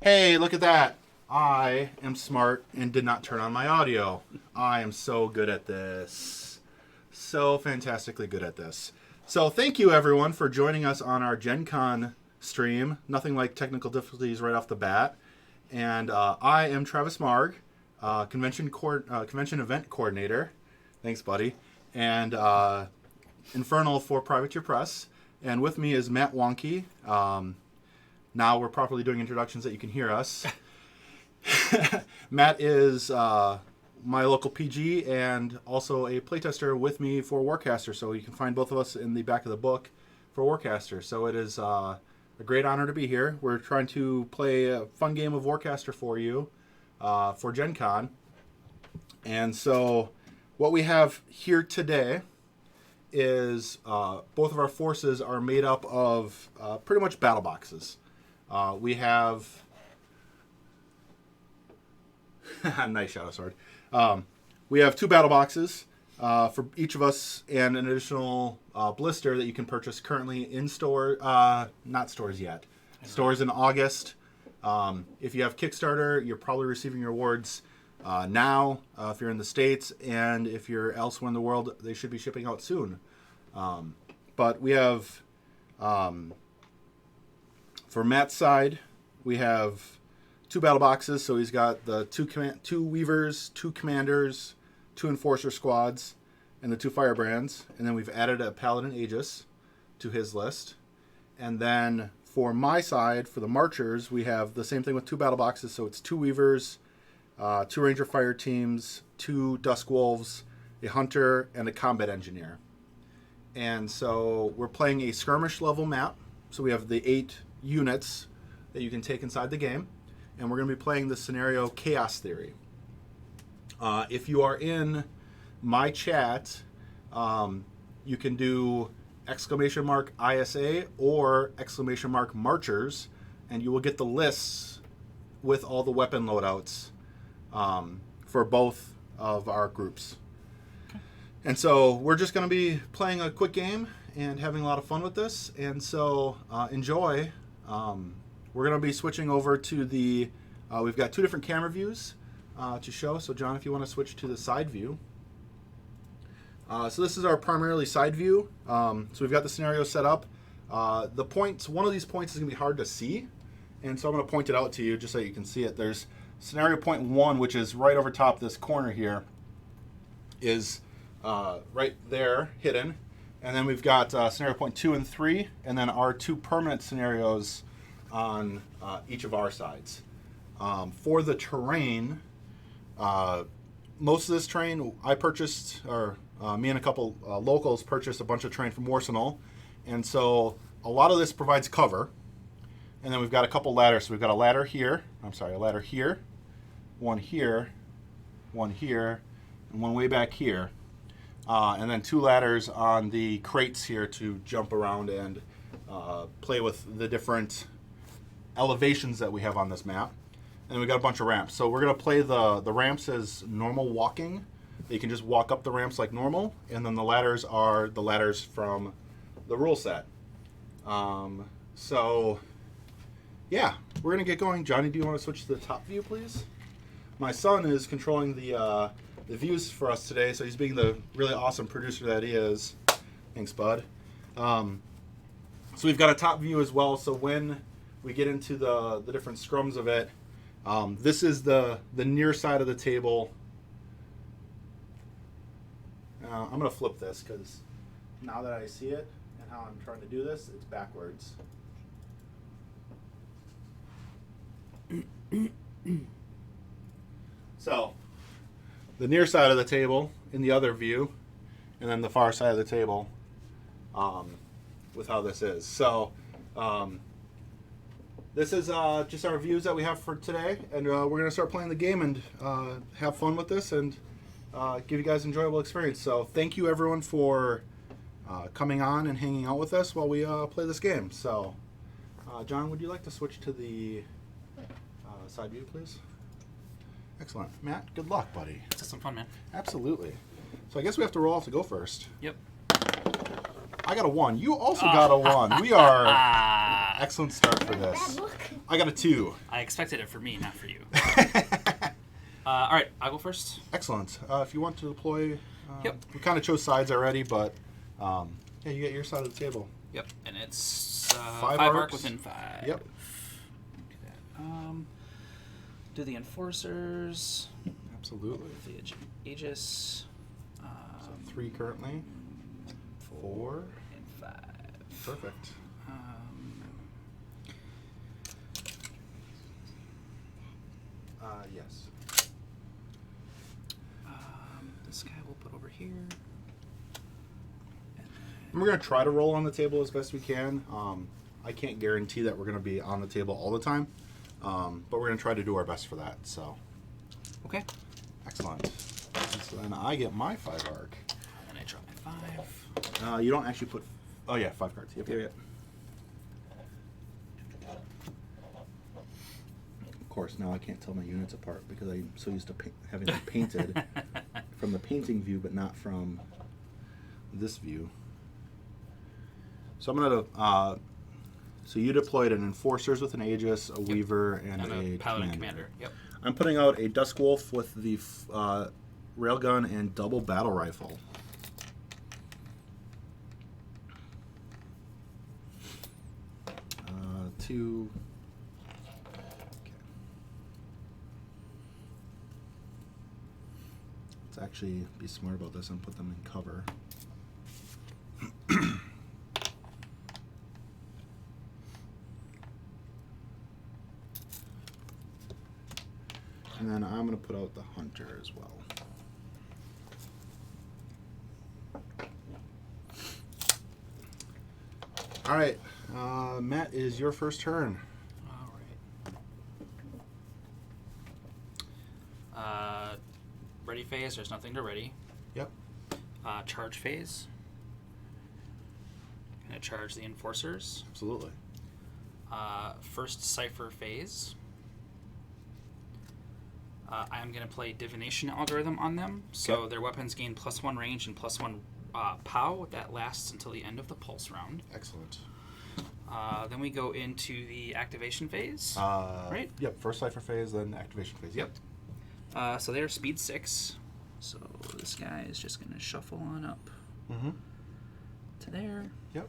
Hey, look at that. I am smart and did not turn on my audio. I am so good at this. So fantastically good at this. So thank you, everyone, for joining us on our Gen Con stream. Nothing like technical difficulties right off the bat. And I am Travis Marg, convention event coordinator. Thanks, buddy. And Infernal for Privateer Press. And with me is Matt Wonke. Now we're properly doing introductions that you can hear us. Matt is my local PG and also a playtester with me for Warcaster. So you can find both of us in the back of the book for Warcaster. So it is a great honor to be here. We're trying to play a fun game of Warcaster for you for Gen Con. And so what we have here today is both of our forces are made up of pretty much battle boxes. We have nice shadow sword. We have 2 battle boxes for each of us, and an additional blister that you can purchase currently in store. Not stores yet. Stores in August. If you have Kickstarter, you're probably receiving your awards now. If you're in the States, and if you're elsewhere in the world, they should be shipping out soon. But we have, for Matt's side, we have 2 battle boxes. So he's got the 2 Weavers, 2 Commanders, 2 Enforcer squads, and the 2 Firebrands. And then we've added a Paladin Aegis to his list. And then for my side, for the Marchers, we have the same thing with 2 battle boxes. So it's 2 Weavers, 2 Ranger Fire Teams, 2 Dusk Wolves, a Hunter, and a Combat Engineer. And so we're playing a skirmish level map. So we have the 8 units that you can take inside the game. And we're going to be playing the scenario Chaos Theory. If you are in my chat, you can do !ISA or !Marchers, and you will get the lists with all the weapon loadouts for both of our groups. Okay. And so we're just going to be playing a quick game and having a lot of fun with this. And so enjoy. We're going to be switching over to the, we've got 2 different camera views to show. So John, if you want to switch to the side view. So this is our primarily side view. So we've got the scenario set up. The points, one of these points is going to be hard to see. And so I'm going to point it out to you just so you can see it. There's scenario point 1, which is right over top this corner here, is right there, hidden. And then we've got scenario point 2 and 3, and then our 2 permanent scenarios on each of our sides. For the terrain, most of this terrain I purchased, or me and a couple locals purchased a bunch of terrain from Arsenal, and so a lot of this provides cover. And then we've got a couple ladders. So we've got a ladder here, a ladder here, one here, and one way back here. And then 2 ladders on the crates here to jump around and play with the different elevations that we have on this map. And we've got a bunch of ramps. So we're going to play the ramps as normal walking. You can just walk up the ramps like normal. And then the ladders are the ladders from the rule set. So, yeah, we're going to get going. Johnny, do you want to switch to the top view, please? My son is controlling the views for us today, so he's being the really awesome producer that he is. Thanks, bud. So we've got a top view as well, so when we get into the different scrums of it, this is the near side of the table. I'm going to flip this because now that I see it and how I'm trying to do this, it's backwards. So, the near side of the table in the other view, and then the far side of the table with how this is. So, this is just our views that we have for today, and we're going to start playing the game and have fun with this and give you guys an enjoyable experience. So, thank you everyone for coming on and hanging out with us while we play this game. So, John, would you like to switch to the side view, please? Excellent. Matt, good luck, buddy. It's some fun, man. Absolutely. So I guess we have to roll off to go first. Yep. I got a 1. You also got a 1. We are Excellent start for this. I got a 2. I expected it for me, not for you. All right, I'll go first. Excellent. If you want to deploy, Yep. we kind of chose sides already, but yeah, you get your side of the table. Yep, and it's 5 arc arcs. within 5. Yep. Do that. Do the enforcers. Absolutely. The Aegis. So 3 currently. 4 and 5. Perfect. Yes. This guy we'll put over here. And we're going to try to roll on the table as best we can. I can't guarantee that we're going to be on the table all the time, but we're going to try to do our best for that. So, okay. Excellent. So then I get my 5 arc. And then I drop my 5. You don't actually put... Oh, yeah, 5 cards. Yep. Of course, now I can't tell my units apart because I'm so used to having them painted from the painting view, but not from this view. So I'm going to... so you deployed an Enforcers with an Aegis, a Weaver, and a Paladin Commander. Yep. I'm putting out a Dusk Wolf with the Railgun and double battle rifle. Two. Okay. Let's actually be smart about this and put them in cover. And then I'm going to put out the Hunter as well. All right, Matt, is your first turn. All right. Ready phase, there's nothing to ready. Yep. Charge phase. Gonna charge the Enforcers. Absolutely. First Cipher phase. I'm going to play Divination Algorithm on them, so Yep. their weapons gain +1 range and +1 POW. That lasts until the end of the pulse round. Excellent. Then we go into the activation phase. Right? Yep, first Cipher phase, then activation phase. Yep. So they're speed 6. So this guy is just going to shuffle on up to there. Yep.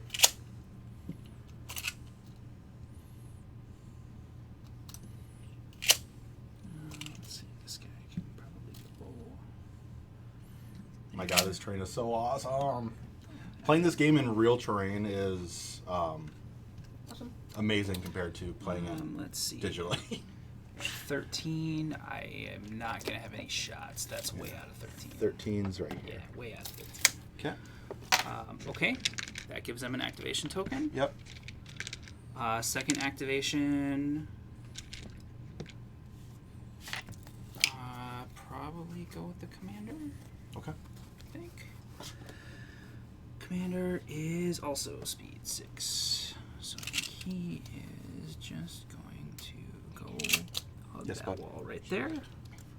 Let's see, this guy can probably go. My God, this terrain is so awesome. Playing this game in real terrain is amazing compared to playing it Let's see. digitally. 13. I am not going to have any shots. That's way out of 13. 13's right Yeah, here. way out of 13. Okay. Okay, that gives them an activation token. Yep. Second activation. Probably go with the commander. Okay. I think. Commander is also speed 6, so he is just going to go hug Yes, that bud. wall right there.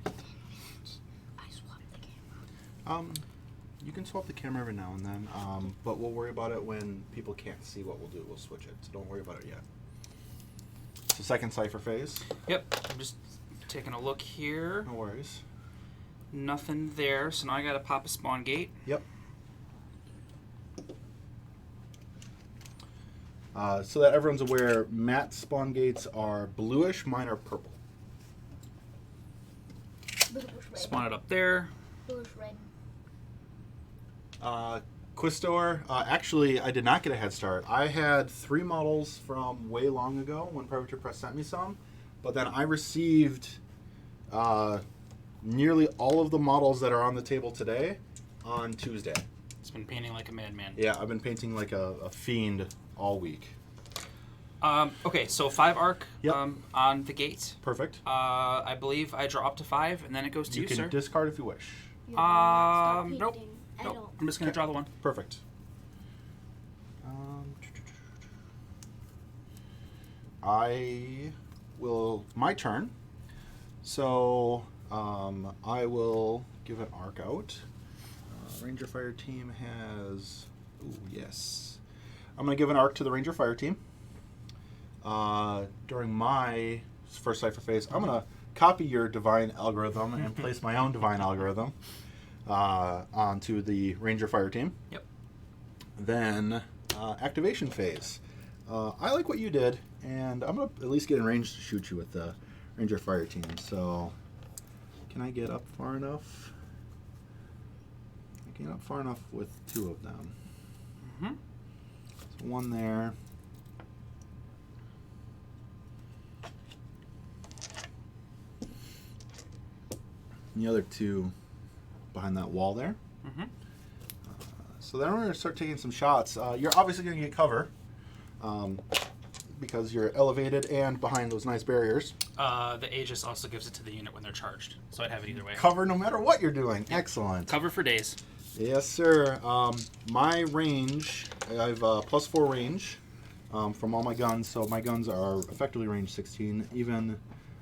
I swapped the camera. You can swap the camera every now and then, but we'll worry about it when people can't see what we'll do. We'll switch it, so don't worry about it yet. So second Cipher phase. Yep, I'm just taking a look here. No worries. Nothing there, so now I gotta pop a spawn gate. Yep. So that everyone's aware, Matt's spawn gates are bluish, mine are purple. Bluish red. Spawn it up there. Bluish red. Quistor, actually, I did not get a head start. I had 3 models from way long ago when Privateer Press sent me some, but then I received nearly all of the models that are on the table today on Tuesday. It's been painting like a madman. Yeah, I've been painting like a fiend all week. Okay, so 5 arc Yep. on the gate. Perfect. I believe I draw up to 5, and then it goes to You you, can sir. discard if you wish. You're not Nope. painting at Nope. all. I'm just gonna draw the one. Perfect. I will... My turn. So, I will give an arc out. Ranger Fire Team has... Ooh, yes. I'm going to give an arc to the Ranger Fire Team. during my first cipher phase, I'm going to copy your divine algorithm and place my own divine algorithm onto the Ranger Fire team. Yep. Then activation phase. I like what you did, and I'm going to at least get in range to shoot you with the Ranger Fire team. So, can I get up far enough? I can get up far enough with two of them. Mm-hmm. So one there. And the other two behind that wall there. Mm-hmm. So then we're going to start taking some shots. You're obviously going to get cover because you're elevated and behind those nice barriers. The Aegis also gives it to the unit when they're charged, so I'd have it either way. Cover no matter what you're doing. Excellent. Cover for days. Yes, sir. My range, I have +4 range from all my guns, so my guns are effectively range 16. Even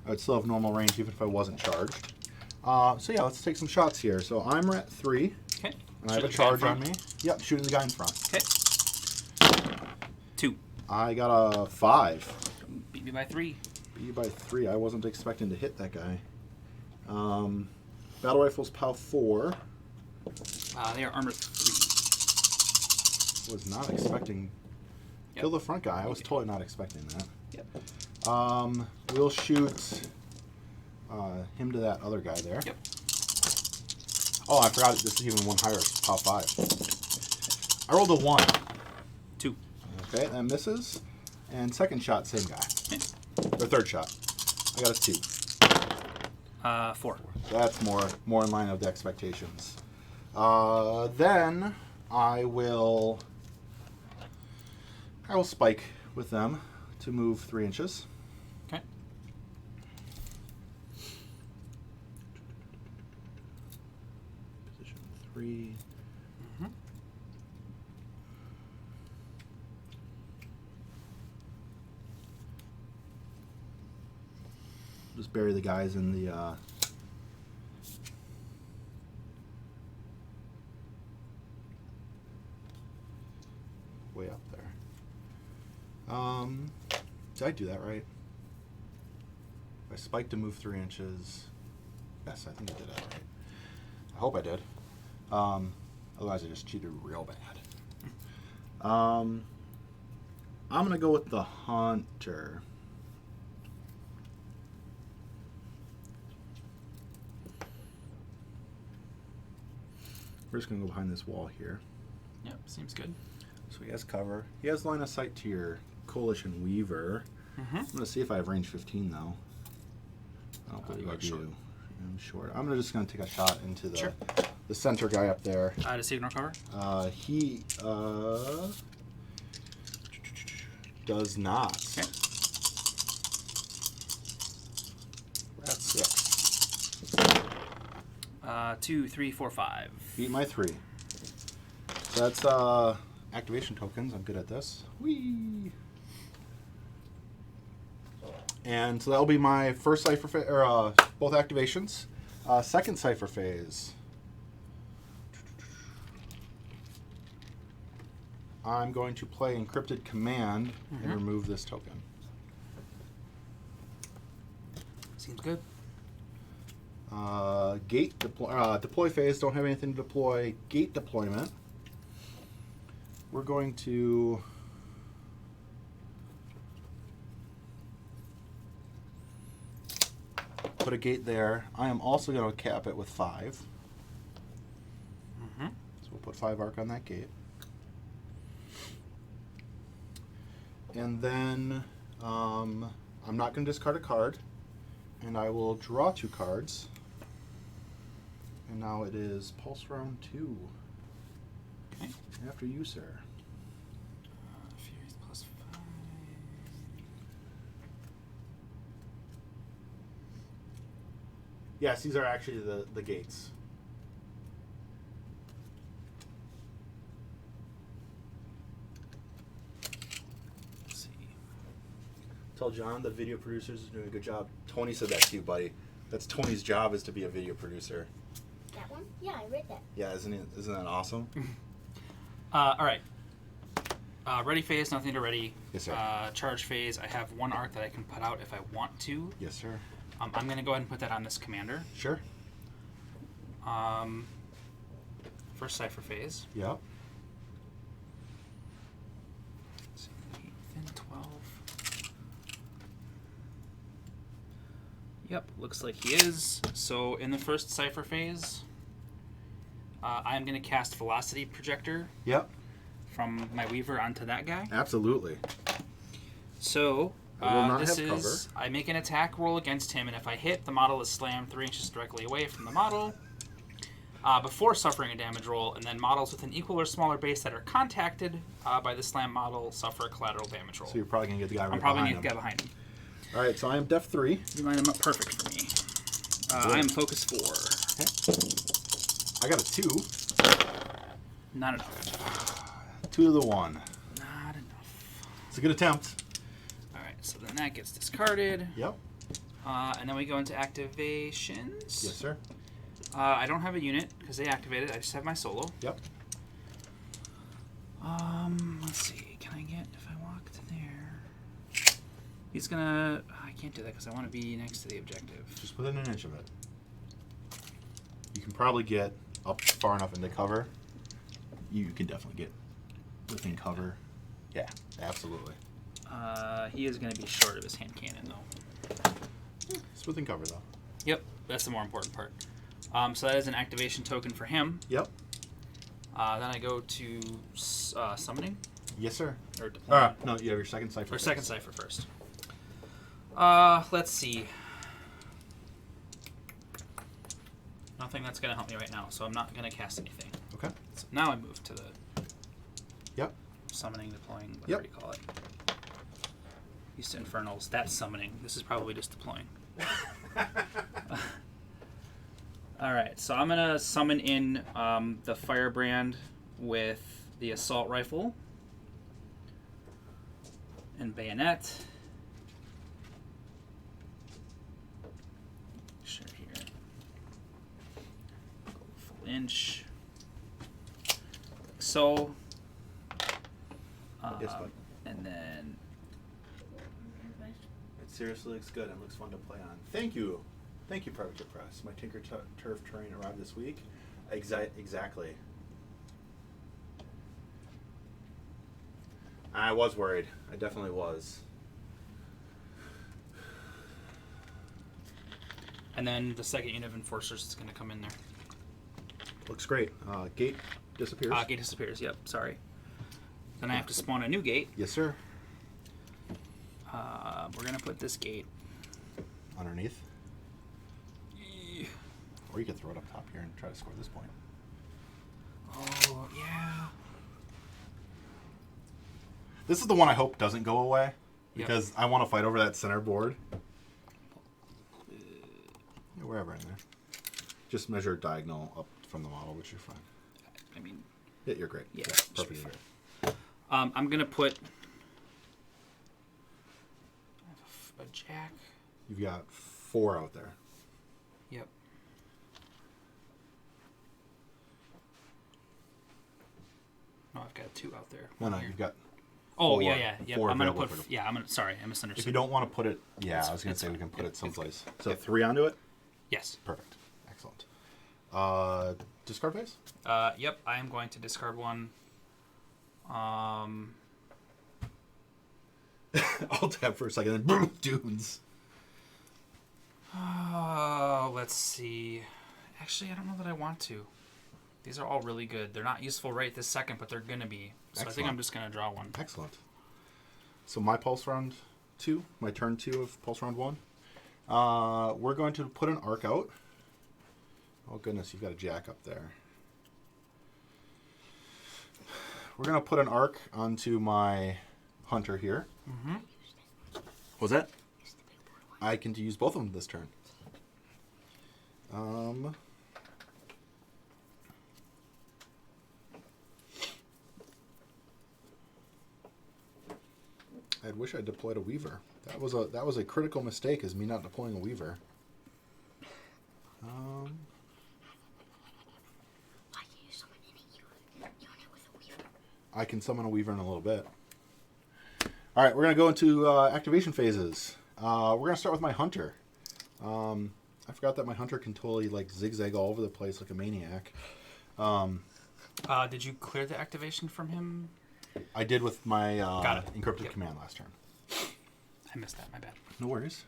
I'd still have normal range even if I wasn't charged. So yeah, let's take some shots here. So I'm at 3. Okay. And I have a charge on me. Yep, shooting the guy in front. Okay. 2. I got a 5. Beat me by 3. Beat you by 3. I wasn't expecting to hit that guy. Battle rifles POW 4. They are armor 3. Was not expecting. Yep. Kill the front guy. I was totally not expecting that. Yep. We'll shoot him to that other guy there. Yep. Oh, I forgot this is even one higher. POW 5. I rolled a 1. 2. Okay, that misses. And second shot, same guy. Okay. Or third shot. I got a 2. 4. That's more in line with the expectations. Then I will spike with them to move 3 inches. Okay. Position 3. Mm-hmm. Just bury the guys in the way up there. Did I do that right? I spiked to move 3 inches. Yes, I think I did that right. I hope I did. Otherwise, I just cheated real bad. I'm gonna go with the Hunter. We're just gonna go behind this wall here. Yep, seems good. So he has cover. He has line of sight to your Coalition Weaver. Mm-hmm. I'm gonna see if I have range 15 though. I don't believe I do. I'm short. I'm just gonna take a shot into the the center guy up there. Does he ignore cover? He does not. Okay. We're at 6. 2, 3, 4, 5. Beat my 3. So that's activation tokens. I'm good at this. Whee! And so that'll be my first cipher phase, or both activations. Second cipher phase. I'm going to play encrypted command and remove this token. Seems good. Gate deploy phase. Don't have anything to deploy. Gate deployment. We're going to put a gate there. I am also going to cap it with 5. Mm-hmm. So we'll put 5 arc on that gate. And then I'm not going to discard a card. And I will draw 2 cards. And now it is Pulse Round 2. Okay. After you, sir. Fury's +5. Yes, these are actually the gates. Let's see. Tell John the video producers is doing a good job. Tony said that to you, buddy. That's Tony's job, is to be a video producer. That one? Yeah, I read that. Yeah, isn't that awesome? All right. Ready phase, nothing to ready. Yes, sir. Charge phase, I have one arc that I can put out if I want to. Yes, sir. I'm going to go ahead and put that on this commander. Sure. First Cypher phase. Yep. Let's see, 8, 10, 12. Yep, looks like he is. So in the first Cypher phase, I'm going to cast Velocity Projector Yep. from my Weaver onto that guy. Absolutely. So It will not this have is, I make an attack roll against him, and if I hit, the model is slammed 3 inches directly away from the model before suffering a damage roll, and then models with an equal or smaller base that are contacted by the slam model suffer a collateral damage roll. So you're probably going to get the guy right I'm probably behind going to him. get behind him. All right, so I am def 3. You line him up perfect for me. I am focus 4. Okay. I got a 2. Not enough. 2 to the 1. Not enough. It's a good attempt. Alright, so then that gets discarded. Yep. And then we go into activations. Yes, sir. I don't have a unit because they activated. I just have my solo. Yep. Let's see. Can I get, if I walk to there? He's gonna, I can't do that because I want to be next to the objective. Just within an inch of it. You can probably get up far enough into cover. You can definitely get within cover. Yeah, absolutely. He is going to be short of his hand cannon, though. It's within cover, though. Yep, that's the more important part. So that is an activation token for him. Yep. Then I go to summoning. Yes, sir. Or deploying. No, you have your second cipher. Or second cipher first. Let's see. Nothing that's going to help me right now, so I'm not going to cast anything. Okay. So now I move to the Yep. summoning, deploying, whatever you call it. Used to Infernals. That's summoning. This is probably just deploying. Alright, so I'm going to summon in the Firebrand with the Assault Rifle and Bayonet. Sure here. Go full inch. Like so. Yes, bud. And then It seriously looks good and looks fun to play on. Thank you. Thank you, Private Press. My Tinker Turf terrain arrived this week. Exactly. I was worried. I definitely was. And then the second unit of Enforcers is going to come in there. Looks great. Gate disappears. Gate disappears, yep, sorry. Then I have to spawn a new gate. Yes, sir. We're going to put this gate Underneath. Or you could throw it up top here and try to score this point. Oh, yeah. This is the one I hope doesn't go away. Because I want to fight over that center board. Yeah, wherever in there. Just measure diagonal up from the model, which you're fine. I mean... Yeah, you're great. Yeah, perfectly great. I'm going to put... I have a jack. You've got 4 out there. Yep. No, I've got 2 out there. No, Here. you've got... Oh, 4 yeah. Yep. 4 I'm gonna available put. Yeah, I'm gonna. Sorry, I misunderstood. If you don't want to put it... Yeah, I was going to say we can put it someplace. So 3 onto it? Yes. Perfect. Excellent. Discard phase? Yep. I am going to discard 1. I'll tap for a second, and boom, dunes. Oh, let's see. Actually, I don't know that I want to. These are all really good. They're not useful right this second, but they're gonna be. So Excellent. I think I'm just gonna draw 1. Excellent. So my pulse round 2, my turn 2 of pulse round 1. We're going to put an arc out. Oh goodness, you've got a jack up there. We're going to put an arc onto my hunter here. Mm-hmm. What's that? I can use both of them this turn. I wish I deployed a weaver. That was a critical mistake, is me not deploying a weaver. Why can't you summon any unit with a weaver? I can summon a Weaver in a little bit. All right, we're going to go into activation phases. We're going to start with my Hunter. I forgot that my Hunter can totally like zigzag all over the place like a maniac. Did you clear the activation from him? I did with my encrypted Yep. command last turn. I missed that. My bad. No worries.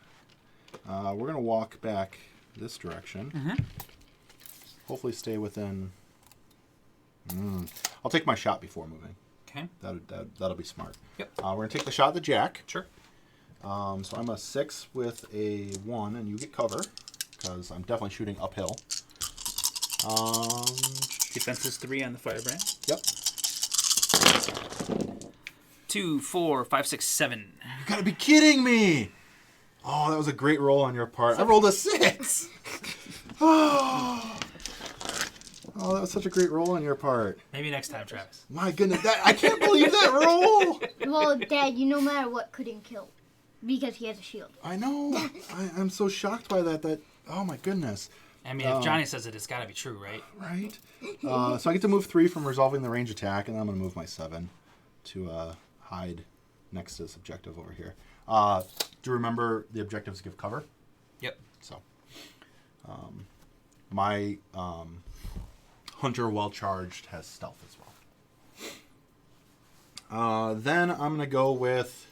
We're going to walk back this direction. Mm-hmm. Hopefully stay within... I'll take my shot before moving. Okay. That'll be smart. Yep. We're going to take the shot at the Jack. Sure. So I'm a 6 with a 1, and you get cover, because I'm definitely shooting uphill. Defense is 3 on the firebrand. Yep. 2, 4, 5, 6, 7. You gotta be kidding me! Oh, that was a great roll on your part. I rolled a 6! Oh, that was such a great roll on your part. Maybe next time, Travis. My goodness, I can't believe that roll! Well, Dad, you no matter what couldn't kill. Because he has a shield. I know. I'm so shocked by that. Oh my goodness. I mean, if Johnny says it, it's got to be true, right? Right. So I get to move 3 from resolving the range attack, and then I'm going to move my 7 to hide next to this objective over here. Do you remember the objectives give cover? Yep. So my Hunter, while charged, has stealth as well. Then I'm going to go with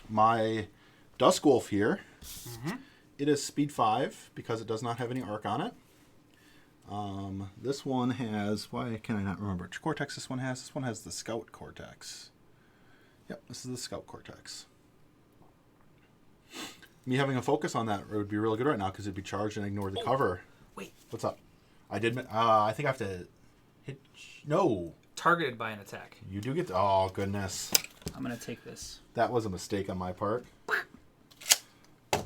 my Dusk Wolf here. Mm-hmm. It is speed 5 because it does not have any arc on it. This one has... Why can I not remember which cortex this one has? This one has the Scout Cortex. Yep, this is the Scout Cortex. Me having a focus on that would be really good right now because it'd be charged and ignore the cover. Wait. What's up? I did... I think I have to hit... No. Targeted by an attack. You do get... Oh, goodness. I'm going to take this. That was a mistake on my part.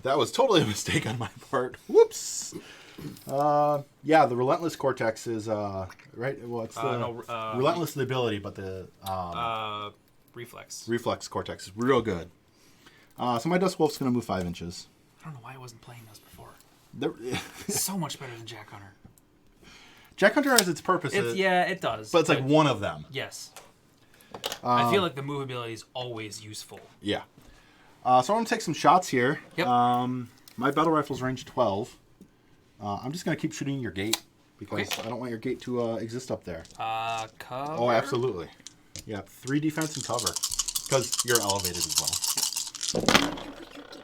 That was totally a mistake on my part. Whoops. Yeah, the Relentless Cortex is right. Well, it's the Relentless the ability, but the Reflex. Reflex Cortex is real good. So my Dusk Wolf's gonna move 5 inches. I don't know why I wasn't playing those before. The- It's so much better than Jack Hunter. Jack Hunter has its purposes, Yeah, it does. but it's like one of them. Yes. I feel like the movability is always useful. Yeah. So I'm gonna take some shots here. Yep. My battle rifle's range 12. I'm just gonna keep shooting your gate because Okay. I don't want your gate to exist up there. Cover. Oh, absolutely. Yeah, 3 defense and cover because you're elevated as well.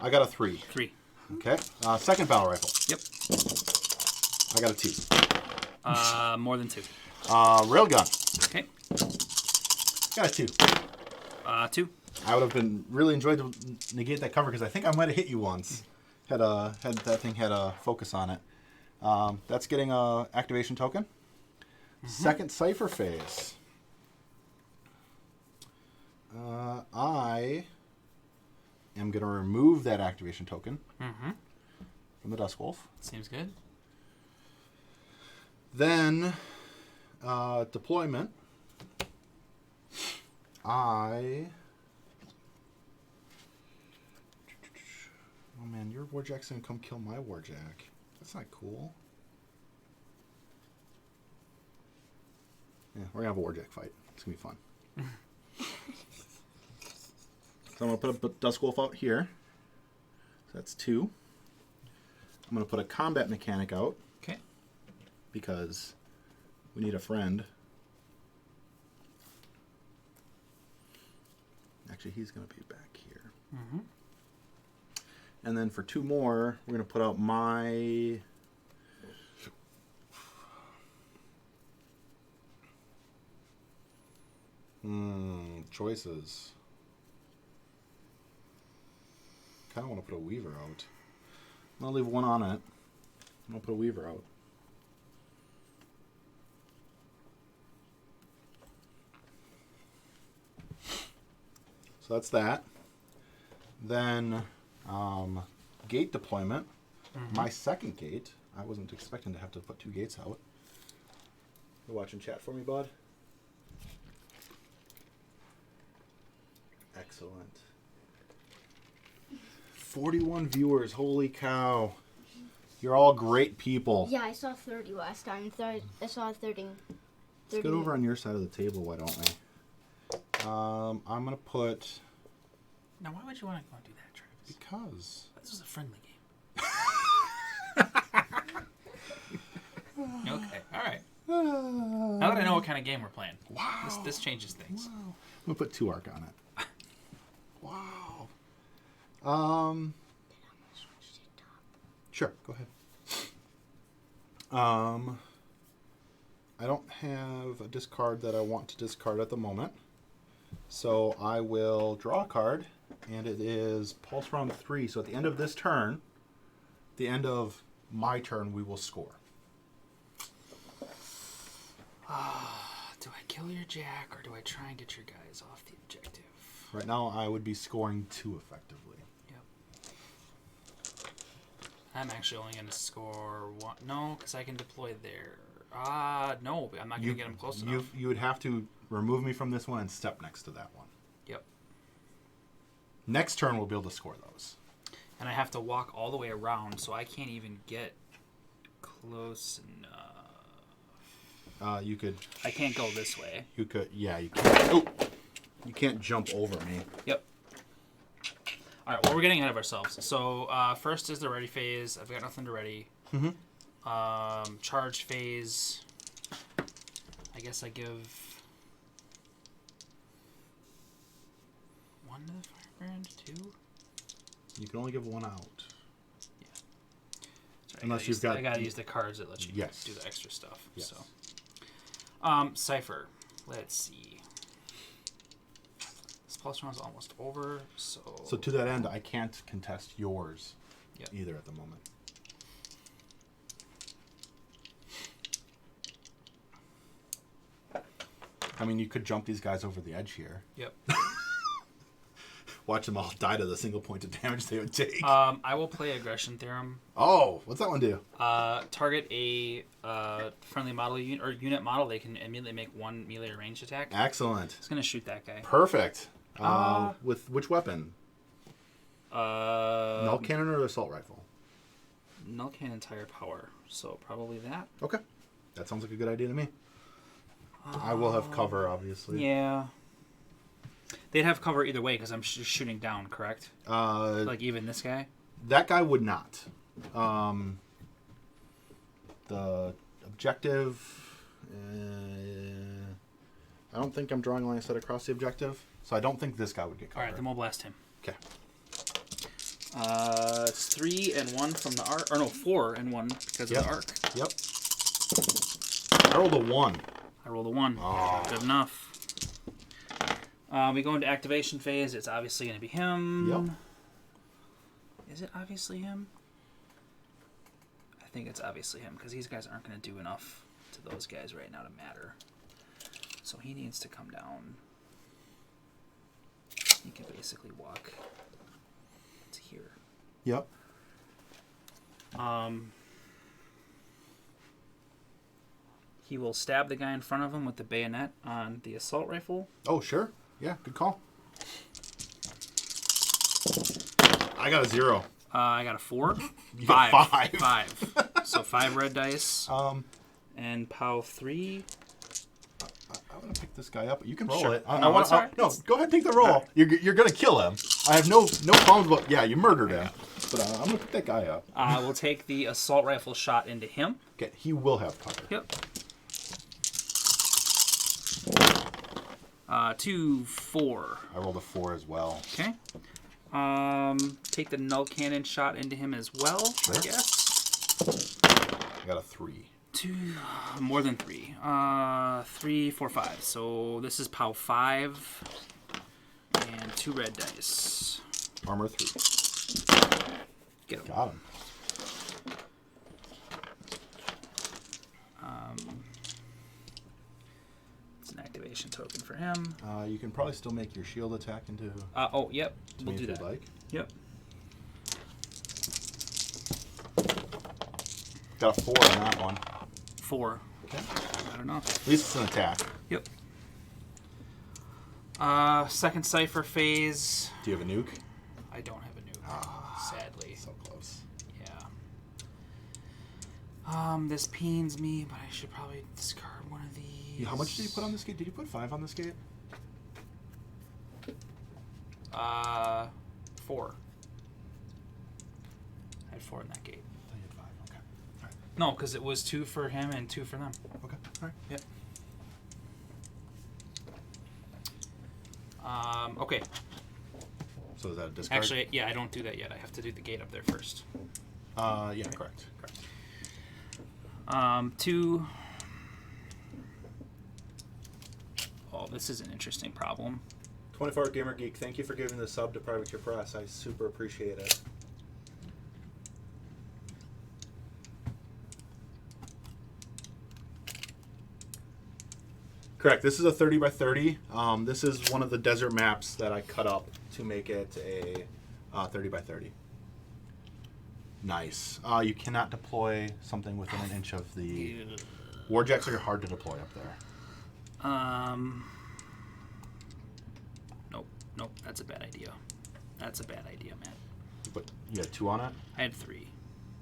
I got a 3. 3. Okay. Second battle rifle. Yep. I got a 2. More than 2. Railgun. Okay. Got a 2. 2. I would have been really enjoyed to negate that cover because I think I might have hit you once. Had that thing had a focus on it. That's getting a activation token. Mm-hmm. Second cipher phase. I am going to remove that activation token from the Dusk Wolf. Seems good. Then deployment. Oh man, your Warjack's gonna come kill my Warjack. That's not cool. Yeah, we're gonna have a Warjack fight. It's gonna be fun. So I'm gonna put a Dusk Wolf out here. So that's 2. I'm gonna put a combat mechanic out Okay. because we need a friend. Actually, he's gonna be back here. Mm-hmm. And then for 2 more, we're going to put out my... Choices. Kind of want to put a Weaver out. I'm going to leave 1 on it. I'm going to put a Weaver out. So that's that. Then... gate deployment. My second gate. I wasn't expecting to have to put 2 gates out. You watching chat for me, bud? Excellent. 41 viewers. Holy cow. You're all great people. Yeah, I saw 30 last time. I saw 30 Let's get over on your side of the table, why don't we? I'm going to put... Now, why would you want to go and do that, Travis? Because... This is a friendly game. Okay, all right. Now that I know what kind of game we're playing, this changes things. Wow. I'm going to put 2 arc on it. Wow. Sure, go ahead. I don't have a discard that I want to discard at the moment. So I will draw a card, and it is Pulse Round 3. So at the end of this turn, the end of my turn, we will score. Do I kill your jack, or do I try and get your guys off the objective? Right now, I would be scoring 2 effectively. Yep. I'm actually only going to score 1. No, because I can deploy there. No, I'm not going to get him close enough. You would have to remove me from this one and step next to that one. Yep. Next turn, we'll be able to score those. And I have to walk all the way around, so I can't even get close enough. You could... I can't go this way. You could... Yeah, you can't... Oh! You can't jump over me. Yep. All right, well, we're getting ahead of ourselves. So first is the ready phase. I've got nothing to ready. Mm-hmm. Charge phase. I guess I give 1 to the firebrand, 2. You can only give 1 out. Yeah. Sorry, Unless you've got... I gotta use the cards that let you Yes. do the extra stuff. Yes. So. Cipher. Let's see. This plus round's almost over, so... So to that end, I can't contest yours either at the moment. I mean, you could jump these guys over the edge here. Yep. Watch them all die to the single point of damage they would take. I will play Aggression Theorem. Oh, what's that one do? Target a friendly model unit or unit model. They can immediately make 1 melee ranged attack. Excellent. It's gonna shoot that guy. Perfect. With which weapon? Null Null cannon or assault rifle? Null cannon entire power. So probably that. Okay. That sounds like a good idea to me. I will have cover, obviously. Yeah. They'd have cover either way because I'm just shooting down, correct? Like even this guy? That guy would not. The objective... I don't think I'm drawing line of sight across the objective, so I don't think this guy would get covered. Alright, then we'll blast him. Okay. It's 3 and 1 from the arc. Or no, 4 and 1 because of the arc. Yep. I rolled a 1. I rolled a 1. Oh. Good enough. We go into activation phase. It's obviously going to be him. Yep. Is it obviously him? I think it's obviously him because these guys aren't going to do enough to those guys right now to matter. So he needs to come down. He can basically walk to here. Yep. He will stab the guy in front of him with the bayonet on the assault rifle. Oh, sure. Yeah, good call. I got a 0. I got a 4. You got 5. 5. So 5 red dice. And POW 3. I want to pick this guy up. You can roll Sure. it. No, it's all right. No, go ahead and take the roll. You're going to kill him. I have no problems with... Yeah, you murdered him. But I'm going to pick that guy up. We'll take the assault rifle shot into him. Okay, he will have cover. Yep. 2, 4. I rolled a 4 as well. Okay. Take the null cannon shot into him as well, Sure. I guess. I got a 3. 2, more than 3. 3, 4, 5. So this is POW 5. And 2 red dice. Armor 3. Get him. Got him. It's an activation token for him. You can probably still make your shield attack into... Oh, yep. to We'll me do if that. you'd like. Yep. Got a 4 on that one. 4. Okay. I don't know. At least it's an attack. Yep. Second cipher phase. Do you have a nuke? I don't have a nuke, sadly. So close. Yeah. This pains me, but I should probably discard one of these. How much did you put on this gate? Did you put 5 on this gate? 4. I had 4 in that gate. I thought you had 5. Okay. All right. No, because it was 2 for him and 2 for them. Okay. All right. Yep. Okay. So is that a discard? Actually, yeah, I don't do that yet. I have to do the gate up there first. Yeah, correct. 2. Oh, this is an interesting problem. 24 Gamer Geek, thank you for giving the sub to Privateer Press. I super appreciate it. Correct. This is a 30 by 30. This is one of the desert maps that I cut up to make it a 30 by 30. Nice. You cannot deploy something within an inch of the... Warjacks are hard to deploy up there. Nope, that's a bad idea. That's a bad idea, man. But you had 2 on it? I had 3.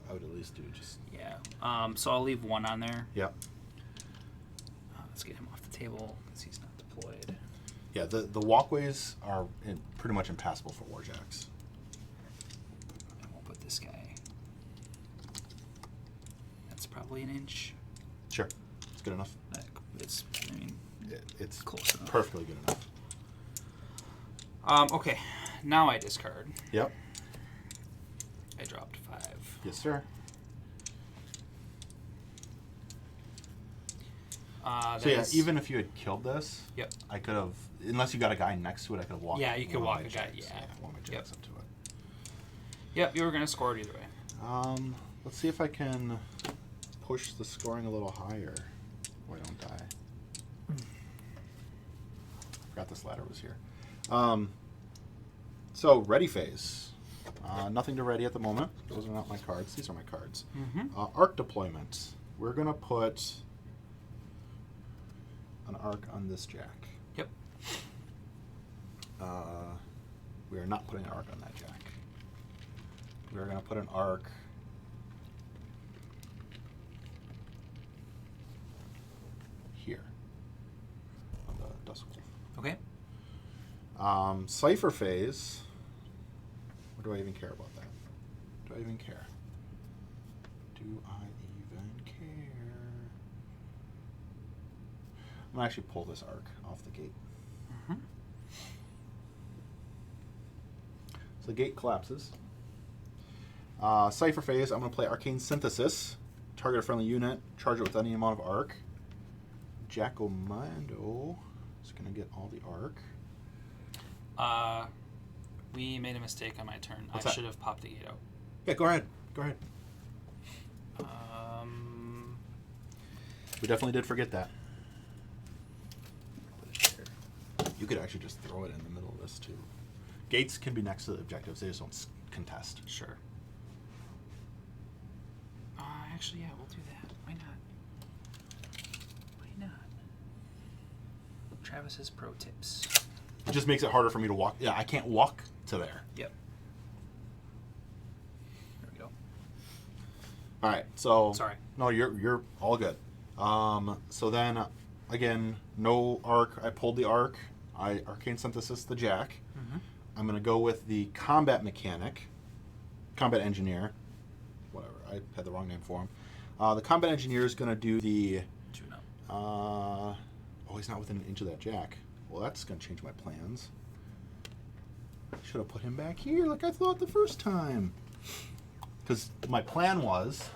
I would at least do just... Yeah. So I'll leave 1 on there. Yep. Let's get him off the table because he's not deployed. Yeah, the walkways are pretty much impassable for Warjacks. I won't put this guy. That's probably an inch. Sure. It's good enough. It's, I mean, It's close enough. perfectly good enough. Okay. Now I discard. Yep. I dropped 5. Yes, sir. So yeah, even if you had killed this, Yep. I could have, unless you got a guy next to it, I could have walked. Yeah, you could one of walk my a guy, jacks. yeah. One of my jacks up to it. Yep, you were going to score it either way. Let's see if I can push the scoring a little higher. Or I don't die. Forgot this ladder was here. So ready phase. Nothing to ready at the moment. Those are not my cards. These are my cards. Mm-hmm. Arc deployment. We're gonna put an arc on this jack. Yep. We are not putting an arc on that jack. We are gonna put an arc here on the Dusk Wolf. Okay. Cipher phase. Or do I even care about that? Do I even care? Do I even care? I'm gonna actually pull this arc off the gate. Mm-hmm. So the gate collapses. Cipher phase, I'm gonna play Arcane Synthesis. Target a friendly unit, charge it with any amount of arc. Jackomando is gonna get all the arc. We made a mistake on my turn. What's I that? should have popped the gate out. Yeah, go ahead. Go ahead. We definitely did forget that. Put it there. You could actually just throw it in the middle of this too. Gates can be next to the objectives. They just don't contest. Sure. Actually, yeah, we'll do that. Why not? Why not? Travis's pro tips. It just makes it harder for me to walk. Yeah, I can't walk to there. Yep. There we go. All right. So Sorry. No, you're all good. So then again, no arc. I pulled the arc. I Arcane Synthesis the jack. Mm-hmm. I'm gonna go with the combat mechanic, combat engineer. Whatever. I had the wrong name for him. The combat engineer is gonna do the. Tune up. Oh, he's not within an inch of that jack. Well, that's going to change my plans. Should have put him back here like I thought the first time. Because my plan was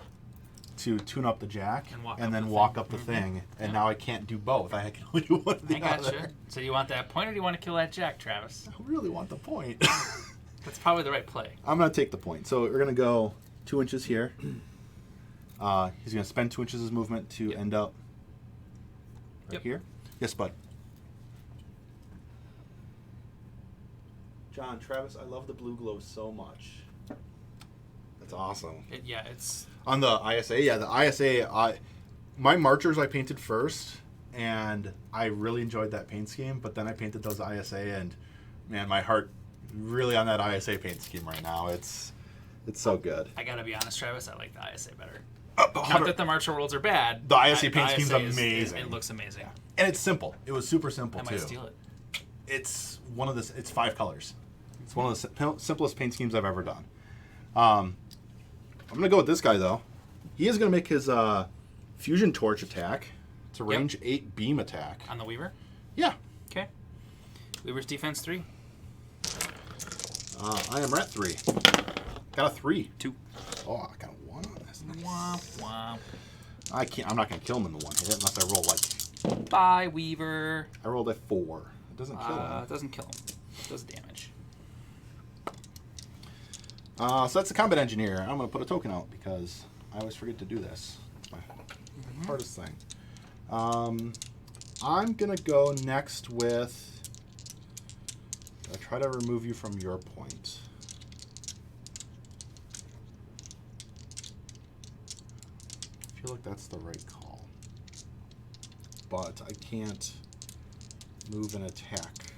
to tune up the jack and then walk up the thing. And now I can't do both. I can only do one or the I gotcha. other. So you want that point or do you want to kill that jack, Travis? I really want the point. That's probably the right play. I'm going to take the point. So we're going to go 2 inches here. He's going to spend 2 inches of movement to end up right here. Yes, bud. John, Travis, I love the blue glow so much. That's awesome. It's... On the ISA, the ISA, my marchers I painted first, and I really enjoyed that paint scheme, but then I painted those ISA, and man, my heart really on that ISA paint scheme right now. It's so good. I gotta be honest, Travis, I like the ISA better. Not that the martial worlds are bad. The ISA paint scheme's ISA amazing. It looks amazing. And it's simple. It was super simple, I too. might steal it. It's one of the. It's 5 colors. It's one of the simplest paint schemes I've ever done. I'm gonna go with this guy though. He is gonna make his fusion torch attack. It's a range 8 beam attack. On the Weaver? Yeah. Okay. Weaver's defense 3. I am at 3. Got a 3. 2. Oh, I got a 1 on this. Nice. Womp womp. I can't. I'm not gonna kill him in the 1 hit unless I roll like. Bye, Weaver. I rolled a 4. It doesn't kill him. It doesn't kill him. It does damage. So that's the combat engineer. I'm gonna put a token out because I always forget to do this. It's my hardest thing. I'm gonna go next with. I try to remove you from your point. I feel like that's the right call, but I can't move and attack.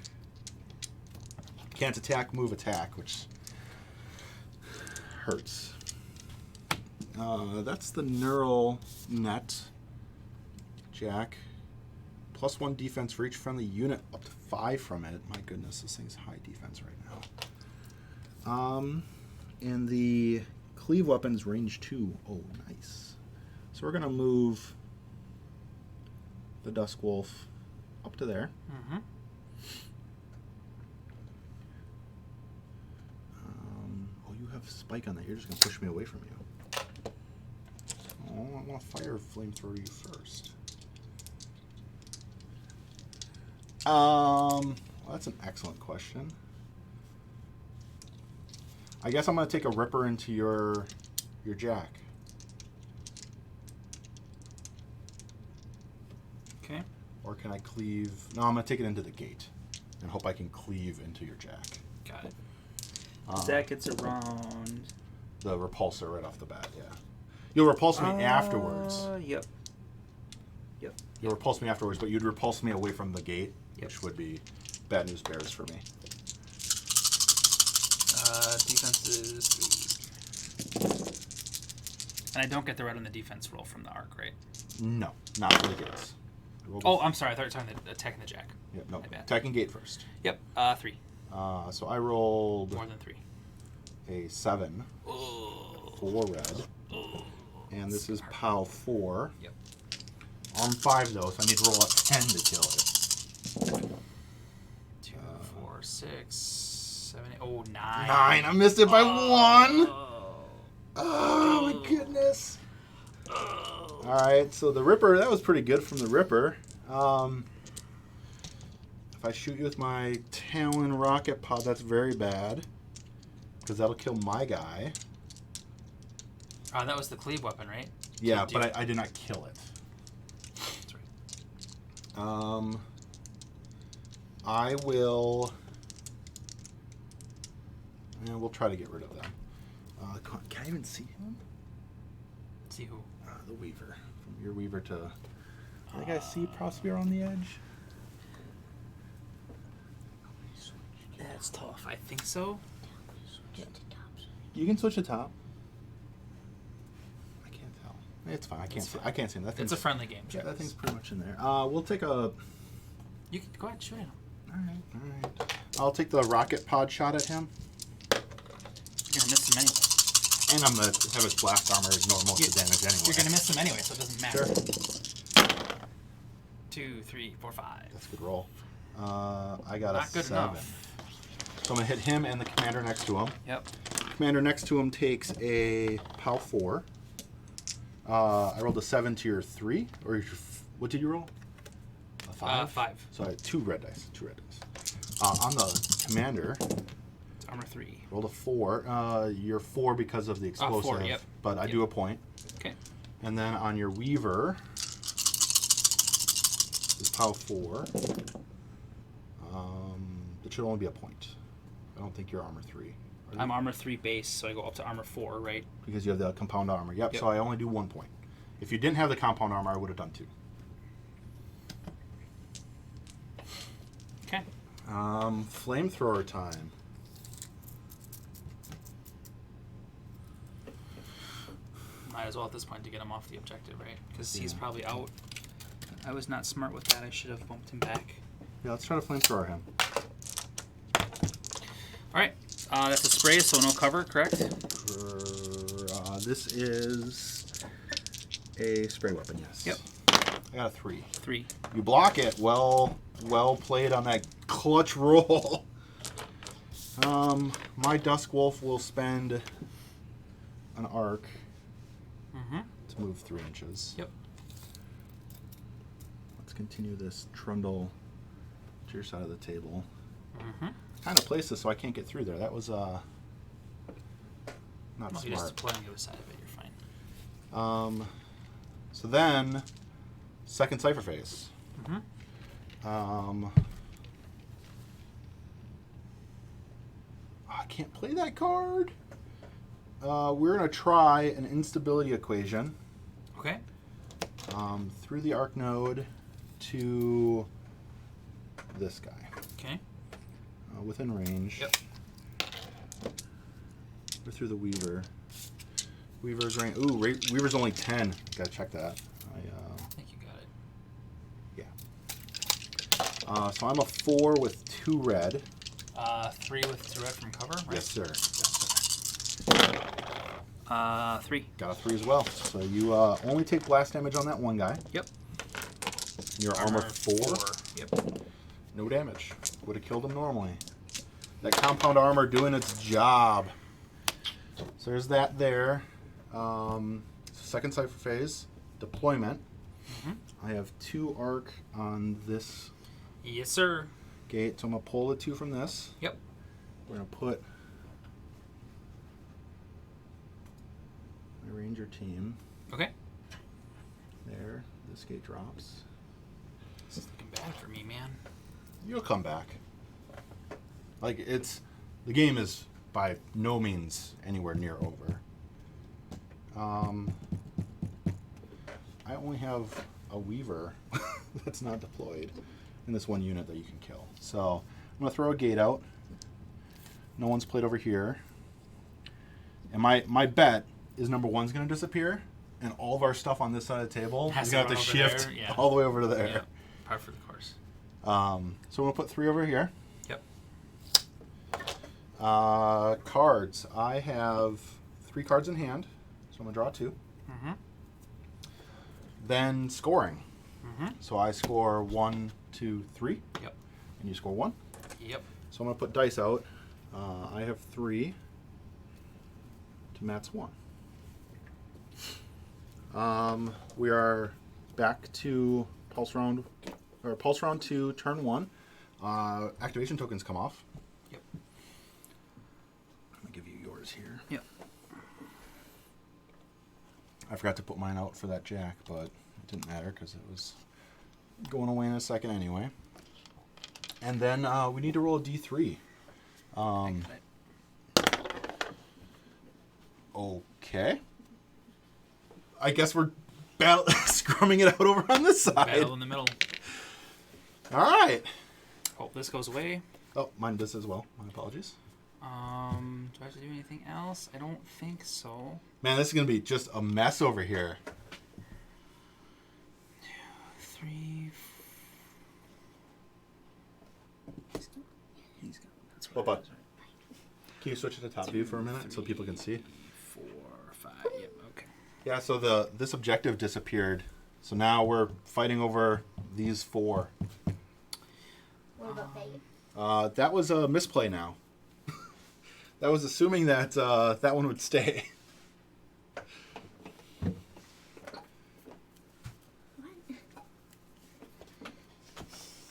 Can't attack, move, attack, which hurts. That's the neural net. Jack. +1 defense for each friendly unit, up to 5 from it. My goodness, this thing's high defense right now. And the cleave weapon's range 2. Oh, nice. So we're gonna move the Dusk Wolf up to there. Mm-hmm. Oh, you have Spike on that. You're just gonna push me away from you. Oh, I want to fire flamethrower you first. Well, that's an excellent question. I guess I'm going to take a Ripper into your Jack. Okay. Or can I cleave? No, I'm going to take it into the gate and hope I can cleave into your Jack. Got it. Zach gets around. The repulsor right off the bat, yeah. You'll repulse me afterwards. Yep. Yep. You'll repulse me afterwards, but you'd repulse me away from the gate, Yep. which would be bad news bears for me. Defense is 3. And I don't get the red on the defense roll from the arc, right? No, not for the gates. Oh, I'm sorry. I thought you were talking about attacking the Jack. Yep, no. My bad. Attacking gate first. Yep. 3. So I rolled More than 3. a 7 for red. And this is POW 4. Yep. Arm 5 though, so I need to roll a 10 to kill it. 2, 4, 6, 7, 8. Oh, 9. 9. I missed it by 1. Oh my goodness. Alright, so the Ripper, that was pretty good from the Ripper. If I shoot you with my Talon rocket pod, that's very bad. Because that'll kill my guy. That was the cleave weapon, right? Yeah, but I did not kill it. That's right. I will... And we'll try to get rid of them. Can I even see him? See who? The Weaver. From your Weaver to... I think I see Prospero on the edge. That's tough. I think so. You can switch the top. I can't tell. It's fine. I can't see. I can't see him. It's a friendly game. Yeah, that thing's pretty much in there. We'll take a... You can go ahead and shoot him. Alright. I'll take the rocket pod shot at him. You're going to miss him anyway. And I'm going to have his blast armor ignore most of the damage anyway. You're going to miss him anyway, so it doesn't matter. Sure. 2, 3, 4, 5. That's a good roll. I got Not a good 7. enough. So I'm going to hit him and the commander next to him. Yep. Commander next to him takes a POW 4. I rolled a 7 to your 3. Or your, what did you roll? A 5? 5. So I had 2 red dice. 2 red dice. On the commander, It's armor 3. rolled a 4. You're 4 because of the explosive. 4, yep. But I do a point. Okay. And then on your Weaver, is POW 4. It should only be a point. I don't think you're armor 3. I'm armor 3 base, so I go up to armor 4, right? Because you have the compound armor. Yep, Yep. so I only do 1 point. If you didn't have the compound armor, I would have done 2. Okay. Flamethrower time. Might as well at this point to get him off the objective, right? Because he's probably out. I was not smart with that. I should have bumped him back. Yeah, let's try to flamethrower him. All right. That's a spray, so no cover, correct? This is a spray weapon, yes. Yep. I got a 3. 3. You block it. Well played on that clutch roll. My Dusk Wolf will spend an arc to move 3 inches. Yep. Let's continue this trundle to your side of the table. Kind of placed this so I can't get through there. That was not Well, smart. you're just deploying the other side of it. You're fine. So then, second Cypher Phase. I can't play that card. We're going to try an instability equation. Okay. Through the arc node to this guy. Okay. Within range. Yep. We're through the Weaver. Weaver's range. Ooh, Weaver's only 10. Gotta check that. I think you got it. Yeah. So I'm a 4 with 2 red. 3 with 2 red from cover, right? Yes, sir. 3. Got a 3 as well. So you only take blast damage on that one guy. Yep. Your armor 4. Yep. No damage. Would have killed him normally. That compound armor doing its job. So there's that there. Second Cypher Phase. Deployment. I have 2 arc on this Yes, sir. gate. So I'm going to pull the 2 from this. Yep. We're going to put my ranger team Okay. there. This gate drops. This is looking bad for me, man. You'll come back. Like, the game is by no means anywhere near over. I only have a Weaver that's not deployed in this one unit that you can kill. So I'm going to throw a gate out. No one's played over here. And my bet is number 1's going to disappear, and all of our stuff on this side of the table Has is to going to have to run over shift there, yeah. all the way over to there. Yeah. Par for the course. So I'm going to put 3 over here. Yep. Cards. I have 3 cards in hand, so I'm going to draw 2. Then scoring. So I score 1, 2, 3. Yep. And you score 1. Yep. So I'm going to put dice out. I have 3 to Matt's 1. We are back to Pulse Round 2, turn 1. Activation tokens come off. Yep. I'm going to give you yours here. Yep. I forgot to put mine out for that jack, but it didn't matter because it was going away in a second anyway. And then we need to roll a D3. Okay. I guess we're scrumming it out over on this side. Battle in the middle. All right. Hope this goes away. Oh, mine does as well. My apologies. Do I have to do anything else? I don't think so. Man, this is going to be just a mess over here. 3. He's got. That's What what about- it is, right? Can you switch to top view for a minute so people can see? 4, 5. Yep. Okay. Yeah, so this objective disappeared. So now we're fighting over these 4. What about that? That was a misplay now. That was assuming that that one would stay.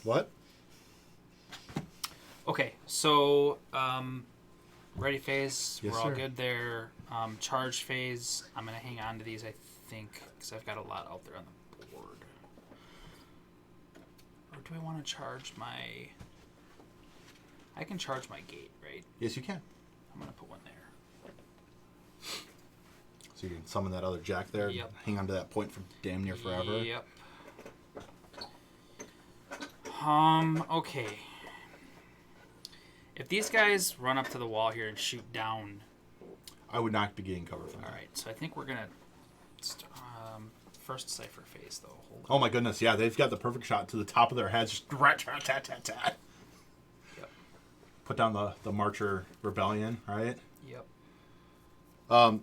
What? Okay. So, ready phase. Yes, we're all sir. good there. Charge phase. I'm gonna hang on to these, I think, because I've got a lot out there on the board. Or do I want to charge my? I can charge my gate, right? Yes, you can. I'm gonna put one there. So you can summon that other jack there. Yep. Hang on to that point for damn near forever. Yep. Okay. If these guys run up to the wall here and shoot down, I would not be getting cover from all that. right. So I think we're gonna First Cypher phase, though. Hold on. Oh my goodness, yeah, they've got the perfect shot to the top of their heads. Just rat. Yep. Put down the Marcher Rebellion, right? Yep.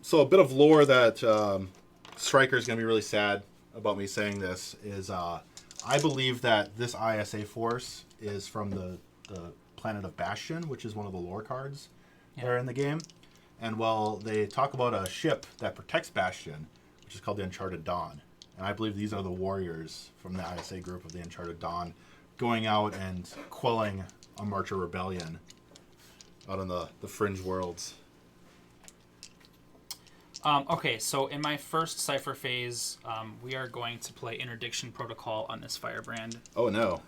So a bit of lore that Striker is going to be really sad about me saying this is I believe that this ISA force is from the planet of Bastion, which is one of the lore cards that are in the game. And well, they talk about a ship that protects Bastion, which is called the Uncharted Dawn. And I believe these are the warriors from the ISA group of the Uncharted Dawn going out and quelling a Marcher Rebellion out in the fringe worlds. Okay, so in my first Cypher phase, we are going to play Interdiction Protocol on this Firebrand. Oh no.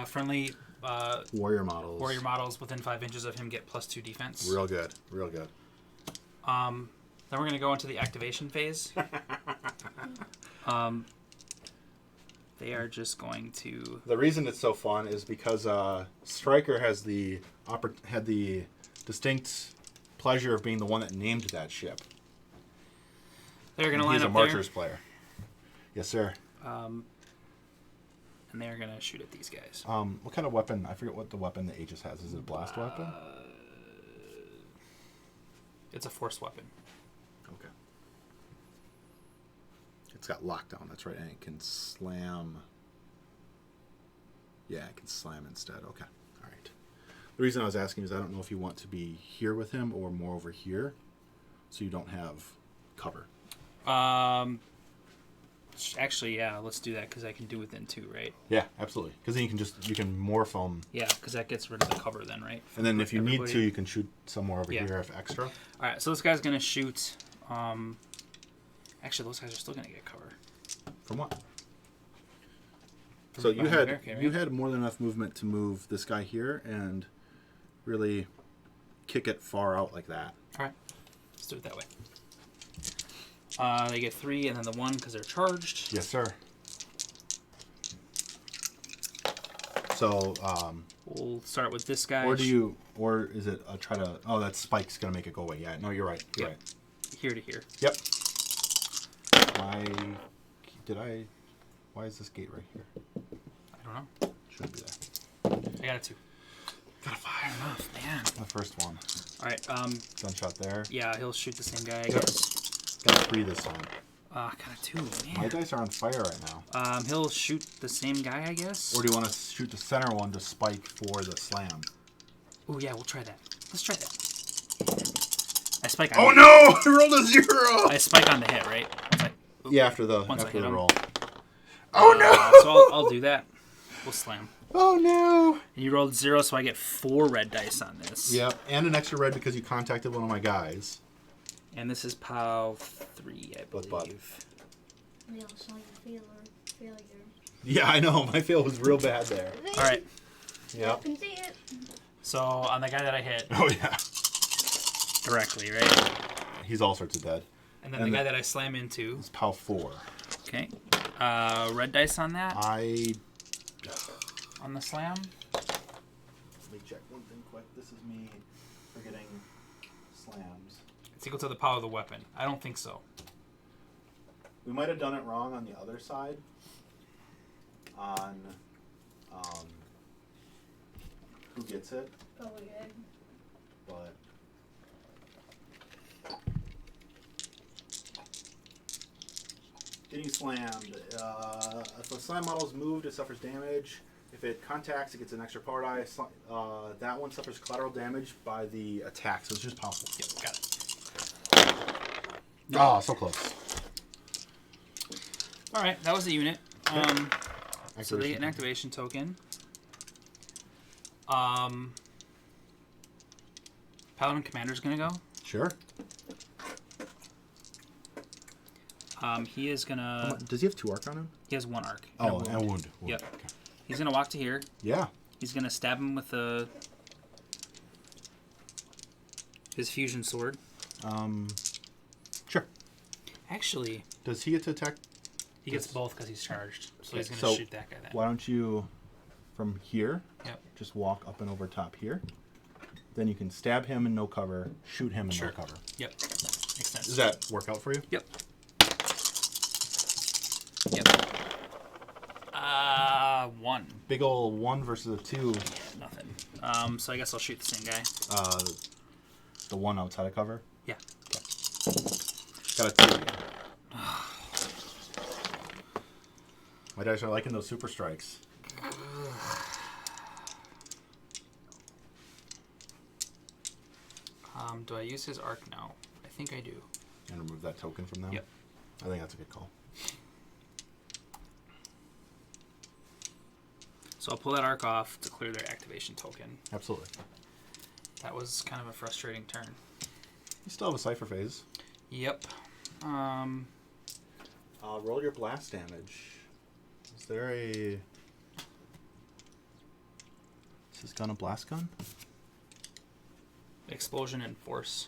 Friendly Warrior models within 5 inches of him get +2 defense. Real good. Then we're going to go into the activation phase. They are just going to... The reason it's so fun is because Stryker has had the distinct pleasure of being the one that named that ship. They're going to line He's up a Marchers player. Yes, sir. And they're going to shoot at these guys. What kind of weapon? I forget what the weapon the Aegis has. Is it a blast weapon? It's a force weapon. Okay. It's got lockdown. That's right. And it can slam. Yeah, it can slam instead. Okay. All right. The reason I was asking is I don't know if you want to be here with him or more over here, so you don't have cover. Actually, yeah, let's do that because I can do within 2, right? Yeah, absolutely. Because then you can morph them. Yeah, because that gets rid of the cover then, right? And then if you need to, you can shoot somewhere over here if extra. All right, so this guy's gonna shoot. Actually, those guys are still gonna get cover. From what? From So you behind the had barricade, right? you had more than enough movement to move this guy here and really kick it far out like that. All right, let's do it that way. They get 3 and then the 1 because they're charged. Yes, sir. So, We'll start with this guy. or is it a try to? Oh, that spike's gonna make it go away. Yeah, no, you're right. You're right. Here to here. Yep. Why is this gate right here? I don't know. Shouldn't be there. I got a 2. Got a 5. Enough, man. The first one. All right. Gunshot there. Yeah, he'll shoot the same guy, I Yep. guess. Got a 3 this time. Got a 2, My man. dice are on fire right now. He'll shoot the same guy, I guess. Or do you want to shoot the center one to spike for the slam? Oh yeah, we'll try that. Let's try that. I spike. Oh no! I rolled a 0. I spike on the hit, right? Yeah, after the Once I hit him. roll. Oh no! So I'll do that. We'll slam. Oh no! And you rolled 0, so I get 4 red dice on this. Yep, and an extra red because you contacted one of my guys. And this is POW 3, I But. believe. We all saw your failure. Yeah, I know. My fail was real bad there. All right. I Yep. can see it. So on the guy that I hit Oh yeah. directly, right? He's all sorts of dead. And then the guy that I slam into. It's POW 4. Okay. Red dice on that. On the slam. Let me check one thing quick. This is me forgetting slams. It's equal to the power of the weapon. I don't think so. We might have done it wrong on the other side. On who gets it, Probably good. but getting slammed. If a slam model is moved, it suffers damage. If it contacts, it gets an extra power die. That one suffers collateral damage by the attack, so it's just powerful. Yep, got it. Oh, so close. All right, that was the unit. So they get an Activation. activation token. Paladin Commander's gonna go. Sure. He is gonna. Does he have 2 arc on him? He has 1 arc. Oh, and a wound. Yep. Okay. He's gonna walk to here. Yeah. He's gonna stab him with his fusion sword. Sure. Actually, Does he get to attack? he gets both because he's charged. So he's Okay, gonna so shoot that guy then. Why don't you, from here, Yep. just walk up and over top here. Then you can stab him in no cover, shoot him in Sure. no cover. Yep. Makes sense. Does that work out for you? Yep. 1. Big ol' 1 versus a 2. Nothing. So I guess I'll shoot the same guy. The one outside of cover. Yeah. Got a 2. My dice are liking those super strikes. Do I use his arc? No. I think I do. And remove that token from them? Yep. I think that's a good call. So I'll pull that arc off to clear their activation token. Absolutely. That was kind of a frustrating turn. You still have a Cypher phase. Yep. Roll your blast damage. Is there a... Is this gun a blast gun? Explosion and force.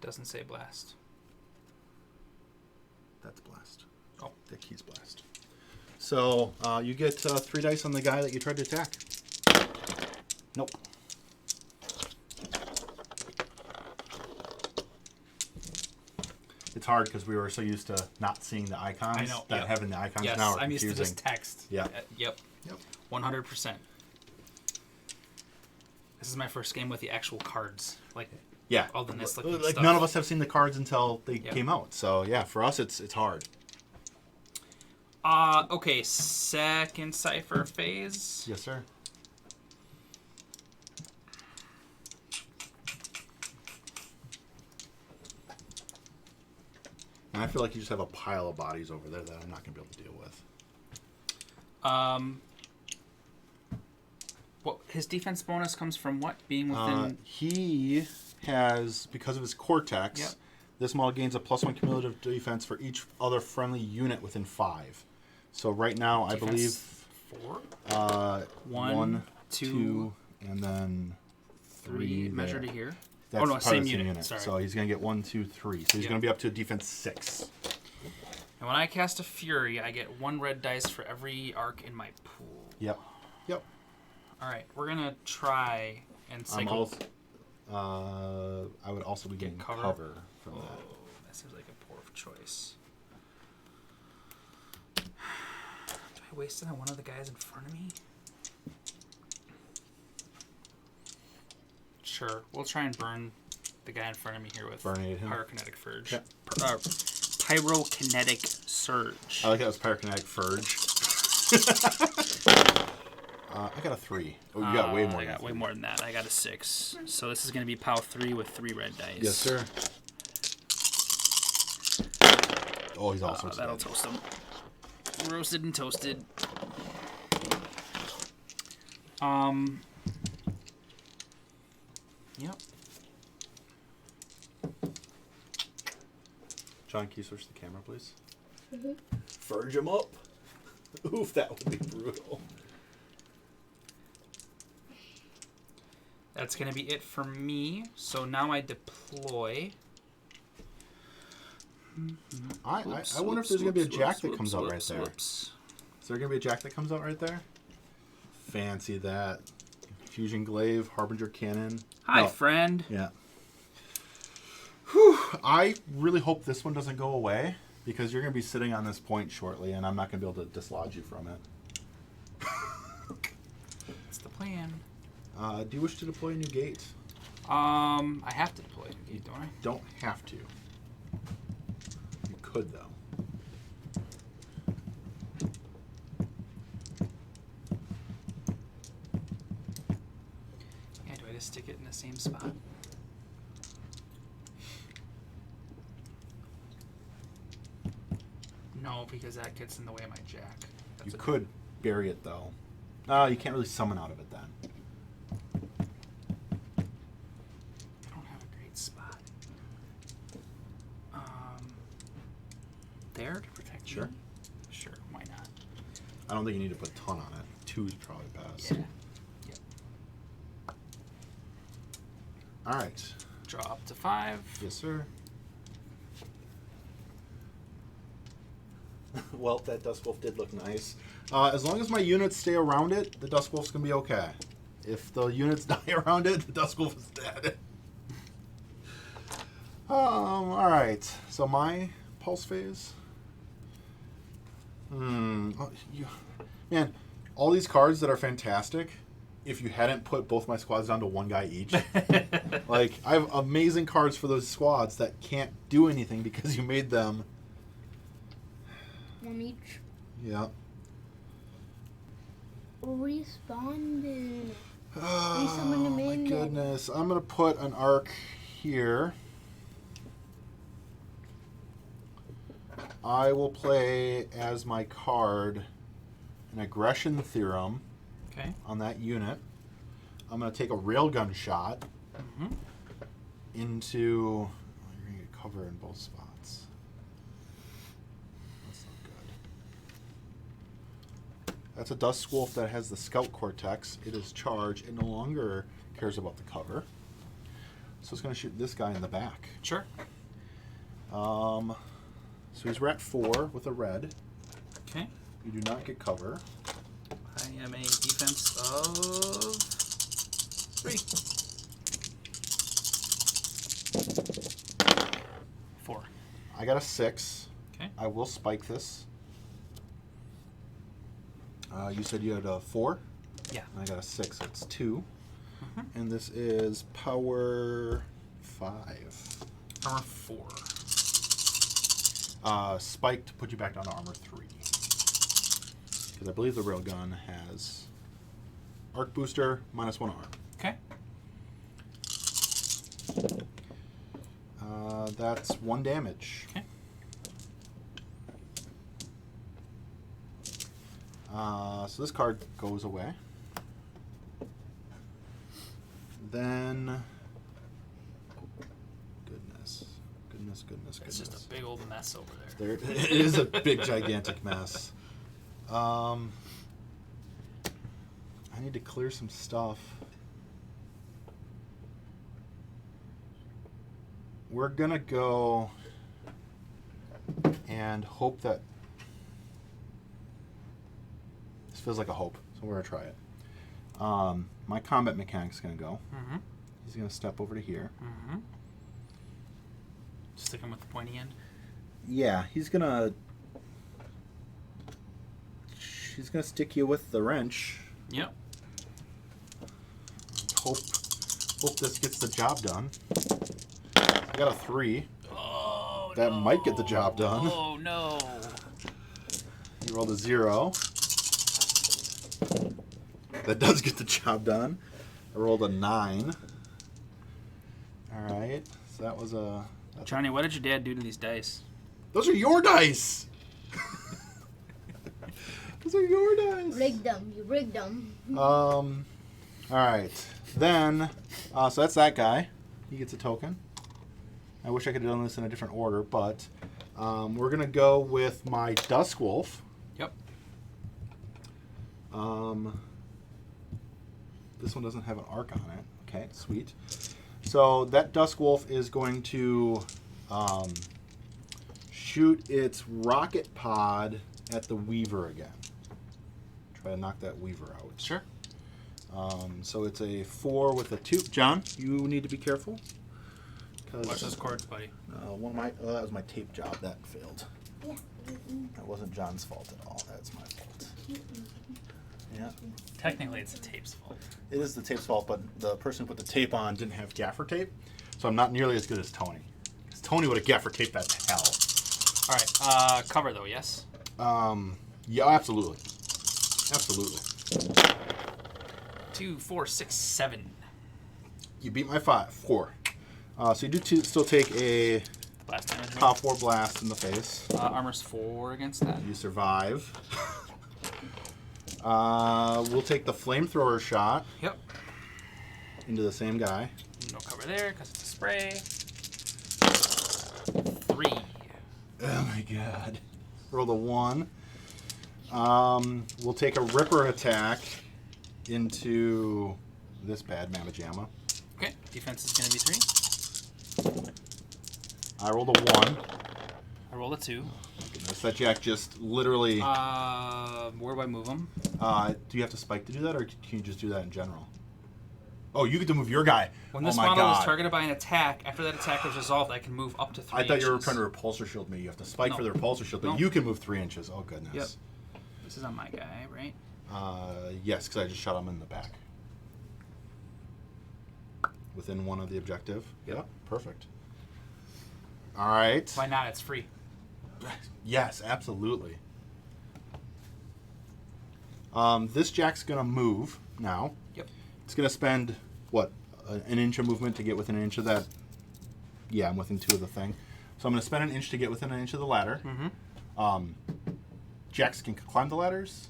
Doesn't say blast. That's blast. Oh. The key's blast. So, you get 3 dice on the guy that you tried to attack. Nope. It's hard because we were so used to not seeing the icons. I know, That yep. having the icons Yes, now are I'm used confusing. to just text. Yeah. Yep. Yep. 100%. This is my first game with the actual cards. Like, Yeah. all the Nislik Like stuff. none of us have seen the cards until they Yep. came out. So yeah, for us it's hard. Okay, second Cypher phase. Yes, sir. And I feel like you just have a pile of bodies over there that I'm not gonna be able to deal with. What his defense bonus comes from? What being within? He has, because of his cortex, Yep. this model gains a +1 cumulative defense for each other friendly unit within 5. So right now, I believe 4, 1, 2, 2, and then 3 measure there. to here. That's Oh no, part same of the unit. Sorry. So he's gonna get 1, 2, 3. So he's Yep. gonna be up to a defense 6. And when I cast a Fury, I get 1 red dice for every arc in my pool. Yep. Yep. All right, we're gonna try and cycle. I would also be getting cover? cover from Oh, that. that seems like a poor choice. Do I waste it on one of the guys in front of me? Sure, we'll try and burn the guy in front of me here with Burnate him. pyrokinetic surge. Okay. Pyrokinetic surge. I like that was pyrokinetic Furge. I got a 3. Oh, you got way more. I got way more than that. I got a 6. So this is going to be POW 3 with 3 red dice. Yes, sir. Oh, he's all sorts That'll of dead. toast him. Roasted and toasted. Yep. John, can you switch the camera, please? Furge him up. Oof, that would be brutal. That's going to be it for me. So now I deploy. I wonder if there's going to be a jack that comes out right there. Whoops. Is there going to be a jack that comes out right there? Fancy that. Fusion Glaive, Harbinger Cannon. Hi, No. friend. Yeah. Whew. I really hope this one doesn't go away because you're going to be sitting on this point shortly and I'm not going to be able to dislodge you from it. That's the plan. Do you wish to deploy a new gate? I have to deploy, don't I? Don't have to. You could, though. Yeah, do I just stick it in the same spot? No, because that gets in the way of my jack. That's You a- could bury it, though. You can't really summon out of it then. I don't have a great spot. There to protect Sure. me? Sure, why not? I don't think you need to put a ton on it. 2 is probably best. Yeah. Yep. All right. Draw up to 5. Yes, sir. Well, that Dusk Wolf did look nice. As long as my units stay around it, the Dusk Wolf's going to be okay. If the units die around it, the Dusk Wolf is dead. All right. So my pulse phase. Man, all these cards that are fantastic, if you hadn't put both my squads down to one guy each. Like, I have amazing cards for those squads that can't do anything because you made them. One each. Yeah. Responded. Oh, summon them my in. goodness. I'm going to put an arc here. I will play as my card an aggression theorem Okay. on that unit. I'm going to take a railgun shot Mm-hmm. into... Oh, you're going to get cover in both spots. That's not good. That's a Dusk Wolf that has the Scout Cortex. It is charged. It no longer cares about the cover. So it's going to shoot this guy in the back. Sure. So he's rat 4 with a red. Okay. You do not get cover. I am a defense of 3. 4. I got a 6. Okay. I will spike this. You said you had a 4? Yeah. And I got a 6. That's 2. Mhm. And this is power 5. Armor 4. Spike to put you back down to armor 3. Because I believe the railgun has arc booster -1 arm. Okay. That's 1 damage. Okay. So this card goes away. Then, goodness. It's just a big old mess over there. It is a big, gigantic mess. I need to clear some stuff. We're gonna go and hope that this feels like a hope, so we're gonna try it. My combat mechanic's gonna go. Mm-hmm. He's gonna step over to here. Mm-hmm. Stick him with the pointy end. Yeah, he's gonna stick you with the wrench. Yep. Hope this gets the job done. I got a 3. Oh, That no. might get the job done. Oh, no. You rolled a 0. That does get the job done. I rolled a 9. Alright, so that was a... Johnny, what did your dad do to these dice? Those are your dice! Those are your dice! Rigged them. You rigged them. Alright. Then, so that's that guy. He gets a token. I wish I could have done this in a different order, but we're going to go with my Dusk Wolf. Yep. This one doesn't have an arc on it. Okay, sweet. So that Dusk Wolf is going to shoot its rocket pod at the Weaver again. Try to knock that Weaver out. Sure. So it's a 4 with a 2. John, you need to be careful. Watch those cords, buddy. That was my tape job that failed. Yeah. That wasn't John's fault at all. That's my fault. Yeah. Technically, it's the tape's fault. It is the tape's fault, but the person who put the tape on didn't have gaffer tape, so I'm not nearly as good as Tony. Because Tony would have gaffer taped that to hell. All right. Cover, though, yes? Yeah, absolutely. Absolutely. 2, 4, 6, 7. You beat my 4. So you do still take a Blast damage. power 4 blast in the face. Armor's 4 against that. You survive. We'll take the flamethrower shot Yep. into the same guy. No cover there because it's a spray. 3. Oh my god. Roll a 1. We'll take a Ripper attack into this bad Mamma Jamma. Okay. Defense is going to be 3. I rolled a 1. I rolled a 2. Goodness, that Jack just literally... Where do I move him? do you have to spike to do that, or can you just do that in general? Oh, you get to move your guy. When Oh this my model god. is targeted by an attack, after that attack is resolved, I can move up to 3 I thought you were inches. trying to repulsor shield me. You have to spike No. for the repulsor shield, but No. you can move 3 inches. Oh, goodness. Yep. This is on my guy, right? Yes, because I just shot him in the back. Within one of the objective. Yep. Yeah, perfect. All right. Why not? It's free. Yes, absolutely. This jack's going to move now. Yep. It's going to spend, what, an inch of movement to get within an inch of that? Yeah, I'm within 2 of the thing. So I'm going to spend an inch to get within an inch of the ladder. Mm-hmm. Jacks can climb the ladders?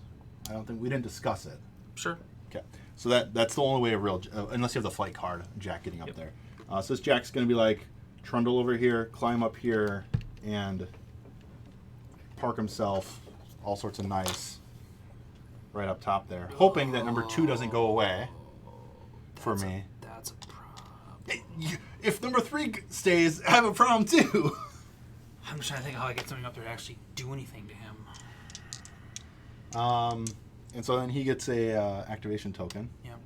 I don't think we didn't discuss it. Sure. Okay. So that's the only way a real, unless you have the flight card, Jack getting up Yep. there. So this Jack's going to be like, trundle over here, climb up here, and park himself all sorts of nice right up top there. Hoping that number 2 doesn't go away for me. That's a problem. If number 3 stays, I have a problem too. I'm just trying to think how I get something up there to actually do anything to him. And so then he gets a activation token. Yep.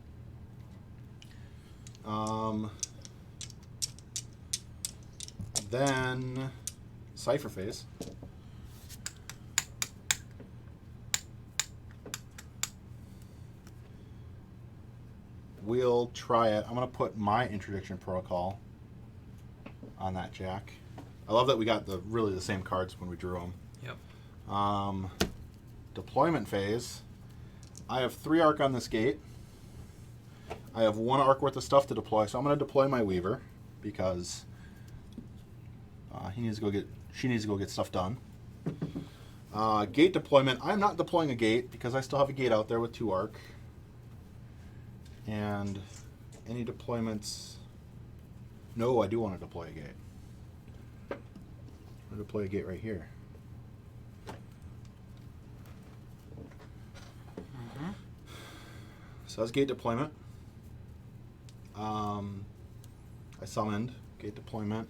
Then Cypher Phase. We'll try it. I'm going to put my Interdiction Protocol on that Jack. I love that we got really the same cards when we drew them. Yep. Deployment Phase. I have 3 arc on this gate. I have 1 arc worth of stuff to deploy, so I'm going to deploy my Weaver because she needs to go get stuff done. Gate deployment. I'm not deploying a gate because I still have a gate out there with 2 arc. And any deployments... No, I do want to deploy a gate. I'm going to deploy a gate right here. Mm-hmm. So that's gate deployment. I summoned gate deployment.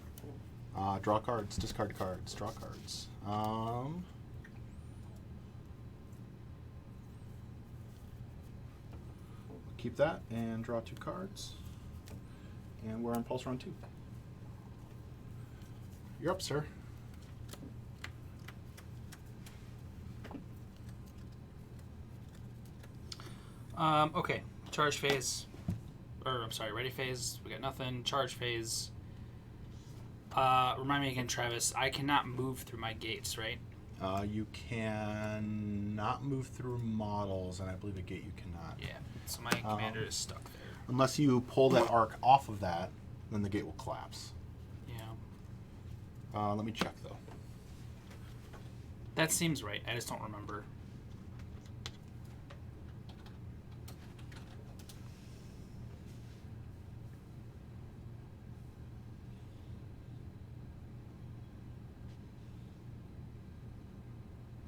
Draw cards, discard cards, draw cards. Keep that and draw 2 cards. And we're on pulse round 2. You're up, sir. Okay. Charge phase. Ready phase. We got nothing. Charge phase. Remind me again, Travis. I cannot move through my gates, right? You can not move through models, and I believe a gate you cannot. Yeah. So my commander is stuck there. Unless you pull that arc off of that, then the gate will collapse. Yeah. Let me check, though. That seems right. I just don't remember.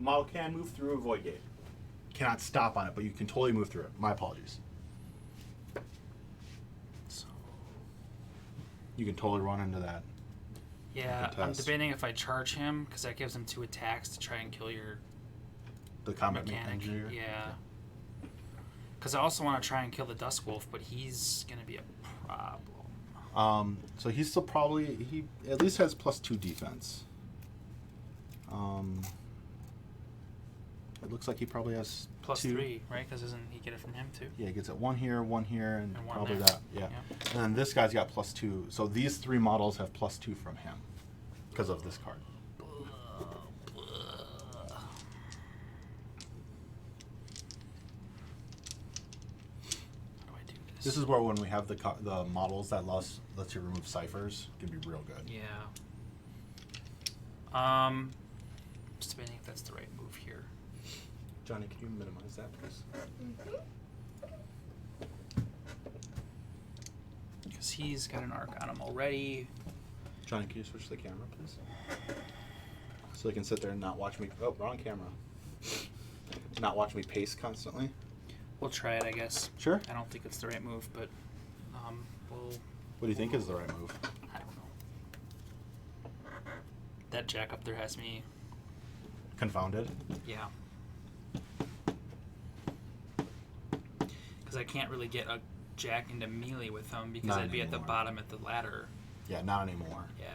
Model can move through a void gate. Cannot stop on it, but you can totally move through it. My apologies. So. You can totally run into that. Yeah, I'm Contest. debating if I charge him because that gives him 2 attacks to try and kill your The combat mechanic. engineer. Yeah. Because I also want to try and kill the Dusk Wolf, but he's going to be a problem. So he's still probably he at least has +2 defense. It looks like he probably has +3, right? Because doesn't he get it from him too? Yeah, he gets it 1 here, 1 here, and And 1 probably there. that. Yeah. And then this guy's got +2. So these 3 models have +2 from him because of this card. How do I do this? This is where when we have the models that lets you remove ciphers, it can be real good. Yeah. Just debating if that's the right move here. Johnny, can you minimize that, please? Because he's got an arc on him already. Johnny, can you switch the camera, please? So they can sit there and not watch me. Oh, wrong camera. Not watch me pace constantly. We'll try it, I guess. Sure. I don't think it's the right move, but we'll. What do you think is the right move? I don't know. That jack up there has me. Confounded. Yeah. Because I can't really get a jack into melee with him because Not I'd be at the anymore. bottom at the ladder. Yeah, not anymore. Yeah.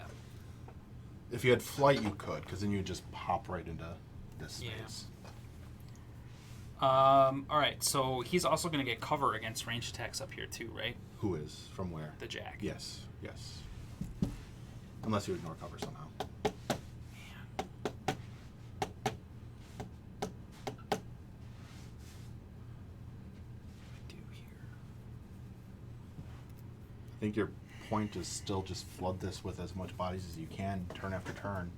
If you had flight, you could, because then you'd just pop right into this Yeah. space. Alright, so he's also going to get cover against ranged attacks up here too, right? Who is? From where? The Jack. Yes. Yes. Unless you ignore cover somehow. I think your point is still just flood this with as much bodies as you can, turn after turn.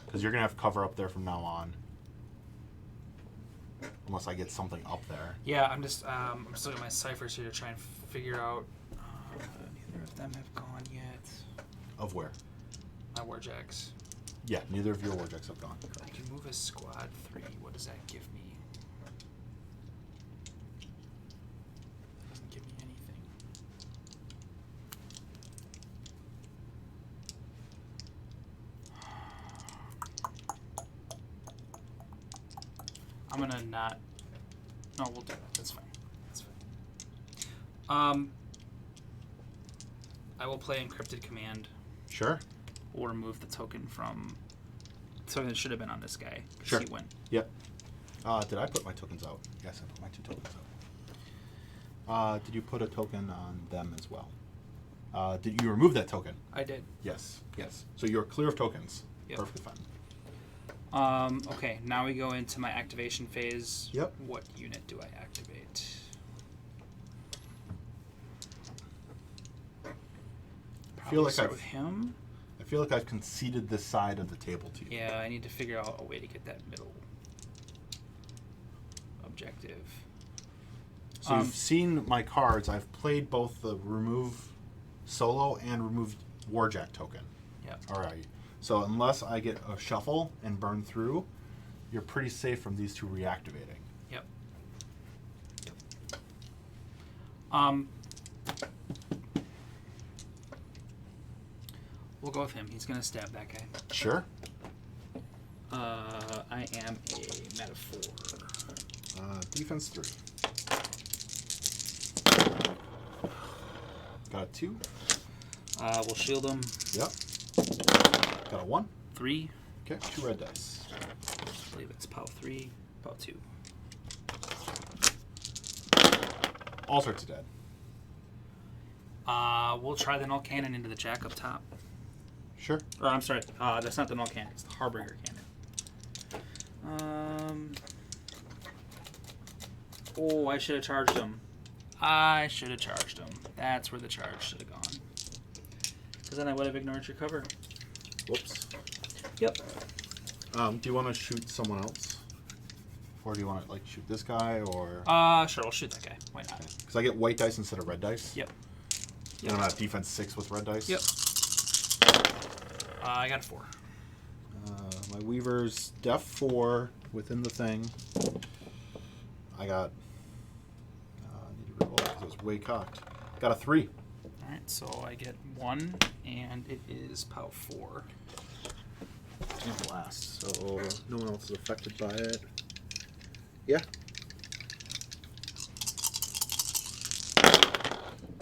Because you're going to have cover up there from now on. Unless I get something up there. Yeah, I'm just looking at my ciphers here to try and figure out. Neither of them have gone yet. Of where? My Warjacks. Yeah, neither of your Warjacks have gone. I can move a squad 3. What does that give me? That doesn't give me anything. I'm gonna not. No, we'll do that. That's fine. That's fine. I will play Encrypted Command. Sure. We'll remove the token from. The token that should have been on this guy. Sure. He went. Yep. Did I put my tokens out? Yes, I put my 2 tokens out. Did you put a token on them as well? Did you remove that token? I did. Yes. Yes. So you're clear of tokens. Yep. Perfectly fine. Okay, now we go into my activation phase. Yep. What unit do I activate? I feel like Start with him. I feel like I've conceded this side of the table to you. Yeah, I need to figure out a way to get that middle objective. So you've seen my cards. I've played both the remove solo and remove Warjack token. Yeah. All right. So unless I get a shuffle and burn through, you're pretty safe from these 2 reactivating. Yep. We'll go with him. He's gonna stab that guy. Sure. I am a metaphor. Defense 3. Got a 2. We'll shield him. Yep. Got a 1. 3. Okay, 2 red dice. I believe it's POW 3, POW 2. All sorts of dead. We'll try the null cannon into the Jack up top. Sure. Or I'm sorry, that's not the null cannon. It's the Harbinger cannon. Oh, I should have charged him. I should have charged him. That's where the charge should have gone. Because then I would have ignored your cover. Whoops. Yep. Do you want to shoot someone else? Or do you want to, like, shoot this guy, or... Sure, we'll shoot that guy. Why not? Because I get white dice instead of red dice. Yep. And I'm at defense 6 with red dice. Yep. I got a 4. My Weaver's def 4 within the thing. I got... need to reroll because it was way cocked. Got a 3. Alright, so I get 1, and it is POW 4. And blast. So no one else is affected by it. Yeah.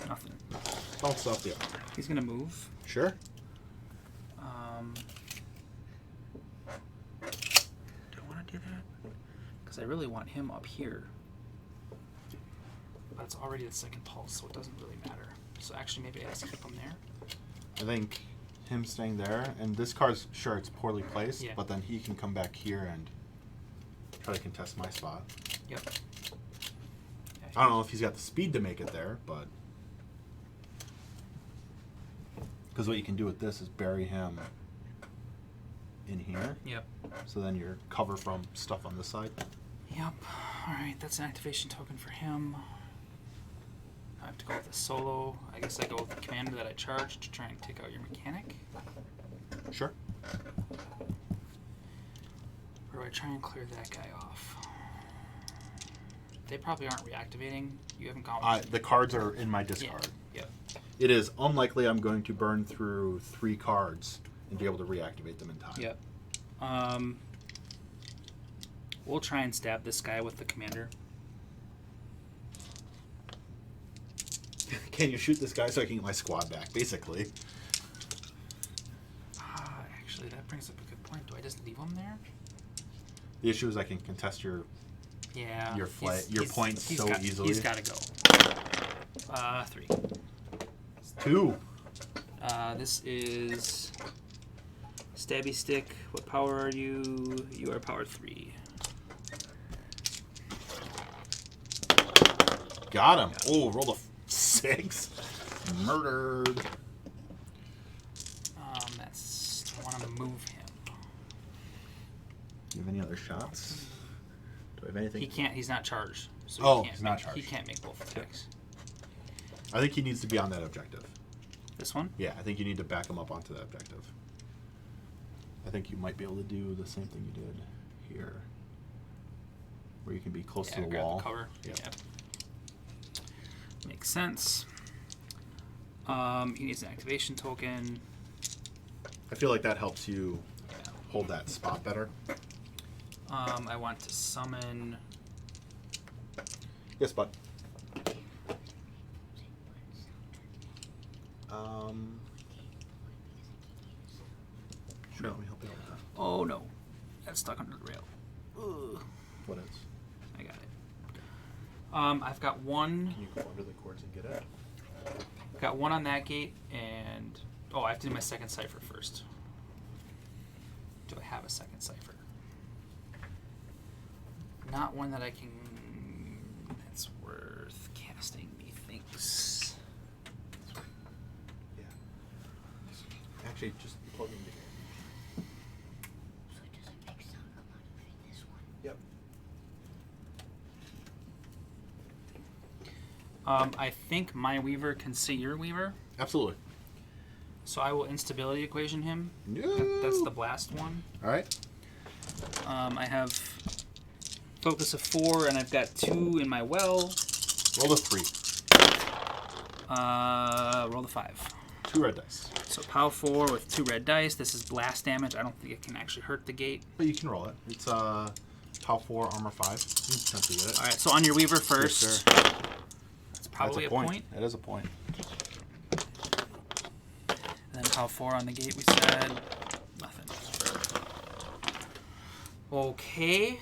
Nothing. Bounce off the armor. He's gonna move. Sure. Do I want to do that? Because I really want him up here. But it's already the second pulse, so it doesn't really matter. So actually, maybe I just keep him there. I think him staying there, and this card's, sure, it's poorly placed, Yeah. but then he can come back here and try to contest my spot. Yep. I don't know if he's got the speed to make it there, but... Because what you can do with this is bury him in here, Yep. so then you're cover from stuff on this side. Yep. Alright, that's an activation token for him. I have to go with the solo. I guess I go with the commander that I charged to try and take out your mechanic. Sure. Or do I try and clear that guy off? They probably aren't reactivating. You haven't gone. The cards are in my discard. Yeah. Yep. It is unlikely I'm going to burn through 3 cards and be able to reactivate them in time. Yep. We'll try and stab this guy with the commander. Can you shoot this guy so I can get my squad back, basically? Actually, that brings up a good point. Do I just leave him there? The issue is I can contest your Yeah. your points so easily. He's got to go. 3. It's 2. This is Stabby Stick. What power are you? You are power 3. Got him. Oh, rolled a 6. Murdered. I want to move him. Do you have any other shots? Do I have anything? He can't. He's not charged. So He's not charged. He can't make both attacks. I think he needs to be on that objective. This one? Yeah, I think you need to back him up onto that objective. I think you might be able to do the same thing you did here, where you can be close to the grab wall. The cover. Yep. Yeah. Makes sense. He needs an activation token. I feel like that helps you hold that spot better. I want to summon. Yes, bud. Sure, let me help you out with that. Oh no, that's stuck under the rail. Ugh. What is? I got it. I've got one. Can you go under the cords and get it? Got one on that gate, and I have to do my second cipher first. Do I have a second cipher? Not one that I can. That's worth casting, methinks. Yeah. Actually, just plug in the So it doesn't make sound a lot of this one. Yep. I think my Weaver can see your Weaver, Absolutely. so I will instability equation him. No. That's the blast one. All right. I have focus of 4, and I've got 2 in my well. Roll a 3. Roll the 5. 2 red dice. So POW 4 with 2 red dice. This is blast damage. I don't think it can actually hurt the gate. But you can roll it. It's POW 4, armor 5. You can potentially get it. All right, so on your Weaver first. Yes, sir. That's probably That's a point. That is a point. And then POW 4 on the gate, we said nothing. Okay.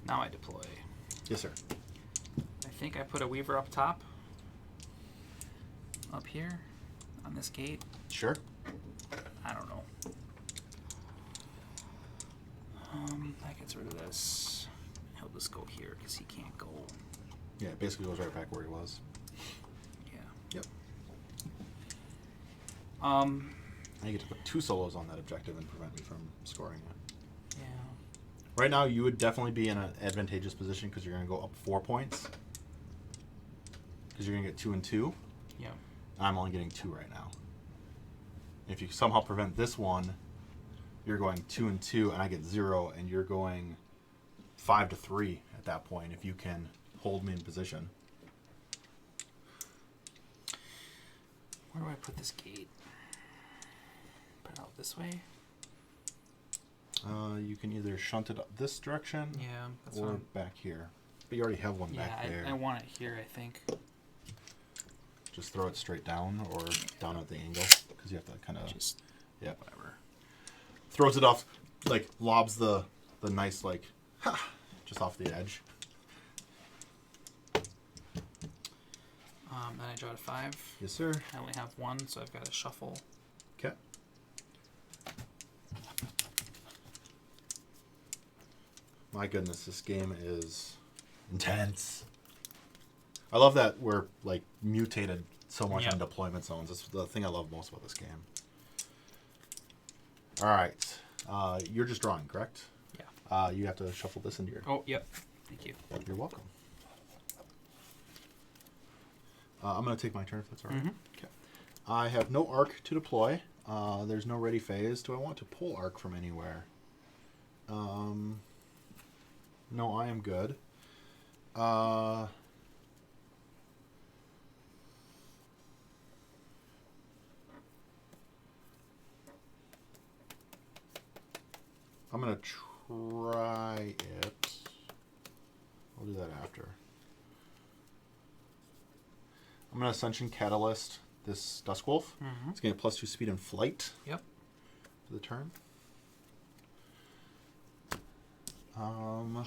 Now I deploy. Yes, sir. I think I put a Weaver up top. Up here. On this gate. Sure. I don't know. That gets rid of this. He'll just go here because he can't go. Yeah, it basically goes right back where he was. Yeah. Yep. Um. I get to put 2 solos on that objective and prevent me from scoring it. Yeah. Right now, you would definitely be in an advantageous position because you're going to go up 4 points. Because you're going to get 2 and 2. Yeah. I'm only getting 2 right now. If you somehow prevent this one, you're going 2 and 2, and I get 0, and you're going 5 to 3 at that point if you can hold me in position. Where do I put this gate? Put it out this way? You can either shunt it up this direction Yeah, that's or fine. back here. But you already have one Yeah, back there. I want it here, I think. Just throw it straight down or down at the angle because you have to kind of Just whatever. Throws it off, like lobs the nice like just off the edge. Then I draw a 5. Yes, sir. I only have 1, so I've got to shuffle. Okay. My goodness, this game is intense. I love that we're like mutated so much on deployment zones. That's the thing I love most about this game. All right, you're just drawing, correct? Yeah. You have to shuffle this into your. Oh, yep. Thank you. You're welcome. I'm going to take my turn if that's all right. Mm-hmm. Okay. I have no arc to deploy. There's no ready phase. Do I want to pull arc from anywhere? No, I am good. I'm going to try it. I'll do that after. I'm going to Ascension Catalyst this Duskwolf. Mm-hmm. It's going to get +2 speed and flight Yep. for the turn. I'm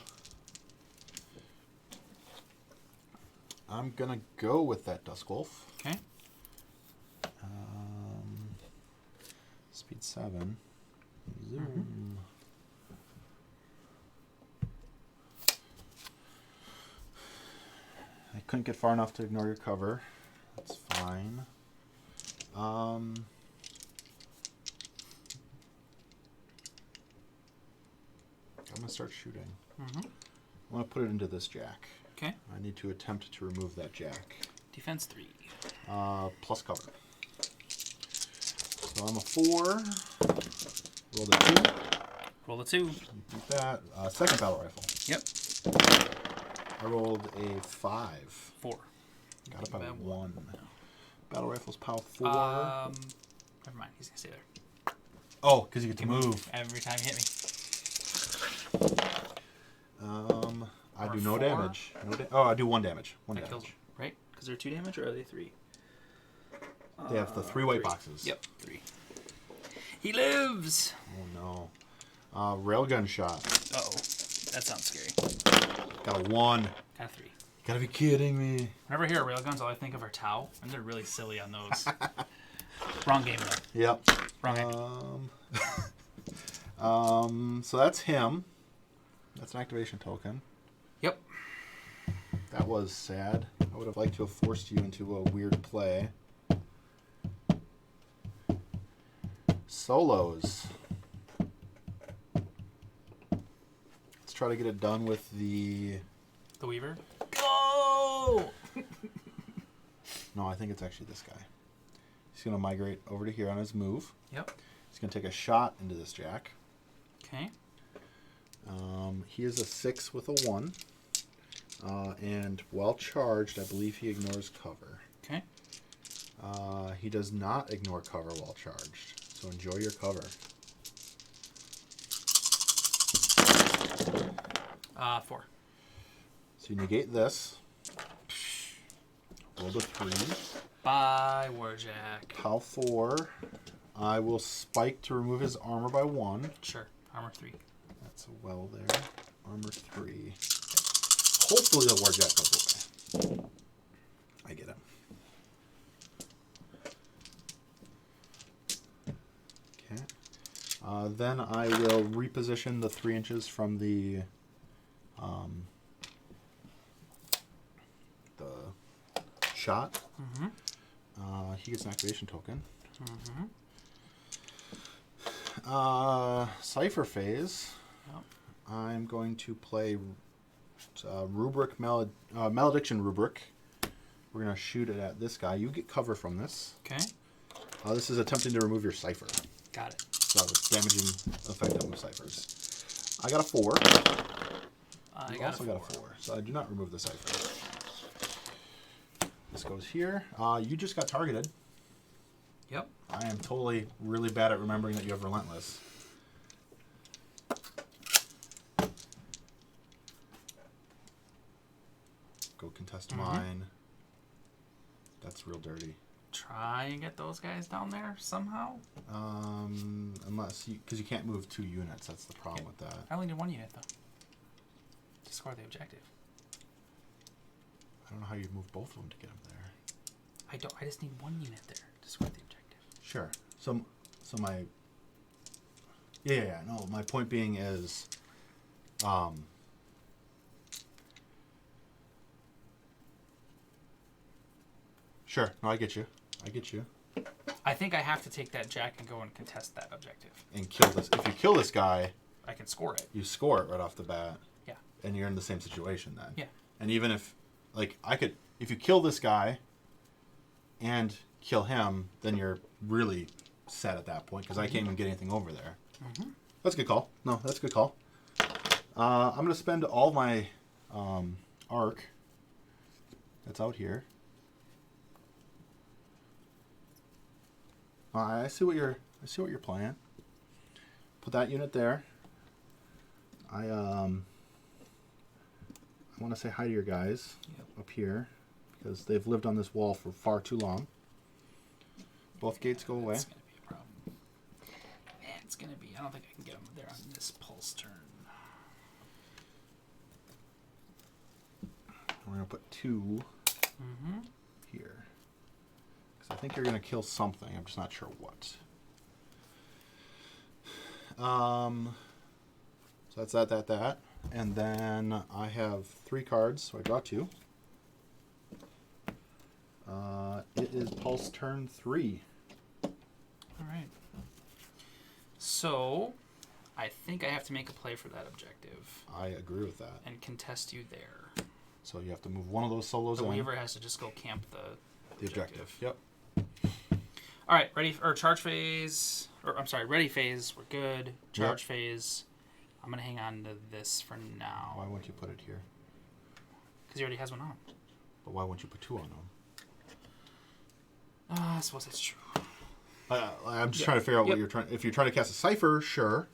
gonna go with that Dusk Wolf. Okay. Speed 7. Zoom. I couldn't get far enough to ignore your cover. That's fine. I'm gonna start shooting. Mm-hmm. I want to put it into this jack. Okay. I need to attempt to remove that jack. Defense 3. Plus cover. So I'm a 4. Rolled a 2. Roll a 2. Beat that. Second battle rifle. Yep. I rolled a 5. 4. Got about a 1. No. Battle rifle's POW 4. Never mind. He's gonna stay there. Oh, because you get to move. Every time you hit me. I do Or no 4. damage. I do 1 damage. 1 That kills damage. him, right? Because they're 2 damage, or are they 3? They have the 3 white 3. boxes. Yep, 3. He lives! Oh no. Railgun shot. Uh-oh. That sounds scary. Got a 1. Got a 3. You gotta be kidding me. Whenever I hear railguns, all I think of are Tau, and they're really silly on those. Wrong game, though. Yep. Wrong So that's him. That's an activation token. Yep. That was sad. I would have liked to have forced you into a weird play. Solos. Let's try to get it done with the... The Weaver. Go! No, I think it's actually this guy. He's going to migrate over to here on his move. Yep. He's going to take a shot into this jack. Okay. He is a 6 with a 1. And while charged, I believe he ignores cover. Okay. He does not ignore cover while charged. So enjoy your cover. 4. So you negate this. Roll the 3. Bye, Warjack. POW 4. I will spike to remove his armor by 1. Sure. Armor 3. That's a well there. Armor 3. Hopefully the Warjack goes away. I get him. Okay. Then I will reposition the 3 inches from the shot. Mm-hmm. He gets an activation token. Mm-hmm. Cipher phase. Yep. I'm going to play rubric malediction rubric. We're gonna shoot it at this guy. You get cover from this. Okay. This is attempting to remove your cipher. Got it. So it's damaging effect on the ciphers. I got a 4. I You got also a 4. got a 4. So I do not remove the cipher. This goes here. You just got targeted. Yep. I am totally really bad at remembering that you have Relentless. Go contest mine. That's real dirty. Try and get those guys down there somehow. Unless you, because you can't move 2 units. That's the problem with that. I only need 1 unit though. To score the objective. I don't know how you'd move both of them to get them there. I don't. I just need 1 unit there to score the objective. Sure. So my. Yeah. No, my point being is, Sure. No, I get you. I think I have to take that jack and go and contest that objective. And kill this. If you kill this guy, I can score it. you score it right off the bat. Yeah. And you're in the same situation then. Yeah. And even if, if you kill this guy and kill him, then you're really set at that point because I can't even get anything over there. Mm-hmm. That's a good call. No, that's a good call. I'm going to spend all my arc that's out here. I see what you're playing. Put that unit there. I want to say hi to your guys up here because they've lived on this wall for far too long. Both gates go away. That's gonna be a problem. Man, it's gonna be. I don't think I can get them there on this pulse turn. we're going to put 2 here. Because I think you're going to kill something. I'm just not sure what. So that's that. And then I have 3 cards, so I draw 2. It is Pulse turn 3. All right. So, I think I have to make a play for that objective. I agree with that. And contest you there. So you have to move one of those solos The in. Weaver has to just go camp the objective. Yep. All right, ready or charge phase, or I'm sorry, ready phase. We're good. Charge phase. I'm gonna hang on to this for now. Why wouldn't you put it here? Because he already has one on. But why wouldn't you put 2 on them? I suppose that's true. I'm just trying to figure out what you're trying. If you're trying to cast a cipher, sure.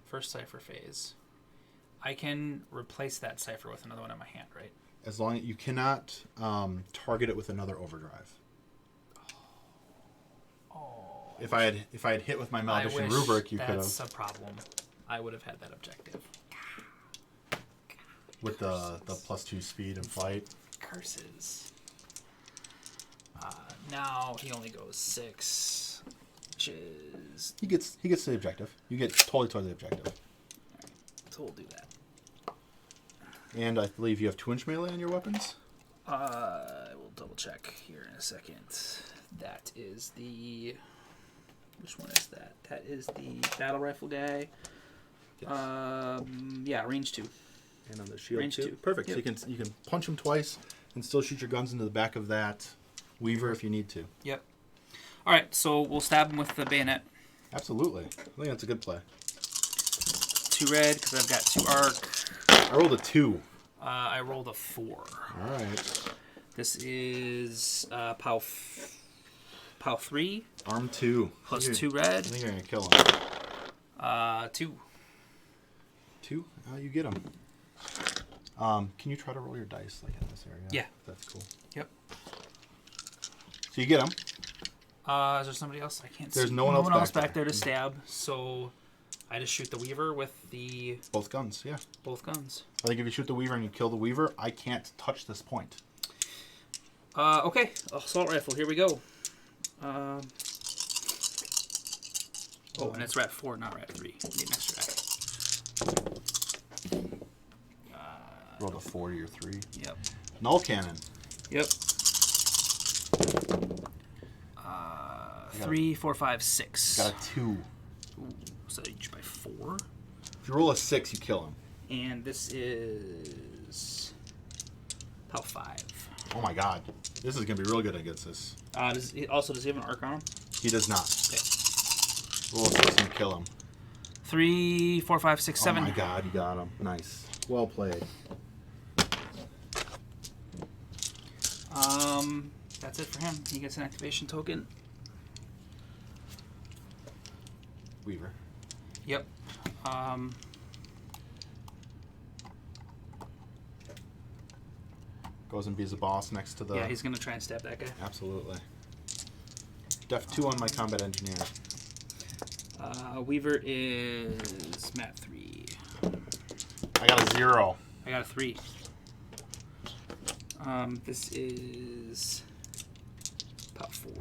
First cipher phase. I can replace that cipher with another one in my hand, right? As long as you cannot target it with another overdrive. Oh. If I had hit with my Maledicent Rubric, you could have. That's a problem. I would have had that objective. With the +2 speed and flight. Curses. Now he only goes 6, which is... He gets the objective. You get totally the objective. Right. So we'll do that. And I believe you have 2-inch melee on your weapons? I will double check here in a second. That is the... Which one is that? That is the battle rifle guy. Yes. Yeah, range 2. And on the shield Range too. 2. Perfect. Yep. So you can punch him twice and still shoot your guns into the back of that Weaver if you need to. Yep. All right, so we'll stab him with the bayonet. Absolutely. I think that's a good play. 2 red because I've got 2 arc. I rolled a 2. I rolled a 4. All right. This is POW 3 Arm 2. plus I 2 think red. you're going to kill him. 2. 2? You get him. Can you try to roll your dice like in this area? Yeah. That's cool. Yep. So you get him. Is there somebody else? I can't see. There's no one else back there to stab. So I just shoot the Weaver with the Both guns, yeah. both guns. I think if you shoot the Weaver and you kill the Weaver, I can't touch this point. Okay. Assault rifle. Here we go. And it's rat 4, not rat 3. Need an extra die. Rolled a 4 to your 3. Yep. Null cannon. Yep. 3, 4, 5, 6. Got a 2. Ooh, so each by 4. If you roll a 6, you kill him. And this is POW 5. Oh my god. This is going to be real good against this. Does he have an arc on him? He does not. Okay. Roll a 6 and you kill him. 3, 4, 5, 6, 7. Oh my god, you got him. Nice. Well played. That's it for him. He gets an activation token. Weaver. Yep. Goes and be the boss next to the... Yeah, he's gonna try and stab that guy. Absolutely. Def 2 on my combat engineer. Weaver is mat 3. I got a 0. I got a 3. This is POW 4.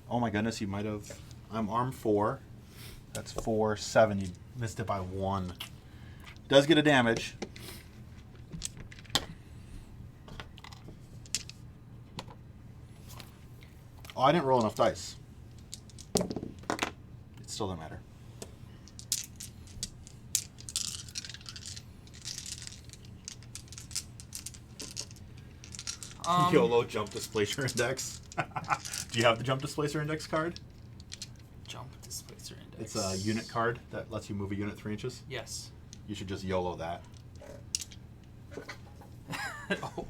Oh my goodness, you might have... I'm arm 4. That's 4, 7. You missed it by 1. Does get a damage. Oh, I didn't roll enough dice. It still doesn't matter. YOLO jump displacer index. Do you have the jump displacer index card? Jump displacer index. It's a unit card that lets you move a unit 3 inches. Yes. You should just YOLO that.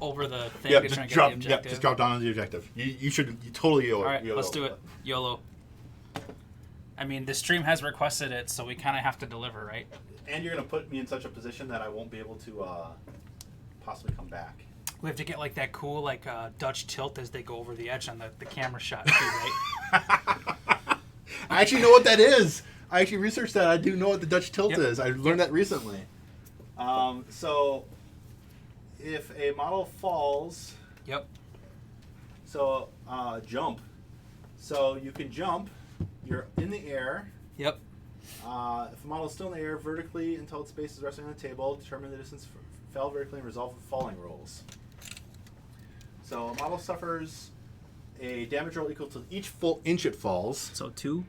Over the thing. Yep, to just try and get drop. the Yep, objective. just drop down on the objective. You should totally YOLO. All right, YOLO. let's do it. YOLO. I mean, the stream has requested it, so we kind of have to deliver, right? And you're gonna put me in such a position that I won't be able to possibly come back. We have to get like that cool like Dutch tilt as they go over the edge on the camera shot too, right? I actually know what that is. I actually researched that. I do know what the Dutch tilt Yep. is. I learned that recently. So if a model falls, Yep. so jump. So you can jump. You're in the air. Yep. If a model is still in the air vertically until its base is resting on the table, determine the distance fell vertically and resolve the falling rolls. So a model suffers a damage roll equal to each full inch it falls. So 2.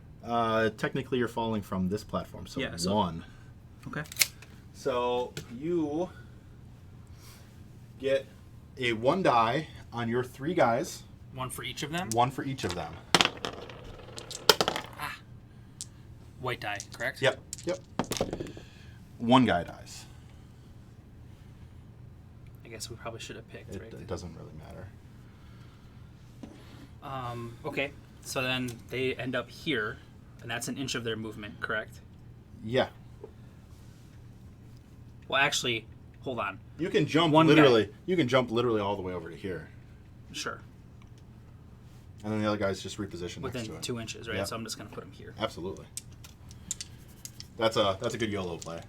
Technically, you're falling from this platform, so Yeah, so- 1. Okay. So you get a 1 die on your 3 guys, 1 for each of them. 1 for each of them. White die, correct? Yep. 1 guy dies. I guess we probably should have picked, right? It doesn't really matter. Okay. So then they end up here, and that's an inch of their movement, correct? Yeah. Well, actually, hold on. You can jump One literally. guy. You can jump literally all the way over to here, Sure. and then the other guys just reposition next to Within it. 2 inches, right? Yep. So I'm just going to put them here. Absolutely. That's a good YOLO play.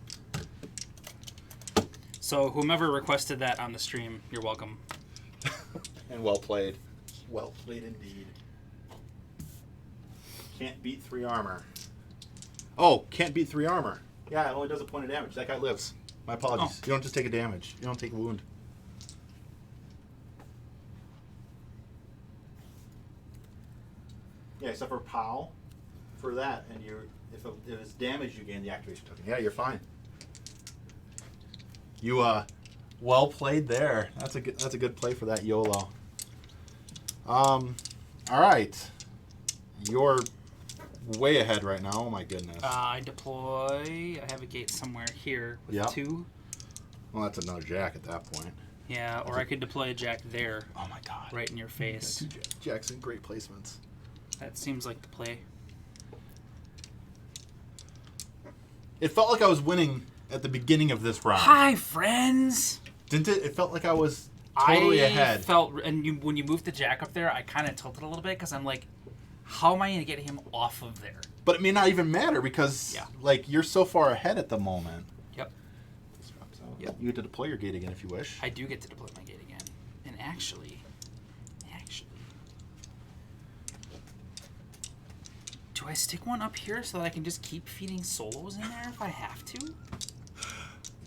So whomever requested that on the stream, you're welcome. And well played. Well played indeed. Can't beat 3 armor. Oh, can't beat 3 armor. Yeah, it only does a point of damage. That guy lives. My apologies. Oh. You don't just take a damage. You don't take a wound. Yeah, except for POW. For that, and if it's damage, you gain the activation token. Yeah, you're fine. You well played there. That's a good play for that YOLO. All right. You're way ahead right now. Oh my goodness. I deploy. I have a gate somewhere here with Yep. 2. Well, that's another jack at that point. Yeah, or I could deploy a jack there, Oh my god. right in your face. 2 jacks in great placements. That seems like the play. It felt like I was winning at the beginning of this round. Hi, friends. Didn't it? It felt like I was totally I ahead. felt, and when you moved the jack up there, I kind of tilted a little bit because I'm like, how am I going to get him off of there? But it may not even matter because Yeah. like you're so far ahead at the moment. Yep. This drops out. Yep. You get to deploy your gate again if you wish. I do get to deploy my gate again. And actually, do I stick one up here so that I can just keep feeding solos in there if I have to?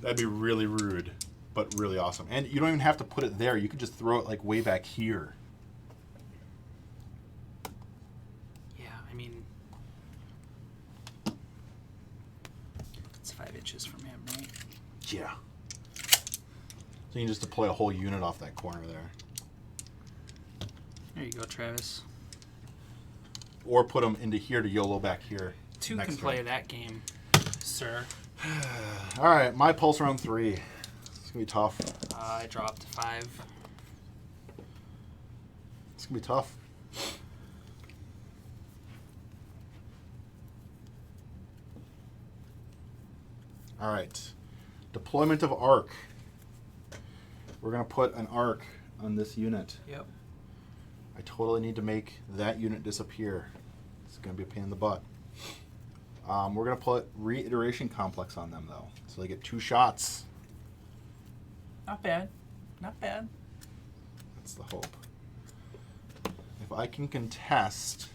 That'd be really rude, but really awesome. And you don't even have to put it there. You could just throw it like way back here. Yeah, I mean, it's 5 inches from him, right? Yeah. So you can just deploy a whole unit off that corner there. There you go, Travis. Or put them into here to YOLO back here. 2 next can play round. that game, sir. All right, my pulse round 3. It's going to be tough. I dropped 5. It's going to be tough. All right. Deployment of arc. We're going to put an arc on this unit. Yep. I totally need to make that unit disappear. It's going to be a pain in the butt. We're going to put reiteration complex on them, though. So they get 2 shots. Not bad. Not bad. That's the hope. If I can contest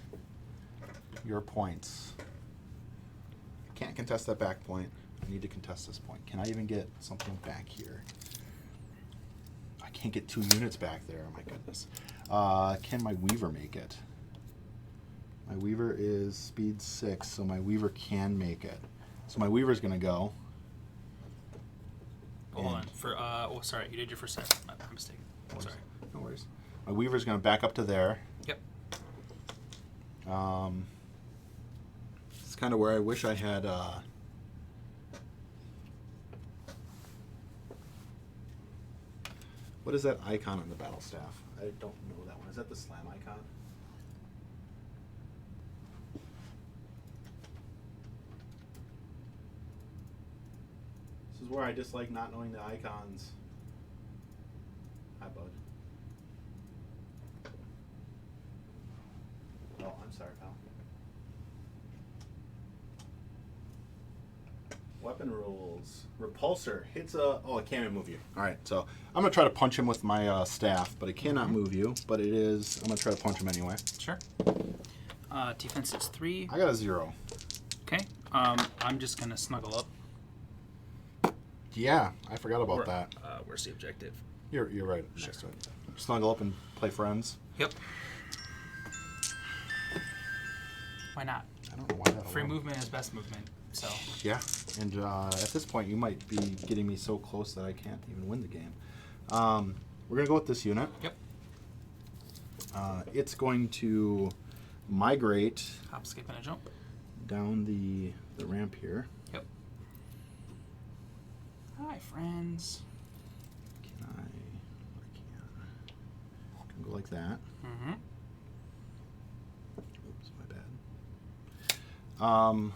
your points. I can't contest that back point. I need to contest this point. Can I even get something back here? I can't get 2 units back there. Oh my goodness. Can my Weaver make it? My Weaver is speed 6, so my Weaver can make it. So my Weaver's going to go. Hold on. And- For oh, sorry, you did your first set. My mistake. Sorry. No worries. My Weaver's going to back up to there. Yep. It's kind of where I wish I had. What is that icon on the battle staff? I don't know that one. Is that the slam icon? This is where I dislike not knowing the icons. Hi, bud. Oh, I'm sorry, pal. Weapon rules. Repulsor hits a... Oh, it can't even move you. All right, so I'm going to try to punch him with my staff, but it cannot move you. But it is... I'm going to try to punch him anyway. Sure. Defense is 3. I got a 0. Okay. I'm just going to snuggle up. Yeah, I forgot about that. Where's the objective? You're right. Sure. Next to it. Snuggle up and play friends. Yep. Why not? I don't know why that Free alone. movement is best movement. So. Yeah, and at this point, you might be getting me so close that I can't even win the game. We're going to go with this unit. Yep. It's going to migrate Hop, skip, and a jump. down the ramp here. Yep. Hi, friends. Can I can go like that. Mm-hmm. Oops, my bad.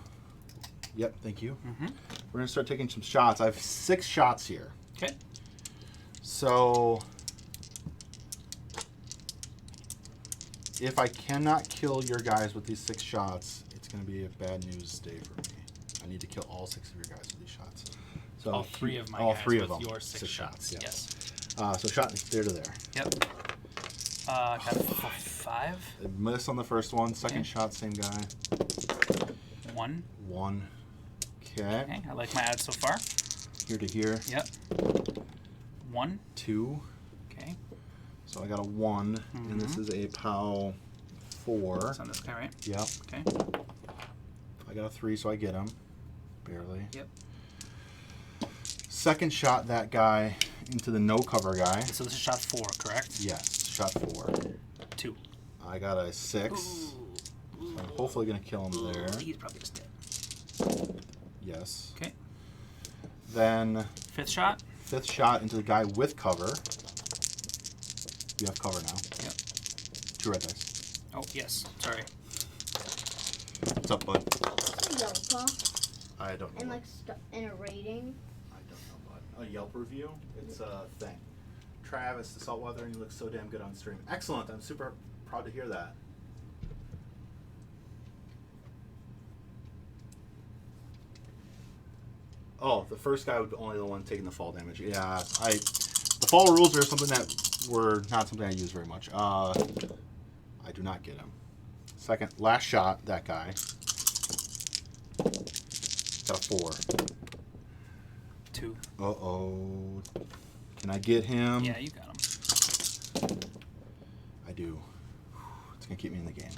Yep, thank you. Mm-hmm. We're going to start taking some shots. I have 6 shots here. Okay. So if I cannot kill your guys with these 6 shots, it's going to be a bad news day for me. I need to kill all 6 of your guys with these shots. So All 3 of my all guys 3 with of them. your 6 shots. Yeah. Yes. So shot there to there. Yep. Got 5. I missed on the first one. Second Okay. shot, same guy. 1. 1. Okay. Okay. I like my odds so far. Here to here. Yep. 1. 2. Okay. So I got a 1, and this is a POW 4. That's on this guy, right? Yep. Okay. I got a 3, so I get him. Barely. Yep. Second shot that guy into the no cover guy. So this is shot 4, correct? Yes, shot 4. 2. I got a 6. Ooh. So I'm hopefully gonna kill him there. He's probably just dead. Yes. Okay. Then 5th shot. 5th shot into the guy with cover. You have cover now. Yep. 2 red dice. Oh, yes. Sorry. What's up, bud? What's a Yelp? I don't know. And like in a rating. I don't know, bud. A Yelp review? It's a thing. Travis, the saltwater, and you look so damn good on stream. Excellent. I'm super proud to hear that. Oh, the first guy was only the one taking the fall damage. Yeah, the fall rules are something that were not something I use very much. I do not get him. Second, last shot, that guy. Got a 4. 2. Uh-oh. Can I get him? Yeah, you got him. I do. It's going to keep me in the game.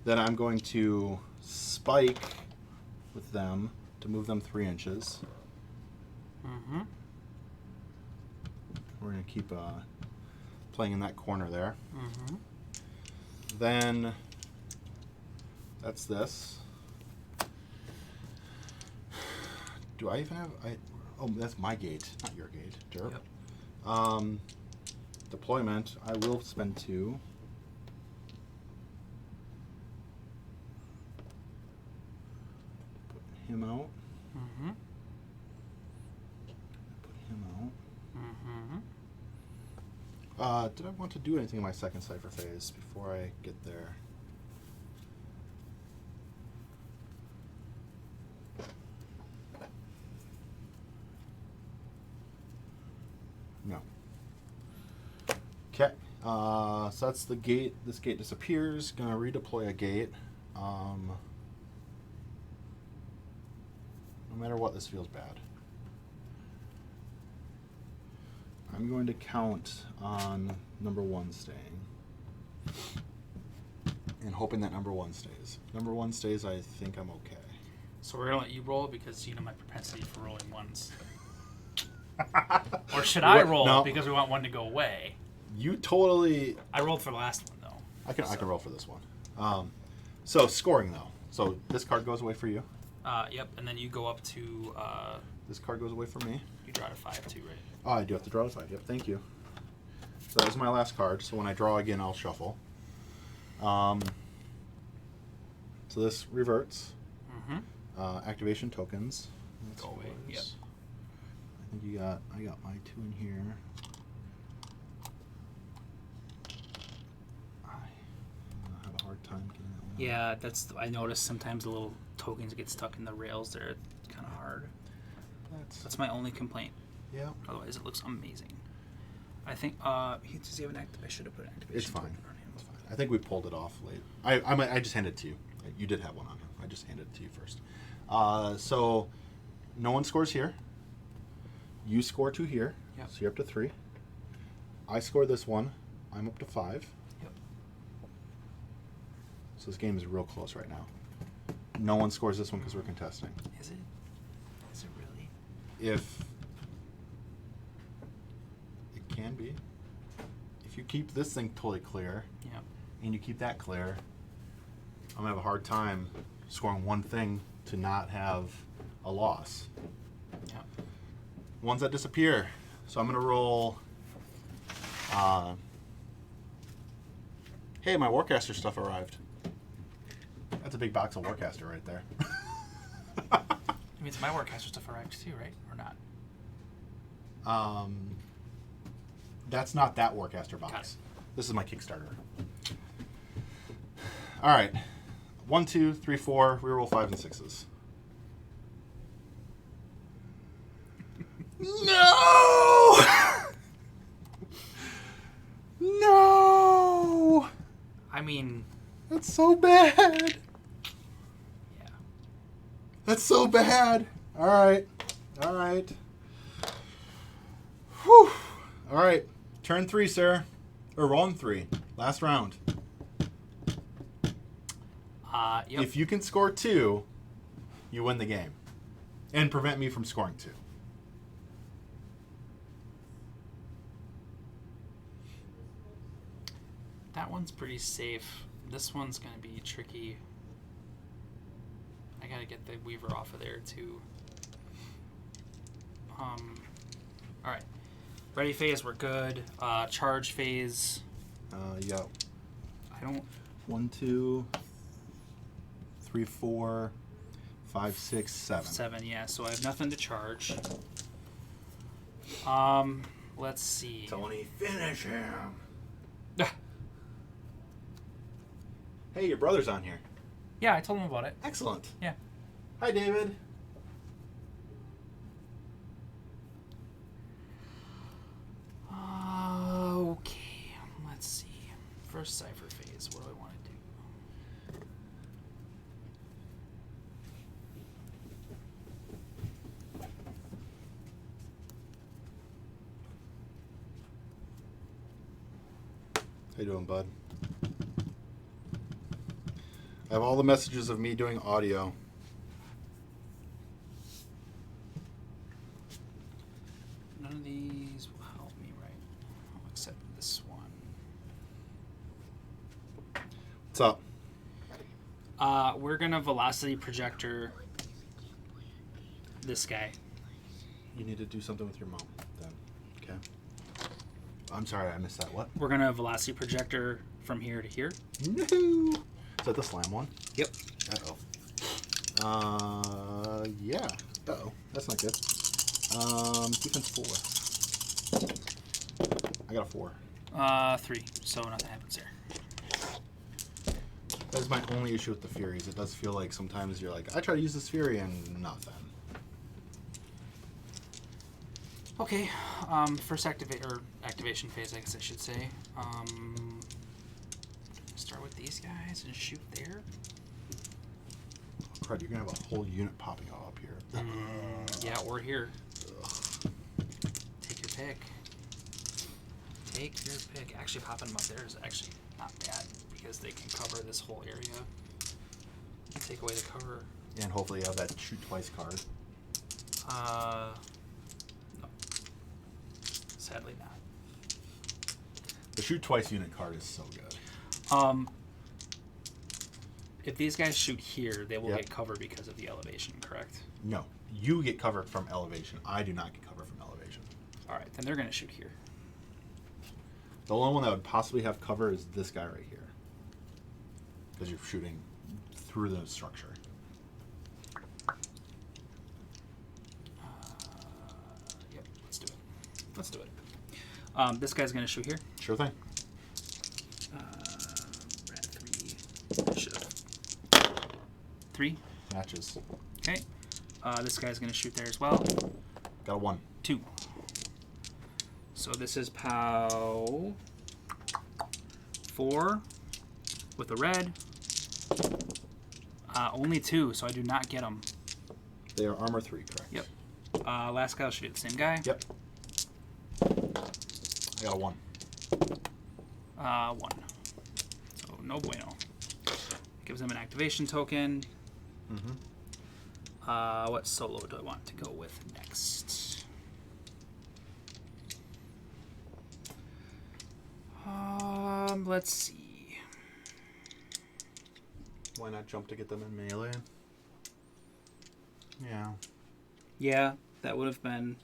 Then I'm going to spike with them to move them 3 inches. Mm-hmm. We're going to keep playing in that corner there. Mm-hmm. Then that's this. Do I even have... Oh, that's my gate, not your gate. Derp. Yep. Deployment, I will spend 2. Put him out. Mm-hmm. Put him out. Mm-hmm. Did I want to do anything in my second cipher phase before I get there? No. Okay. So that's the gate. This gate disappears. Gonna redeploy a gate. No matter what, this feels bad. I'm going to count on number 1 staying. And hoping that number 1 stays. Number 1 stays, I think I'm okay. So we're going to let you roll because you know my propensity for rolling 1s. Or should I roll No. because we want 1 to go away? You totally... I rolled for the last one, though. I can roll for this one. So scoring, though. So this card goes away for you. Yep, and then you go up to... This card goes away for me. you draw to 5, too, right? Oh, I do have to draw a 5. Yep, thank you. So that was my last card. So when I draw again, I'll shuffle. So this reverts. Mm-hmm. Activation tokens. That's Go away, yours. yep. think I got my 2 in here. I'm gonna have a hard time getting that one. Yeah, I noticed sometimes the little tokens get stuck in the rails. They're kind of hard. That's my only complaint. Yeah. Otherwise, it looks amazing. I think. Does he have an activation? I should have put an activation. It's fine. on him. It's fine. I think we pulled it off late. I just handed it to you. You did have one on him. I just handed it to you first. So no one scores here. You score 2 here. Yep. So you're up to 3. I score this one. I'm up to 5. Yep. So this game is real close right now. No one scores this one because we're contesting. Is it? Is it really? If it can be. If you keep this thing totally clear, Yep. and you keep that clear, I'm gonna have a hard time scoring one thing to not have a loss. Yep. Ones that disappear. So I'm gonna roll. Hey, my Warcaster stuff arrived. That's a big box of Warcaster right there. I mean, it's my Warcaster stuff arrived too, right? Or not? That's not that Warcaster Got box. it. This is my Kickstarter. All right, 1, 2, 3, 4. We roll 5s and 6s. No! No! I mean, That's so bad. yeah. That's so bad. All right. All right. Whew. All right. Turn 3, sir. Or round 3. Last round. Yep. If you can score 2, you win the game. And prevent me from scoring 2. That one's pretty safe. This one's going to be tricky. I got to get the Weaver off of there, too. Alright. Ready phase, we're good. Charge phase. You got I don't... 1, 2, 3, 4, 5, 6, 7. 7, yeah, so I have nothing to charge. Let's see. Tony, finish him. Hey, your brother's on here. Yeah, I told him about it. Excellent. Yeah. Hi, David. Okay, let's see. First cipher phase, what do I want to do? How you doing, bud? I have all the messages of me doing audio. None of these will help me, right? Except this one. What's up? We're gonna velocity projector this guy. You need to do something with your mom, then. Okay. I'm sorry, I missed that. What? We're gonna velocity projector from here to here. No. Is that the slam one? Yep. Uh-oh. Yeah. Uh-oh. That's not good. Defense 4. I got a 4. 3. So nothing happens there. That's my only issue with the Furies. It does feel like sometimes you're like, I try to use this Fury and nothing. Okay. First activation phase, I guess I should say. Start with these guys and shoot there. Oh, crud, you're going to have a whole unit popping up here. Yeah, or here. Take your pick. Take your pick. Actually, popping them up there is actually not bad because they can cover this whole area. Take away the cover. And hopefully you have that shoot twice card. No. Sadly not. The shoot twice unit card is so good. If these guys shoot here, they will Yep. get cover because of the elevation, correct? No, you get covered from elevation. I do not get covered from elevation. All right, then they're going to shoot here. The only one that would possibly have cover is this guy right here. Because you're shooting through the structure. Yep. Let's do it. This guy's going to shoot here. Sure thing. We're at 3. Initiative. 3. Matches. Okay. This guy's going to shoot there as well. Got a 1. 2. So this is POW 4 with a red. Only 2, so I do not get them. They are armor 3, correct? Yep. Last guy will shoot at the same guy. Yep. I got a 1. 1. So no bueno. Gives him an activation token. Mm-hmm. What solo do I want to go with next? Let's see. Why not jump to get them in melee? Yeah. Yeah, that would have been.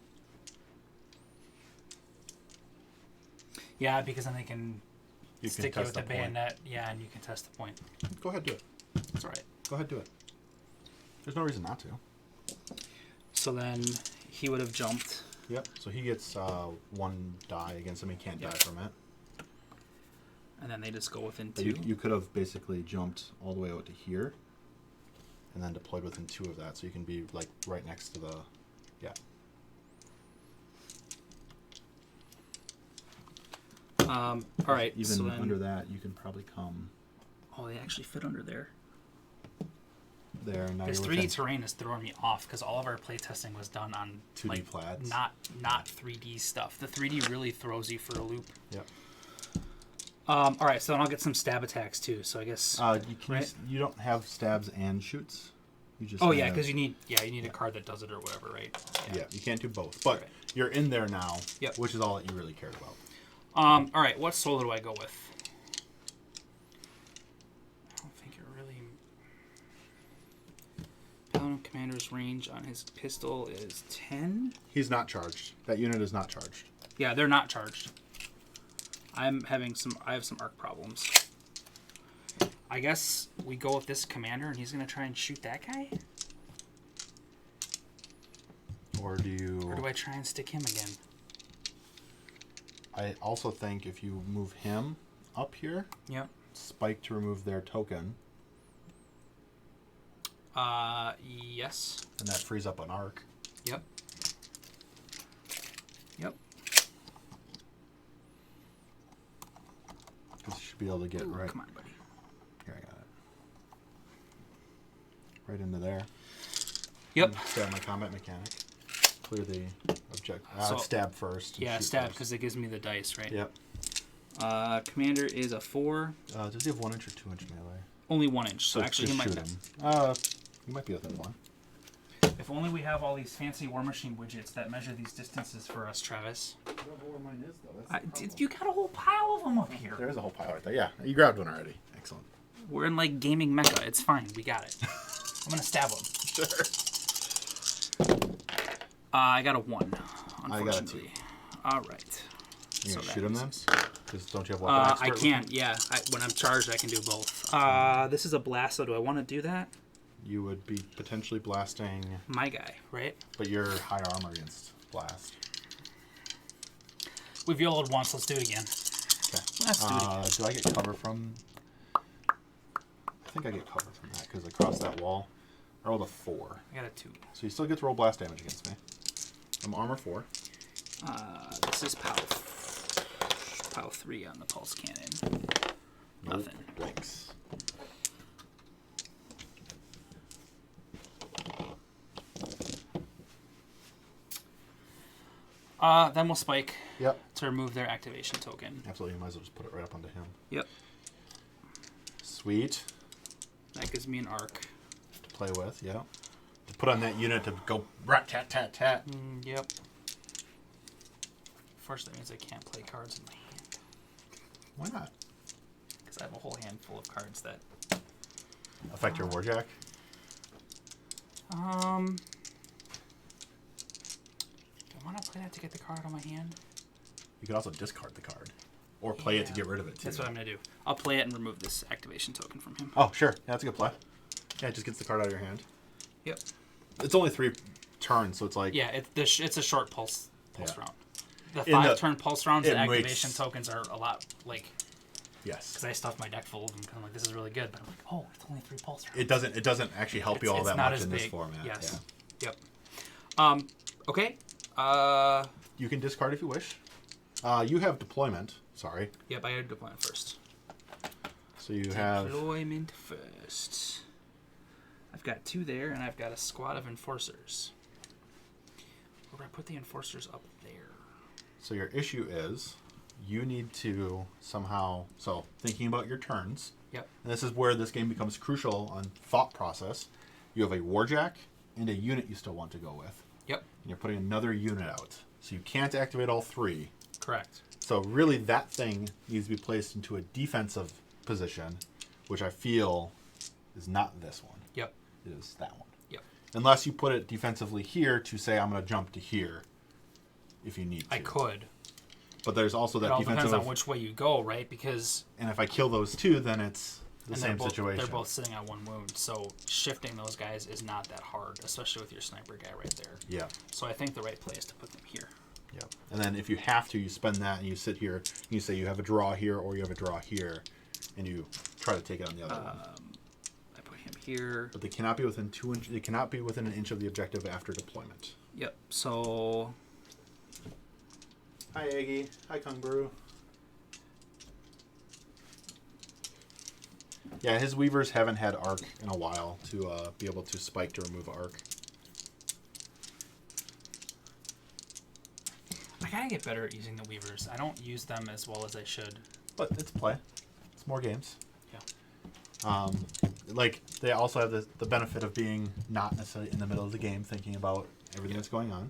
Yeah, because then they can stick you with the bayonet. Yeah, and you can test the point. Go ahead, do it. That's all right. Go ahead, do it. There's no reason not to. So then he would have jumped. Yep. So he gets 1 die against him. He can't die from it. And then they just go within But 2. you could have basically jumped all the way out to here, and then deployed within 2 of that, so you can be like right next to the. Yeah. All right. Even so then, under that, you can probably come oh, they actually fit under there. there. And now This you're 3D within terrain is throwing me off because all of our playtesting was done on 2D like, plaids. not 3D stuff. The 3D really throws you for a loop. Yep. All right, so then I'll get some stab attacks too. So I guess. You can right? you don't have stabs and shoots. You just. Oh yeah, have- because you need a card that does it or whatever, right? Yeah, you can't do both, but Right. you're in there now. Yep. Which is all that you really cared about. All right, what solo do I go with? I don't think it really. Paladin Commander's range on his pistol is 10. He's not charged. That unit is not charged. Yeah, they're not charged. I have some arc problems. I guess we go with this commander and he's gonna try and shoot that guy? Or do you? Or do I try and stick him again? I also think if you move him up here, Yep. spike to remove their token, Yes. and that frees up an arc. Yep. Yep. Because you should be able to get Ooh, right. come on, buddy. Here, I got it. Right into there. Yep. Stab my combat mechanic. Clear the object. So- Stab first. and Yeah, shoot stab, first. because it gives me the dice, right? Yep. Commander is a 4. Does he have 1 inch or 2 inch melee? Only 1 inch, so Just actually he might... shoot him. He might be within 1. If only we have all these fancy War Machine widgets that measure these distances for us, Travis. I don't know where mine is, though. That's the You got a whole pile of them up here. There is a whole pile right there. Yeah, you grabbed one already. Excellent. We're in like gaming mecca. It's fine. We got it. I'm gonna stab him. Sure. I got a 1. I got a 2. All right. You So gonna that shoot him then? means- Because don't you have weapon expert? I can't. Yeah. When I'm charged, I can do both. This is a blast. So do I want to do that? You would be potentially blasting, My guy, right? but you're high armor against blast. We've YOLO'd once. Let's do it again. Okay. Let's do it again. Do I get cover from? I think I get cover from that because across that wall, I rolled a 4. I got a 2. So he still gets roll blast damage against me. I'm armor 4. This is POW 3 on the pulse cannon. Nothing. Thanks. Then we'll spike Yep. to remove their activation token. Absolutely. You might as well just put it right up onto him. Yep. Sweet. That gives me an arc. To play with. Yeah. To put on that unit to go rat tat tat tat. Yep. Unfortunately, that means I can't play cards in my hand. Why not? Because I have a whole handful of cards that... Affect your warjack. Do I want to play that to get the card out of my hand? You could also discard the card. Or play it to Yeah. get rid of it, too. That's what I'm going to do. I'll play it and remove this activation token from him. Oh, sure. Yeah, that's a good play. Yeah, it just gets the card out of your hand. Yep. It's only 3 turns, so it's like... Yeah, it's a short pulse Yeah. round. The In the- 5-turn pulse rounds it and activation makes- tokens are a lot, like... Yes. Because I stuffed my deck full of them. Kind of like, this is really good. But I'm like, oh, it's only 3 pulse rounds. It doesn't actually help you all It's that not much as in this big. format. Yes. Yeah. Yep. Okay. You can discard if you wish. You have deployment. Sorry. Yep, I had deployment first. So you have... Deployment first. I've got 2 there, and I've got a squad of enforcers. Where do I put the enforcers up there? So your issue is you need to somehow... So thinking about your turns. Yep. And this is where this game becomes crucial on thought process. You have a warjack and a unit you still want to go with. Yep. And you're putting another unit out. So you can't activate all 3. Correct. So really that thing needs to be placed into a defensive position, which I feel is not this one. Yep. It is that one. Yep. Unless you put it defensively here to say I'm going to jump to here if you need to. I could. But there's also that It all defensive... depends on which way you go, right? Because... And if I kill those 2, then it's the and same they're both, situation. They're both sitting on 1 wound, so shifting those guys is not that hard, especially with your sniper guy right there. Yeah. So I think the right play is to put them here. Yeah. And then if you have to, you spend that and you sit here, and you say you have a draw here or you have a draw here, and you try to take it on the other one. I put him here. But they cannot be within 2 inches. They cannot be within an inch of the objective after deployment. Yep. So Hi, Aggie. Hi, Kungbaru. Yeah, his weavers haven't had arc in a while to be able to spike to remove arc. I gotta get better at using the weavers. I don't use them as well as I should. But it's play. It's more games. Yeah. Like, they also have the benefit of being not necessarily in the middle of the game thinking about everything that's going on.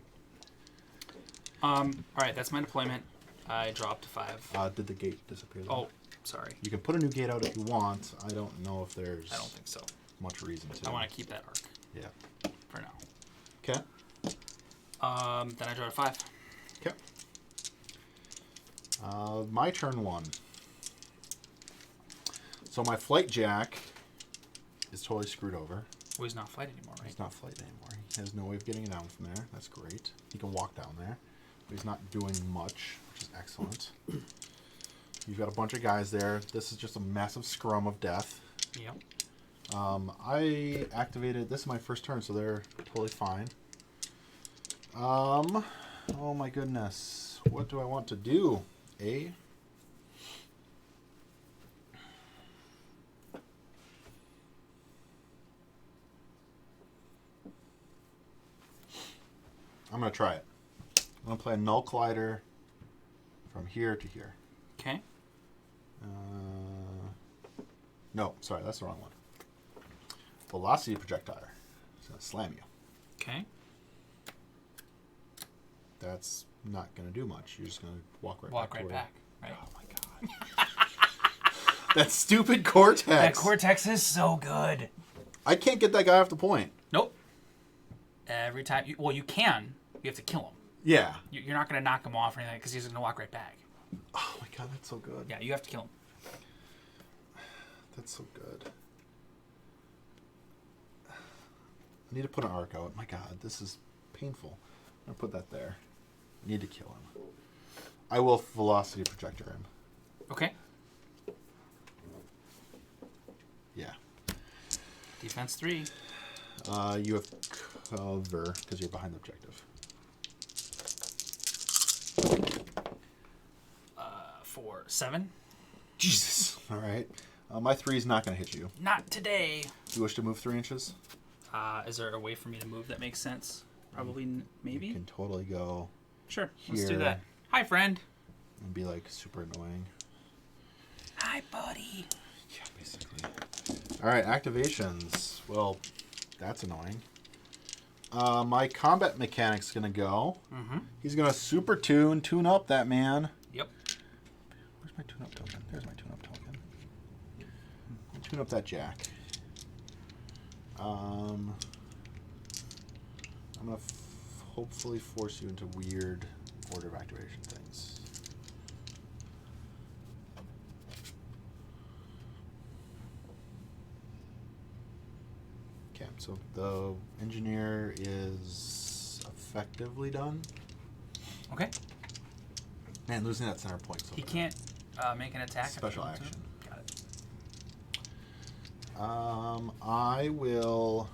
All right, that's my deployment. I dropped to 5. Did the gate disappear? Oh, sorry. You can put a new gate out if you want. I don't know if there's I don't think so. much reason to. I want to keep that arc Yeah. for now. Okay. Then I draw to 5. Okay. My turn 1. So my flight jack is totally screwed over. Well, he's not flight anymore, right? He's not flight anymore. He has no way of getting it down from there. That's great. He can walk down there. But he's not doing much, which is excellent. You've got a bunch of guys there. This is just a massive scrum of death. Yep. I activated... This is my first turn, so they're totally fine. Oh my goodness. What do I want to do? I'm going to try it. I'm going to play a Null Collider from here to here. Okay. No, sorry, that's the wrong one. Velocity Projectile. It's going to slam you. Okay. That's not going to do much. You're just going to walk right Walk back. right back. Right. Oh my god. That stupid Cortex. That Cortex is so good. I can't get that guy off the point. Nope. Every time. Well, you can. You have to kill him. Yeah. You're not going to knock him off or anything because he's going to walk right back. Oh my god, that's so good. Yeah, you have to kill him. That's so good. I need to put an arc out. My god, this is painful. I'm going to put that there. I need to kill him. I will Velocity Projector him. Okay. Yeah. Defense 3. You have cover because you're behind the objective. 4, 7. Jesus. All right. My 3 is not going to hit you. Not today. Do you wish to move 3 inches? Is there a way for me to move that makes sense? Probably, maybe. You can totally go Sure. Let's do here. that. Hi, friend. and be like super annoying. Hi, buddy. Yeah, basically. All right, activations. Well, that's annoying. My combat mechanic's gonna go. Mm-hmm. He's gonna super tune up that man. Yep. Where's my tune up token? There's my tune up token. Tune up that jack. I'm gonna hopefully force you into weird order of activation things. Okay, so the engineer is effectively done. Okay. Man, losing that center point. So He bad. can't make an attack. Special if he wants action. to. Got it. I will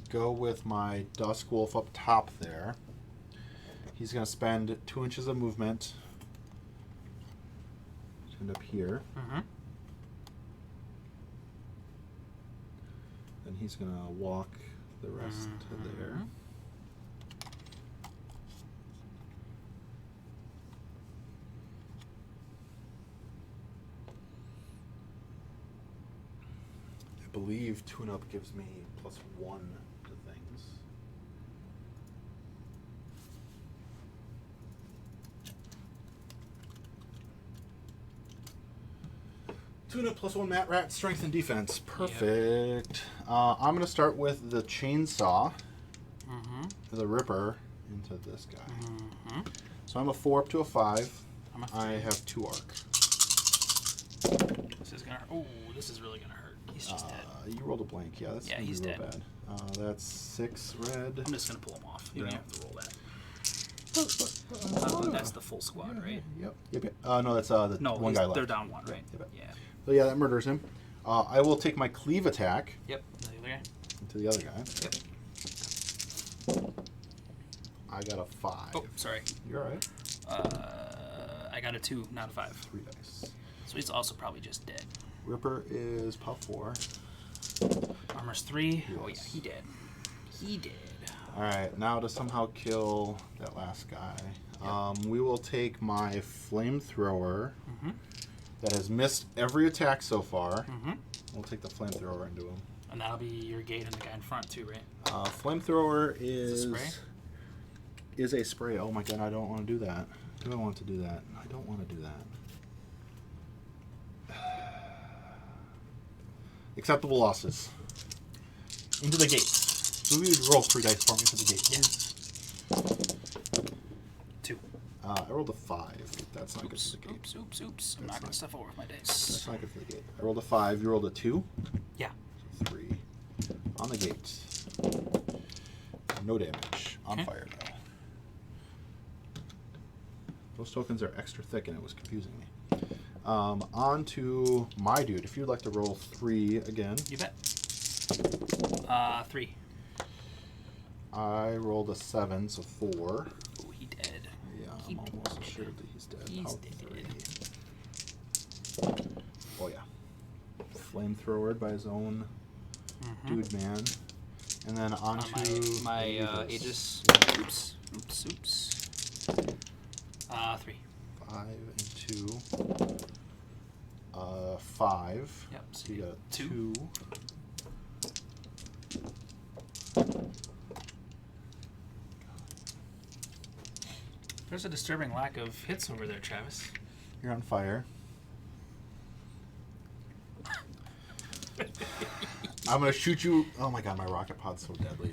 go with my Dusk Wolf up top there. He's going to spend 2 inches of movement. End up here. Mm-hmm. Then he's going to walk the rest to there. I believe tune-up gives me +1 to things. Tune-up +1 Mat Rat, strength and defense. Perfect. I'm going to start with the chainsaw, the Ripper, into this guy. So I'm a 4 up to a 5. I'm a 3. I have 2 arc. This is gonna. Oh, this is really gonna hurt. He's just dead. You rolled a blank. Yeah, that's Yeah, gonna he's be real dead. bad. That's 6 red. I'm just gonna pull him off. You don't Yeah. have to roll that. That's the full squad, right? Yep. No, that's the No, one guy left. they're down 1, right? Yep. Yeah. So yeah, that murders him. I will take my cleave attack Yep. The other guy. to the other guy. Yep. I got a 5. Oh, sorry. You're all right. I got a 2, not a 5. 3 dice. So he's also probably just dead. Ripper is +4. Armor's 3. Oh yeah, Yes. he dead. He dead. All right, now to somehow kill that last guy, we will take my flamethrower that has missed every attack so far. We'll take the flamethrower into him. And that'll be your gate and the guy in front too, right? Flamethrower Is it a spray? is a spray. Oh my god, I don't want to do that. Do I want to do that? I don't want to do that. Acceptable losses. Into the gate. So we would roll 3 dice for me into the gate. Yeah. 2. I rolled a 5. That's not good for the gate. Oops. I'm That's knocking not- stuff over with my That's dice. not good for the gate. I rolled a 5. You rolled a 2? Yeah. 3. On the gate. No damage. On Okay. fire, though. Those tokens are extra thick, and it was confusing me. On to my dude. If you'd like to roll 3 again. You bet. 3. I rolled a 7, so 4. Oh, he dead. Yeah, He I'm almost dead. assured that he's dead. He's How dead. 3. Oh, yeah. Flamethrowered by his own dude man. And then on to my Aegis. Aegis. Oops. 3. 5 and 2. 5. Yep. So you got a 2. 2. There's a disturbing lack of hits over there, Travis. You're on fire. I'm gonna shoot you. Oh my god, my rocket pod's so deadly.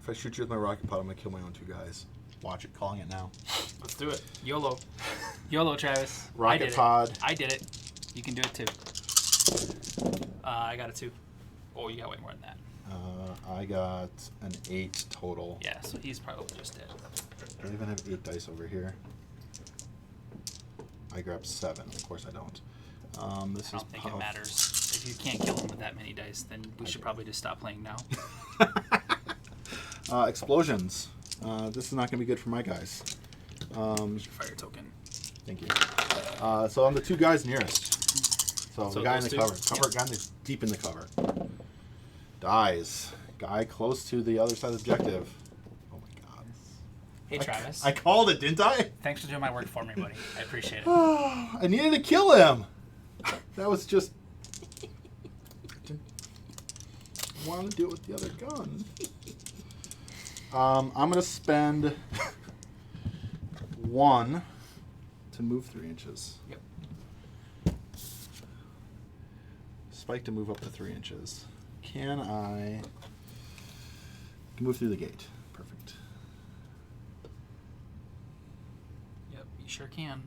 If I shoot you with my rocket pod, I'm gonna kill my own 2 guys. Watch it, calling it now. Let's do it. YOLO. YOLO, Travis. Rocket pod. I did it. You can do it too. I got a 2. Oh, you got way more than that. I got an 8 total. Yeah, so he's probably just dead. I even have 8 dice over here. I grabbed 7. Of course I don't. This I don't is think puff. it matters. If you can't kill him with that many dice, then we should probably just stop playing now. Explosions. This is not going to be good for my guys. Here's your fire token. Thank you. So I'm the 2 guys nearest. So the guy in the those cover. two? Guy that's deep in the cover. Dies. Guy close to the other side of the objective. Oh my god. Hey, Travis. I called it, didn't I? Thanks for doing my work for me, buddy. I appreciate it. I needed to kill him. That was just. I didn't want to do it with the other gun. I'm going to spend 1 to move 3 inches. Yep. Spike to move up to 3 inches. Can I move through the gate? Perfect. Yep, you sure can.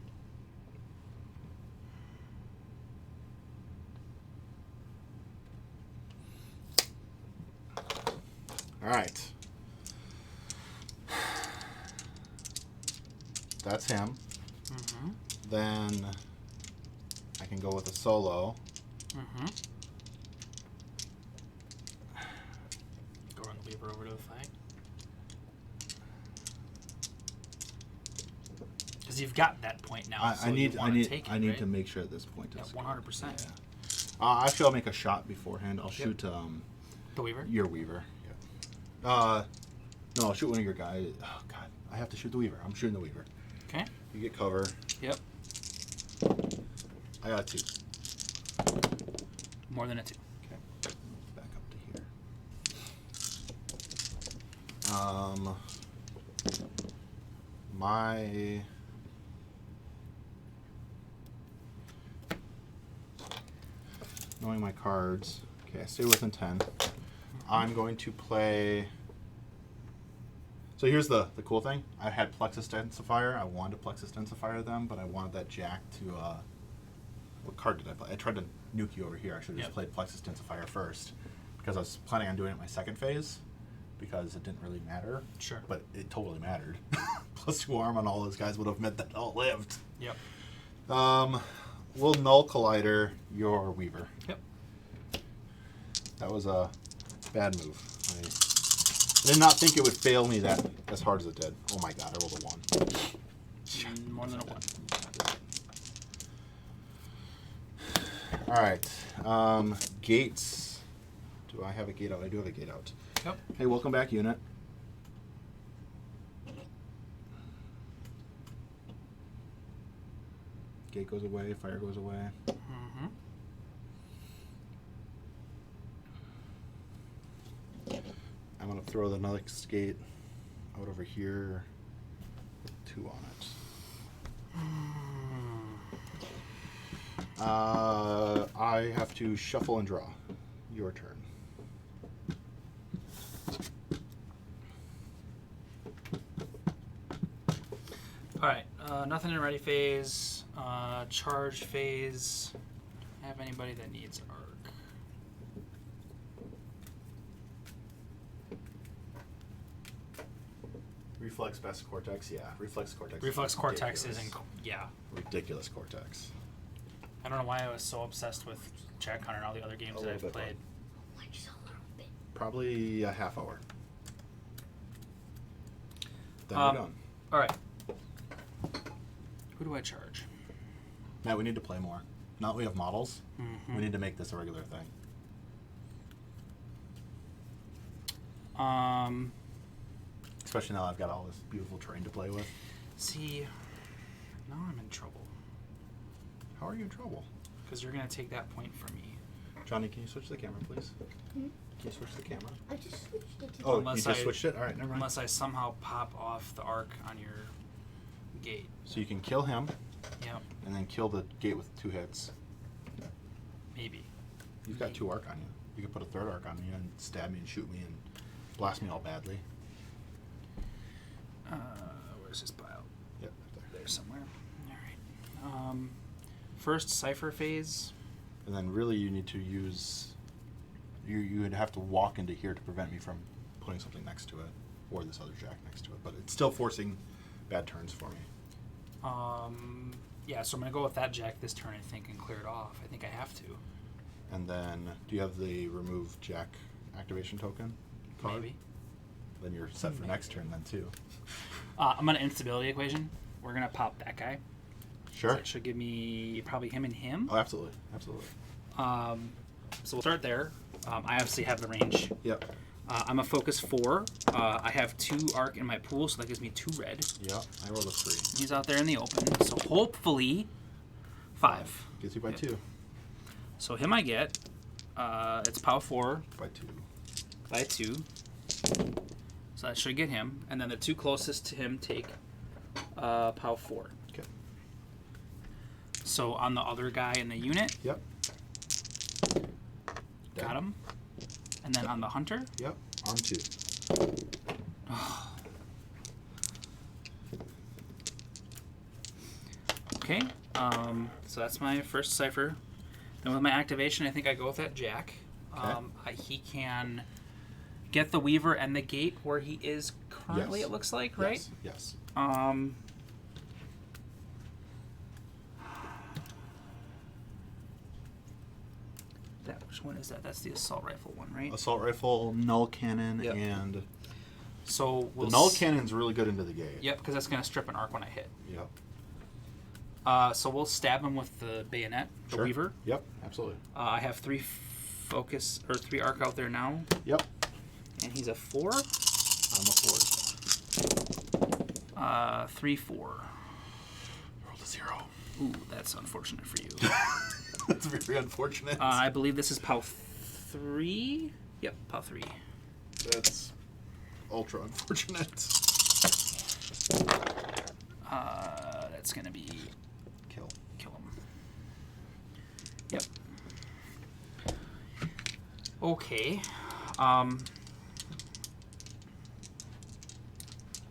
All right. that's him. Mm-hmm. Then I can go with a solo. Mm-hmm. Go run the Weaver over to the fight. Because you've got that point now. I need take it, right? to make sure at this point. Yeah, Is 100%. Yeah. Actually, I'll make a shot beforehand. I'll shoot The Weaver? your Weaver. Yeah. No, I'll shoot one of your guys. Oh God, I have to shoot the Weaver. I'm shooting the Weaver. Okay. You get cover. Yep. I got a 2. More than a 2. Okay. Back up to here. My knowing my cards. Okay, I stay within 10. I'm going to play. So here's the cool thing. I had Plexus Densifier. I wanted to Plexus Densifier them, but I wanted that Jack to. What card did I play? I tried to nuke you over here. I should have just played Plexus Densifier first, because I was planning on doing it my second phase, because it didn't really matter. Sure. But it totally mattered. +2 arm on all those guys would have meant that all lived. Yep. We'll Null Collider your Weaver. Yep. That was a bad move. I did not think it would fail me that as hard as it did. Oh my god, I rolled a 1. More than a 1. Alright. Gates. Do I have a gate out? I do have a gate out. Yep. Hey, welcome back, unit. Gate goes away, fire goes away. Mm-hmm. I'm going to throw the next gate out over here with 2 on it. I have to shuffle and draw. Your turn. Alright, nothing in ready phase. Charge phase. Have anybody that needs arc? Reflex best Cortex, yeah. Reflex Cortex. Reflex Cortex is ridiculous Cortex. I don't know why I was so obsessed with Jack Hunter and all the other games A that little I've bit, played. Just a little bit. Probably a half hour. Then Um, we're done. Alright. Who do I charge? Matt, we need to play more. Now that we have models, Mm-hmm. we need to make this a regular thing. Especially now I've got all this beautiful terrain to play with. See, now I'm in trouble. How are you in trouble? Because you're going to take that point from me. Johnny, can you switch the camera, please? Hmm? Can you switch the camera? I just switched it to Oh, Unless you just I- switched it? Alright, never mind. Unless I somehow pop off the arc on your gate. So you can kill him, Yep, and then kill the gate with 2 hits. maybe. You've got 2 arc on you. You can put a 3rd arc on me and stab me and shoot me and blast me all badly. Where's his pile? Yep, There somewhere. Alright. First Cypher phase. And then really you need to use... You would have to walk into here to prevent me from putting something next to it. Or this other Jack next to it. But it's still forcing bad turns for me. Yeah, so I'm going to go with that Jack this turn, I think, and clear it off. I think I have to. And then, do you have the remove Jack activation token card? Maybe. Then you're set for next turn then too. I'm going to instability equation. We're going to pop that guy. Sure. So that should give me probably him and him. Oh, absolutely. Absolutely. So we'll start there. I obviously have the range. Yep. I'm a focus 4. I have 2 arc in my pool, so that gives me 2 red. Yep. I rolled a 3. He's out there in the open, so hopefully 5. Gets you by 2. So him I get. It's power 4 By 2. by 2. So that should get him. And then the 2 closest to him take power 4. Okay. So on the other guy in the unit, Yep. got him. And then on the hunter, Yep. Arm 2. okay. So that's my first cipher. Then with my activation, I think I go with that Jack. He can get the Weaver and the gate where he is currently. Yes. It looks like, right? Yes. And Which one is that? That's the assault rifle one, right? Assault rifle, null cannon, Yep. and So the null cannon's really good into the gate. Yep, because that's going to strip an arc when I hit. Yep. So we'll stab him with the bayonet, the Sure. weaver. Yep, absolutely. I have 3 3 arc out there now, Yep. and he's a 4. I'm a 4. 3 4. Rolled a 0. Ooh, that's unfortunate for you. That's very unfortunate. I believe this is POW 3. Yep, POW 3. That's ultra unfortunate. That's gonna be Kill. kill him. Yep. Okay.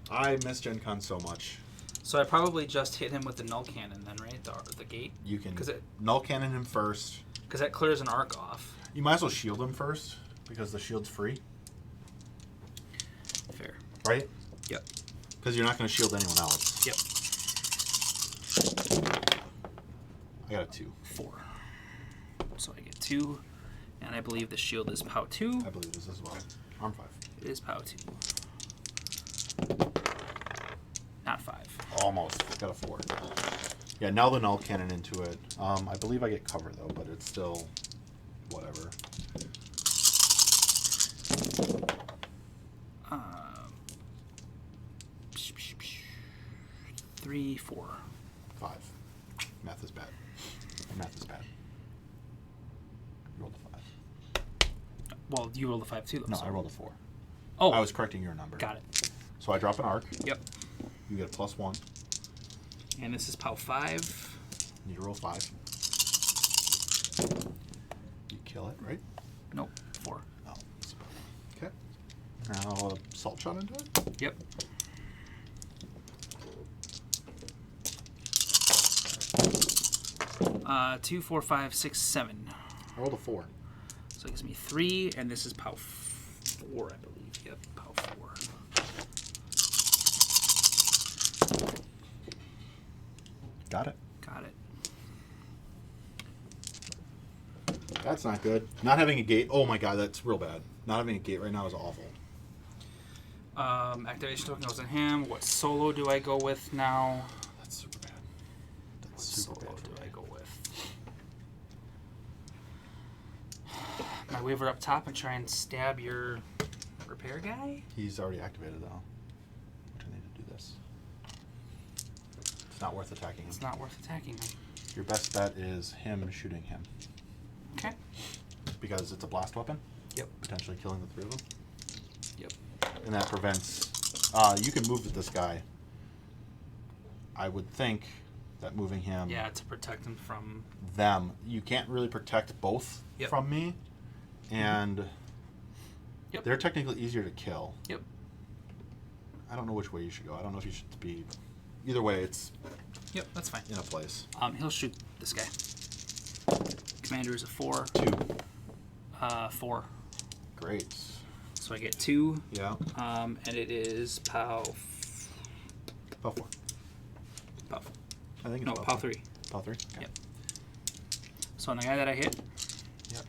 I miss Gen Con so much. So I probably just hit him with the null cannon then, right? The gate? You can 'Cause it- null cannon him first. Because that clears an arc off. You might as well shield him first because the shield's free, Fair. right? Yep. Because you're not going to shield anyone else. Yep. I got a 2. 4. So I get 2. And I believe the shield is POW 2. I believe this as well. Arm 5. It is POW 2. Not 5. Almost. Got a 4. Yeah, now the null cannon into it. I believe I get cover though, but it's still whatever. 3 4. 5. Math is bad. Math is bad. You rolled a 5. Well, you rolled a 5 too, though. No, so- I rolled a 4. Oh, I was correcting your number. got it. So I drop an arc. Yep. You get a +1. And this is POW 5. You need to roll 5. You kill it, right? Nope, 4. Oh. Okay. Now assault shot into it. Yep. Two, 4, 5, 6, 7. I rolled a 4. So it gives me 3, and this is POW 4, I believe. Yep, POW 4. Got it. Got it. That's not good. Not having a gate. Oh my god, that's real bad. Not having a gate right now is awful. Activation token goes in him. What solo do I go with now? That's super bad. What That's super solo bad. do I go with? My waver up top and try and stab your repair guy? He's already activated though. Which I need to do this. It's not worth attacking him. It's not worth attacking him. Your best bet is him shooting him. Okay. Because it's a blast weapon. Yep. Potentially killing the 3 of them. Yep. And that prevents... you can move with this guy. I would think that moving him... Yeah, to protect him from... them. You can't really protect both Yep. from me. And... Yep. They're technically easier to kill. Yep. I don't know which way you should go. I don't know if you should be... Either way, it's Yep, that's fine. in a place. He'll shoot this guy. Commander is a 4. 2. 4. Great. So I get 2. Yeah. And it is POW... About 4. POW... I think it's No, about POW 4. 3. POW 3? Okay. Yep. So on the guy that I hit, Yep.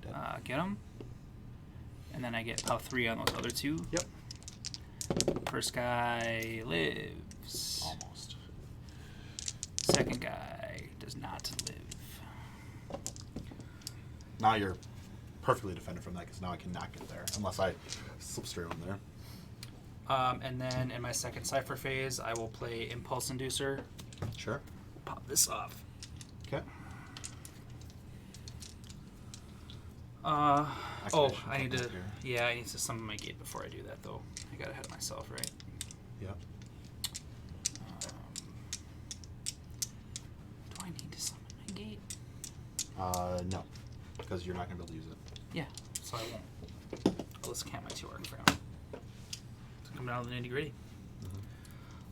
Dead. get him. And then I get POW 3 on those other 2. Yep. First guy lives. Almost. Second guy does not live. Now you're perfectly defended from that because now I cannot get there unless I slip straight on there. And then in my second Cypher phase, I will play Impulse Inducer. Sure. Pop this off. Okay. Oh, Activation I need to... token here. Yeah, I need to summon my gate before I do that, though. I got ahead of myself, right? Yep. Do I need to summon my gate? No. Because you're not going to be able to use it. Yeah, so I won't. I'll just count my 2 arc for now. It's coming down to the nitty gritty.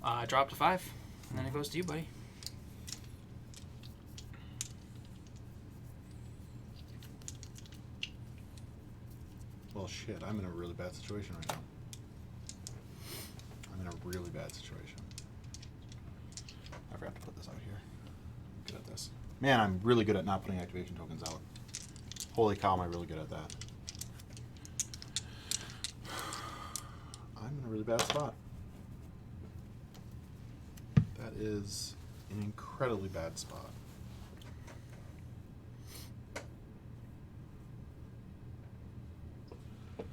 I dropped a 5, and then it goes to you, buddy. Well, shit, I'm in a really bad situation right now. I'm in a really bad situation. I forgot to put this out here. Good at this. Man, I'm really good at not putting activation tokens out. Holy cow, am I really good at that. I'm in a really bad spot. That is an incredibly bad spot. I'm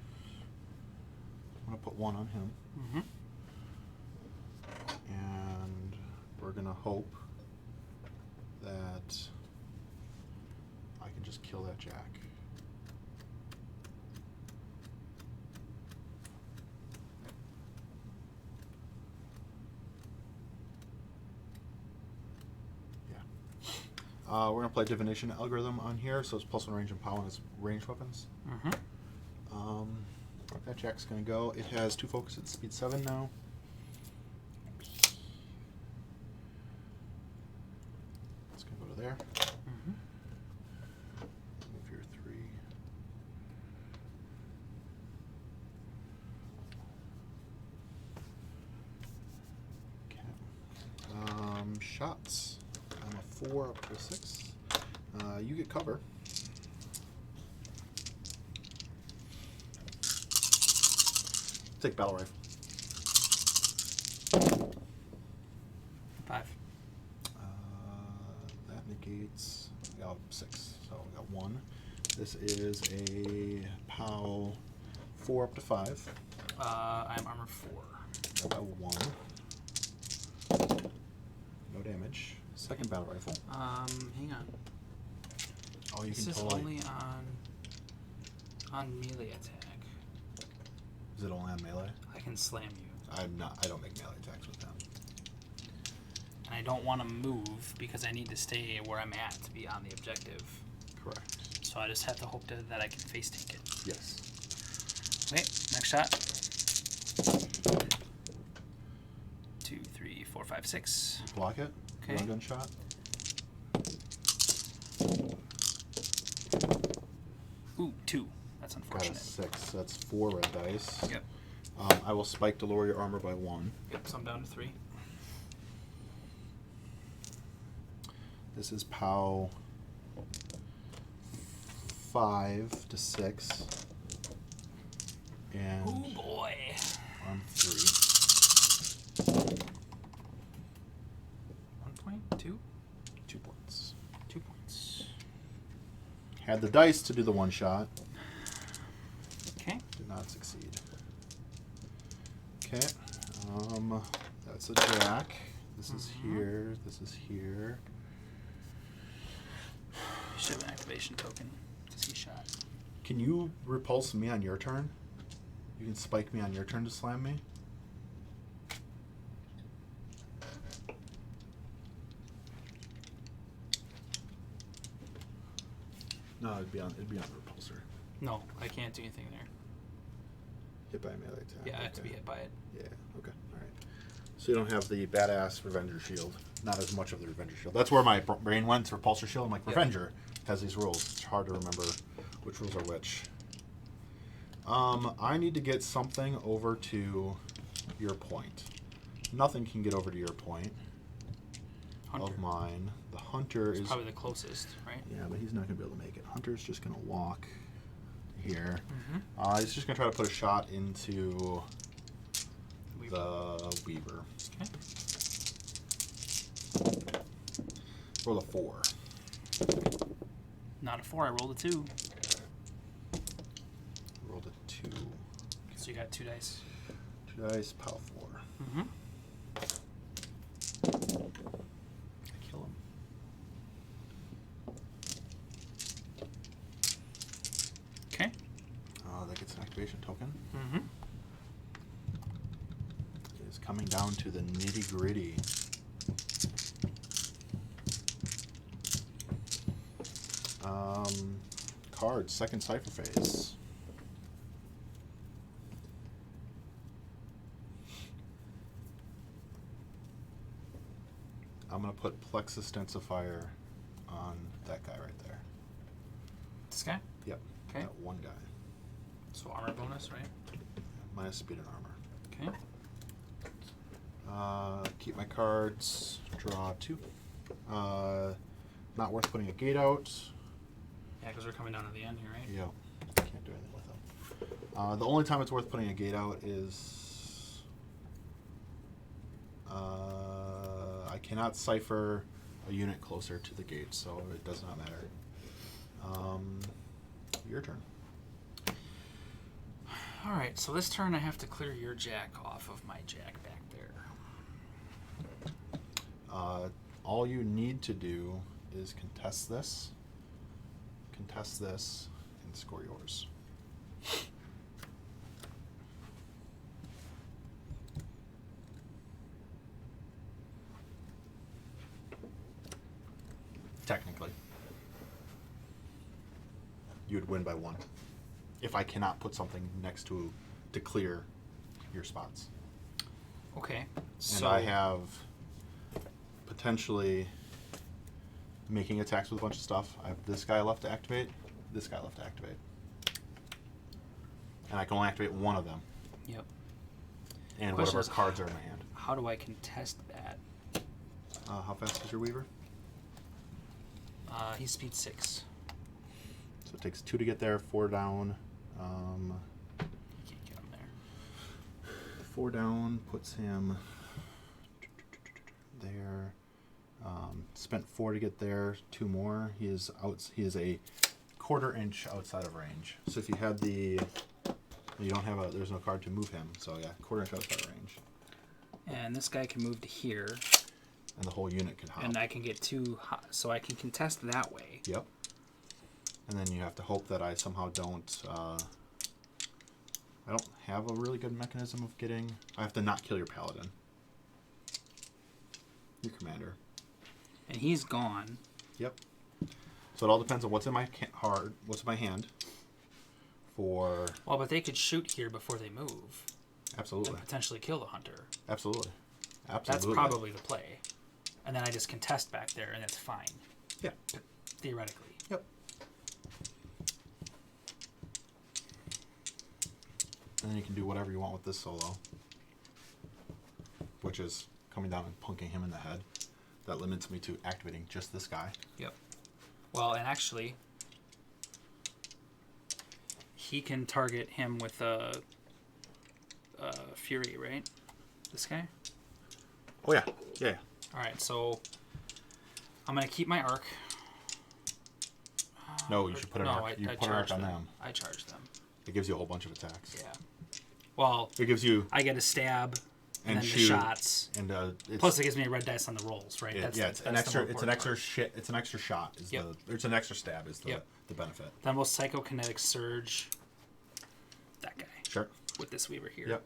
going to put 1 on him. Mm-hmm. And we're going to hope that I can just kill that jack. We're going to play Divination Algorithm on here, so it's +1 range and power on its ranged weapons. Mm-hmm. That jack's going to go. It has 2 focus at speed 7 now. It's going to go to there. Mm-hmm. Move your 3. Okay. Shots. I'm a 4 up to a 6. You get cover. Take battle rifle. 5. That negates. We got 6, so we got 1. This is a POW 4 up to 5. I'm armor 4. Got by 1. No damage. Second battle rifle. Hang on. Oh, you This can is totally. only on melee attack. Is it only on melee? I can slam you. I'm not. I don't make melee attacks with them. And I don't want to move because I need to stay where I'm at to be on the objective. Correct. So I just have to hope that I can face take it. Yes. Okay, next shot. 2, 3, 4, 5, 6. Block it. Okay. One gun shot. Ooh, 2. That's Got a unfortunate. 6. That's 4 red dice. Yep. I will spike to lower your armor by 1. Yep, so I'm down to 3. This is POW 5 to 6. And Oh boy. arm 3. 1 point? 2? 2 points. 2 points. Had the dice to do the 1 shot. Okay. Did not succeed. Okay. That's a jack. This is here. This is here. You should have an activation token because he shot. Can you repulse me on your turn? You can spike me on your turn to slam me? No, it'd be on the repulsor. No, I can't do anything there. Hit by a melee attack. Yeah, I have to okay. be hit by it. Yeah, okay, alright. So you don't have the badass Revenger Shield. Not as much of the Revenger Shield. That's where my brain went, to Repulsor Shield. I'm like, Yep. Revenger has these rules. It's hard to remember which rules are which. I need to get something over to your point. Nothing can get over to your point Hunter. of mine. The Hunter It's is... probably the closest, right? Yeah, but he's not going to be able to make it. Hunter's just going to walk here. Mm-hmm. He's just going to try to put a shot into Weaver. the Weaver. Okay. Roll a 4. Not a 4, I rolled a 2. Rolled a 2. So you got 2 dice. 2 dice, POW 4. Mm-hmm. I kill him. Okay. That gets an activation token. Mm-hmm. It is coming down to the nitty gritty. Cards, second cipher phase. I'm going to put Plexus Densifier on that guy right there. This guy? Yep. Okay. That one guy. So armor bonus, right? Minus speed and armor. Okay. Keep my cards. Draw 2. Not worth putting a gate out. Yeah, because we're coming down to the end here, right? Yeah. Can't do anything with them. The only time it's worth putting a gate out is I cannot cipher a unit closer to the gate, so it does not matter. Your turn. All right, so this turn I have to clear your jack off of my jack back there. All you need to do is contest this, and score yours. Technically. You would win by 1. If I cannot put something next to clear your spots. Okay. And I have potentially making attacks with a bunch of stuff. I have this guy left to activate, this guy left to activate. And I can only activate one of them. Yep. And Question whatever is, cards are in my hand. How do I contest that? How fast is your Weaver? He's speed 6. So it takes 2 to get there, 4 down. You can't get him there. 4 down puts him there. Spent 4 to get there, 2 more. He is out. He is a 1/4 inch outside of range. So if you had the, you don't have a. There's no card to move him. So yeah, 1/4 inch outside of range. And this guy can move to here. And the whole unit can hop. And I can get 2, so I can contest that way. Yep. And then you have to hope that I somehow don't. I don't have a really good mechanism of getting. I have to not kill your paladin. Your commander. And he's gone. Yep. So it all depends on what's in my what's in my hand. For. Well, but they could shoot here before they move. Absolutely. And potentially kill the hunter. Absolutely. That's Absolutely. probably the play. And then I just contest back there, and it's fine. Yeah. Theoretically. Yep. And then you can do whatever you want with this solo. Which is coming down and punking him in the head. That limits me to activating just this guy. Yep. Well, and actually, he can target him with a Fury, right? This guy? Oh, yeah. Yeah. Alright, so I'm going to keep my arc. No, you should put an arc. You put an arc on them. I charge them. It gives you a whole bunch of attacks. Yeah. Well, It gives you I get a stab and then shoot, the shots. and Plus, it gives me a red dice on the rolls, right? it's an extra. It's an extra shit. It's an extra shot. Yep. It's an extra stab. Is the Yep. the benefit? Then we'll psychokinetic surge that guy Sure. with this Weaver here. Yep.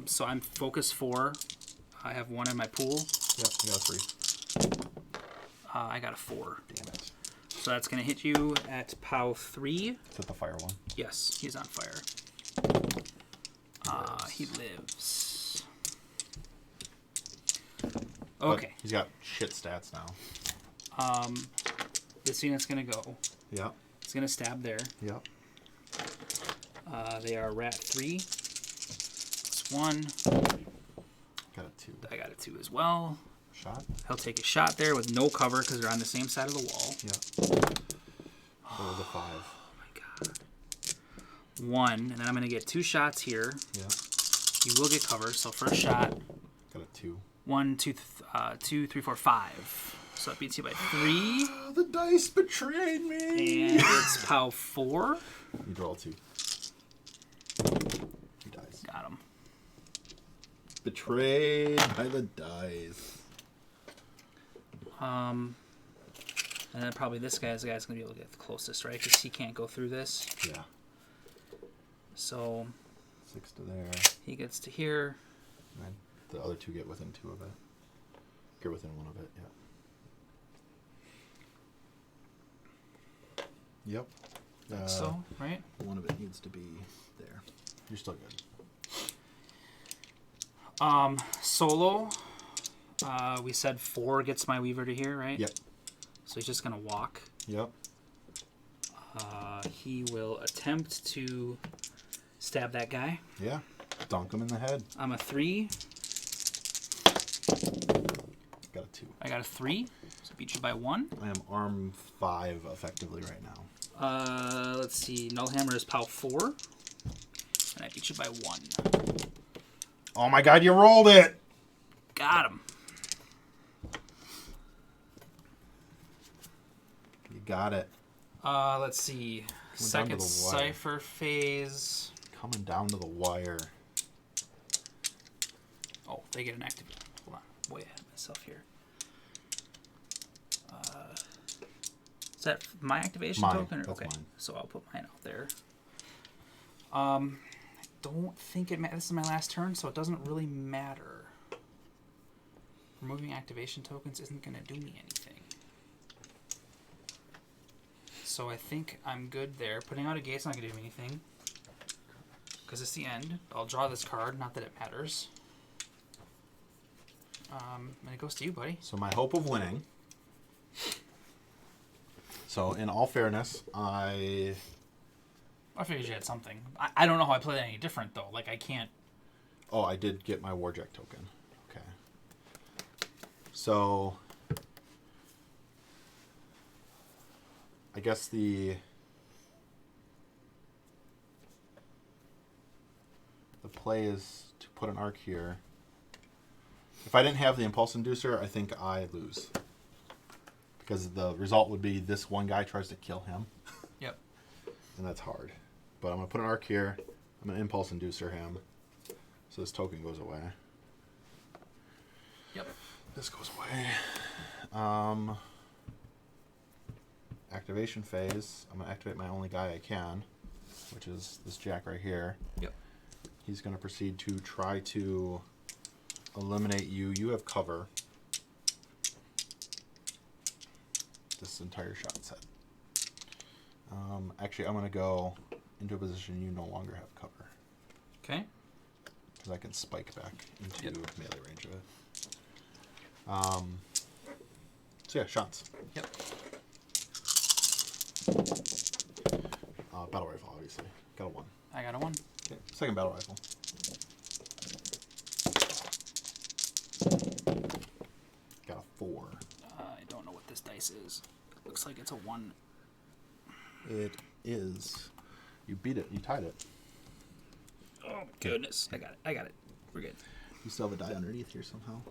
So I'm focus 4. I have 1 in my pool. Yep. You got a 3. I got a 4. Damn it. So that's going to hit you at POW 3. Is that the fire one? Yes, he's on fire. He lives. Okay. But he's got shit stats now. This unit's going to go. Yep. It's going to stab there. Yep. They are rat 3. That's 1. Got a 2. I got a 2 as well. Shot. He'll take a shot there with no cover because they're on the same side of the wall. Yep. So the 5. Oh my god. 1, and then I'm going to get 2 shots here. Yeah. You will get cover. So first shot, Got a 2. 1, 2, 2, 3, 4, 5. So that beats you by 3. The dice betrayed me. And it's POW 4. You draw a 2. He dies. Got him. Betrayed by the dice. And then probably this guy's the guy's going to be able to get the closest, right? Because he can't go through this. Yeah. So 6 to there. he gets to here. And the other 2 get within 2 of it. Get within 1 of it, yeah. Yep. So, right? One of it needs to be there. You're still good. Solo. We said 4 gets my Weaver to here, right? Yep. So he's just going to walk. Yep. He will attempt to stab that guy. Yeah. Dunk him in the head. I'm a 3. Got a 2. I got a 3, so beat you by 1. I am arm 5 effectively right now. Let's see. Nullhammer is POW 4, and I beat you by 1. Oh my god, you rolled it! Got him. You got it. Let's see. Coming down to Second the wire. Cipher phase. Coming down to the wire. Oh, they get an activate. Hold on. Way ahead of myself here. Is that my activation Mine. token? That's Okay. mine. So I'll put mine out there. I don't think it matters. This is my last turn, so it doesn't really matter. Removing activation tokens isn't going to do me anything. So I think I'm good there. Putting out a gate's not going to do me anything. Because it's the end. I'll draw this card, not that it matters. And it goes to you, buddy. So my hope of winning. So in all fairness, I figured you had something. I don't know how I play that any different, though. Like, I can't... Oh, I did get my Warjack token. Okay. So I guess the play is to put an arc here. If I didn't have the Impulse Inducer, I think I lose. Because the result would be this one guy tries to kill him. Yep. And that's hard. But I'm going to put an arc here. I'm going to Impulse Inducer him. So this token goes away. Yep. This goes away. Activation phase. I'm going to activate my only guy I can, which is this Jack right here. Yep. He's going to proceed to try to eliminate you. You have cover. This entire shot set. Actually, I'm going to go into a position you no longer have cover. Okay. Because I can spike back into melee range of it. So yeah, shots. Yep. Battle rifle, obviously. Got a 1. I got a 1. Okay, second battle rifle. Got a 4. I don't know what this dice is. It looks like it's a 1. It is. You beat it. You tied it. Oh, my goodness. I got it. We're good. You still have the die underneath here somehow.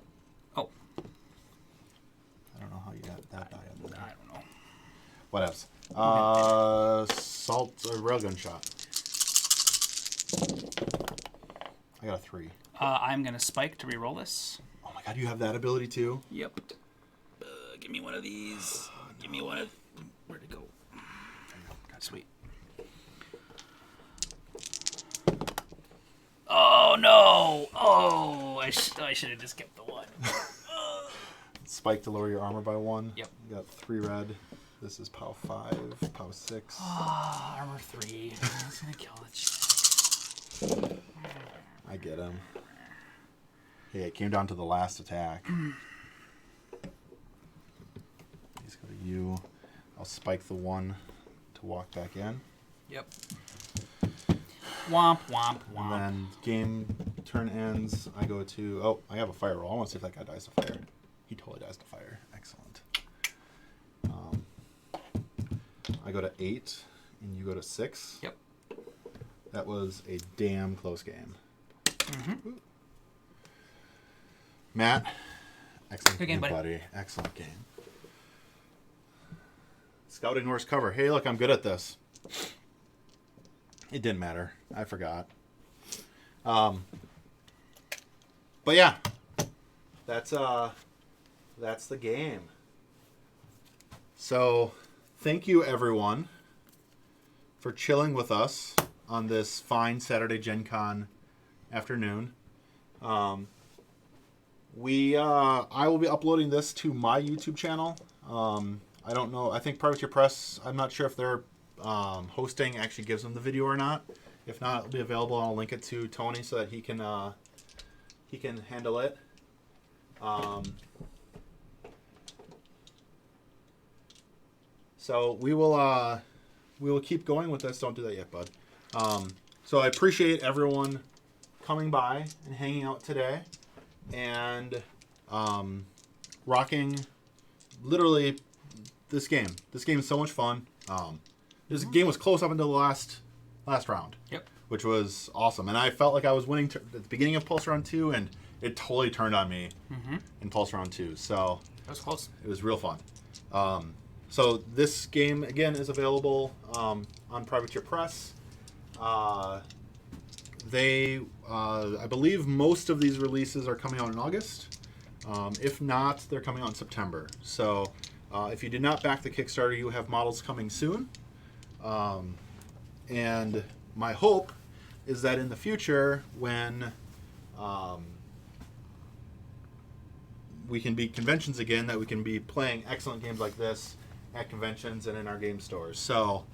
Oh, I don't know how you got that die under there. I don't know. What else? Salt or railgun shot. I got a 3. I'm going to spike to reroll this. Oh my god, you have that ability too? Yep. Give me one of these. Give me one of... Where'd it go? Sweet. Oh, no! Oh, I should have just kept the 1. Spike to lower your armor by 1. Yep. You got 3 red. This is POW 5, POW 6. Armor 3. I was going to kill the chick. I get him. Hey, it came down to the last attack. These go to you. I'll spike the 1 to walk back in. Yep. Womp, womp, And womp. then game turn ends. I go to... Oh, I have a fire roll. I want to see if that guy dies to fire. He totally dies to fire. Excellent. I go to 8, and you go to 6. Yep. That was a damn close game. Mm-hmm. Matt, excellent Good game, buddy. buddy. Excellent game. Scouting horse cover. Hey, look, I'm good at this. It didn't matter. I forgot. But yeah, that's the game. So, thank you everyone for chilling with us on this fine Saturday Gen Con afternoon. I will be uploading this to my YouTube channel. I don't know. I think Privateer Press, I'm not sure if their hosting actually gives them the video or not. If not, it'll be available. I'll link it to Tony so that he can handle it. So we will keep going with this. Don't do that yet, bud. So I appreciate everyone coming by and hanging out today. And rocking literally this game. This game is so much fun. This game was close up until the last round. Yep. Which was awesome. And I felt like I was winning at the beginning of Pulse Round 2, and it totally turned on me in Pulse Round 2. So That was close. it was real fun. So this game, again, is available on Privateer Press. I believe most of these releases are coming out in August. If not, they're coming out in September. So if you did not back the Kickstarter, you have models coming soon. And my hope is that in the future, when we can be conventions again, that we can be playing excellent games like this at conventions and in our game stores. So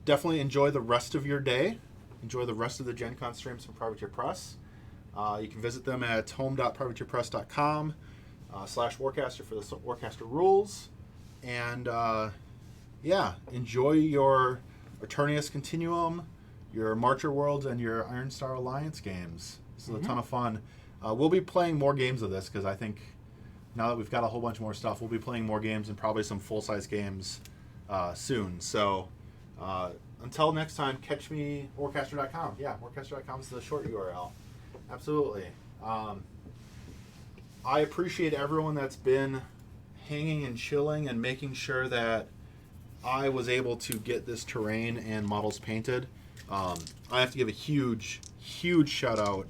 definitely enjoy the rest of your day. Enjoy the rest of the Gen Con streams from Privateer Press. You can visit them at home.privateerpress.com /Warcaster for the Warcaster rules. And yeah, enjoy your Eternius Continuum, your Marcher Worlds, and your Iron Star Alliance games. This is a ton of fun. We'll be playing more games of this because I think now that we've got a whole bunch more stuff, we'll be playing more games and probably some full-size games soon. So until next time, catch me Warcaster.com. Yeah, Warcaster.com is the short URL. Absolutely. I appreciate everyone that's been hanging and chilling and making sure that I was able to get this terrain and models painted. I have to give a huge, huge shout out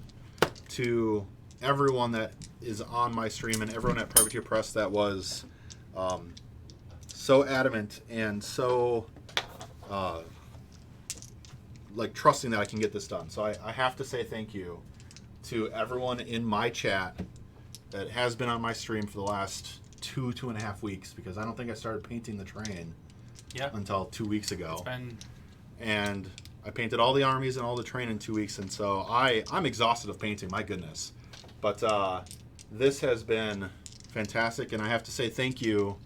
to everyone that is on my stream and everyone at Privateer Press that was so adamant and so like trusting that I can get this done. So I have to say thank you to everyone in my chat that has been on my stream for the last 2.5 weeks, because I don't think I started painting the terrain until 2 weeks ago. And I painted all the armies and all the terrain in 2 weeks, and so I'm exhausted of painting, my goodness. But this has been fantastic, and I have to say thank you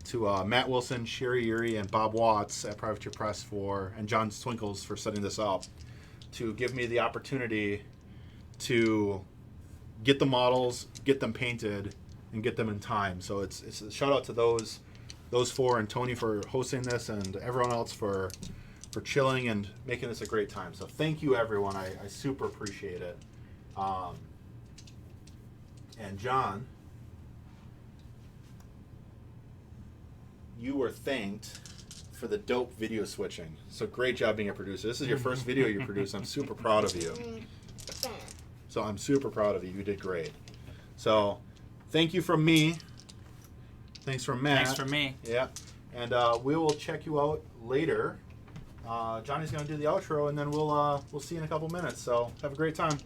to Matt Wilson, Sherry Yuri, and Bob Watts at Privateer Press and John Swinkles for setting this up to give me the opportunity to get the models, get them painted, and get them in time. So it's a shout out to those four, and Tony for hosting this, and everyone else for chilling and making this a great time. So thank you, everyone. I super appreciate it. And John, you were thanked for the dope video switching. So great job being a producer. This is your first video you produced. I'm super proud of you. So I'm super proud of you. You did great. So thank you from me. Thanks from Matt. Thanks from me. Yeah. And we will check you out later. Johnny's going to do the outro, and then we'll see you in a couple minutes. So have a great time.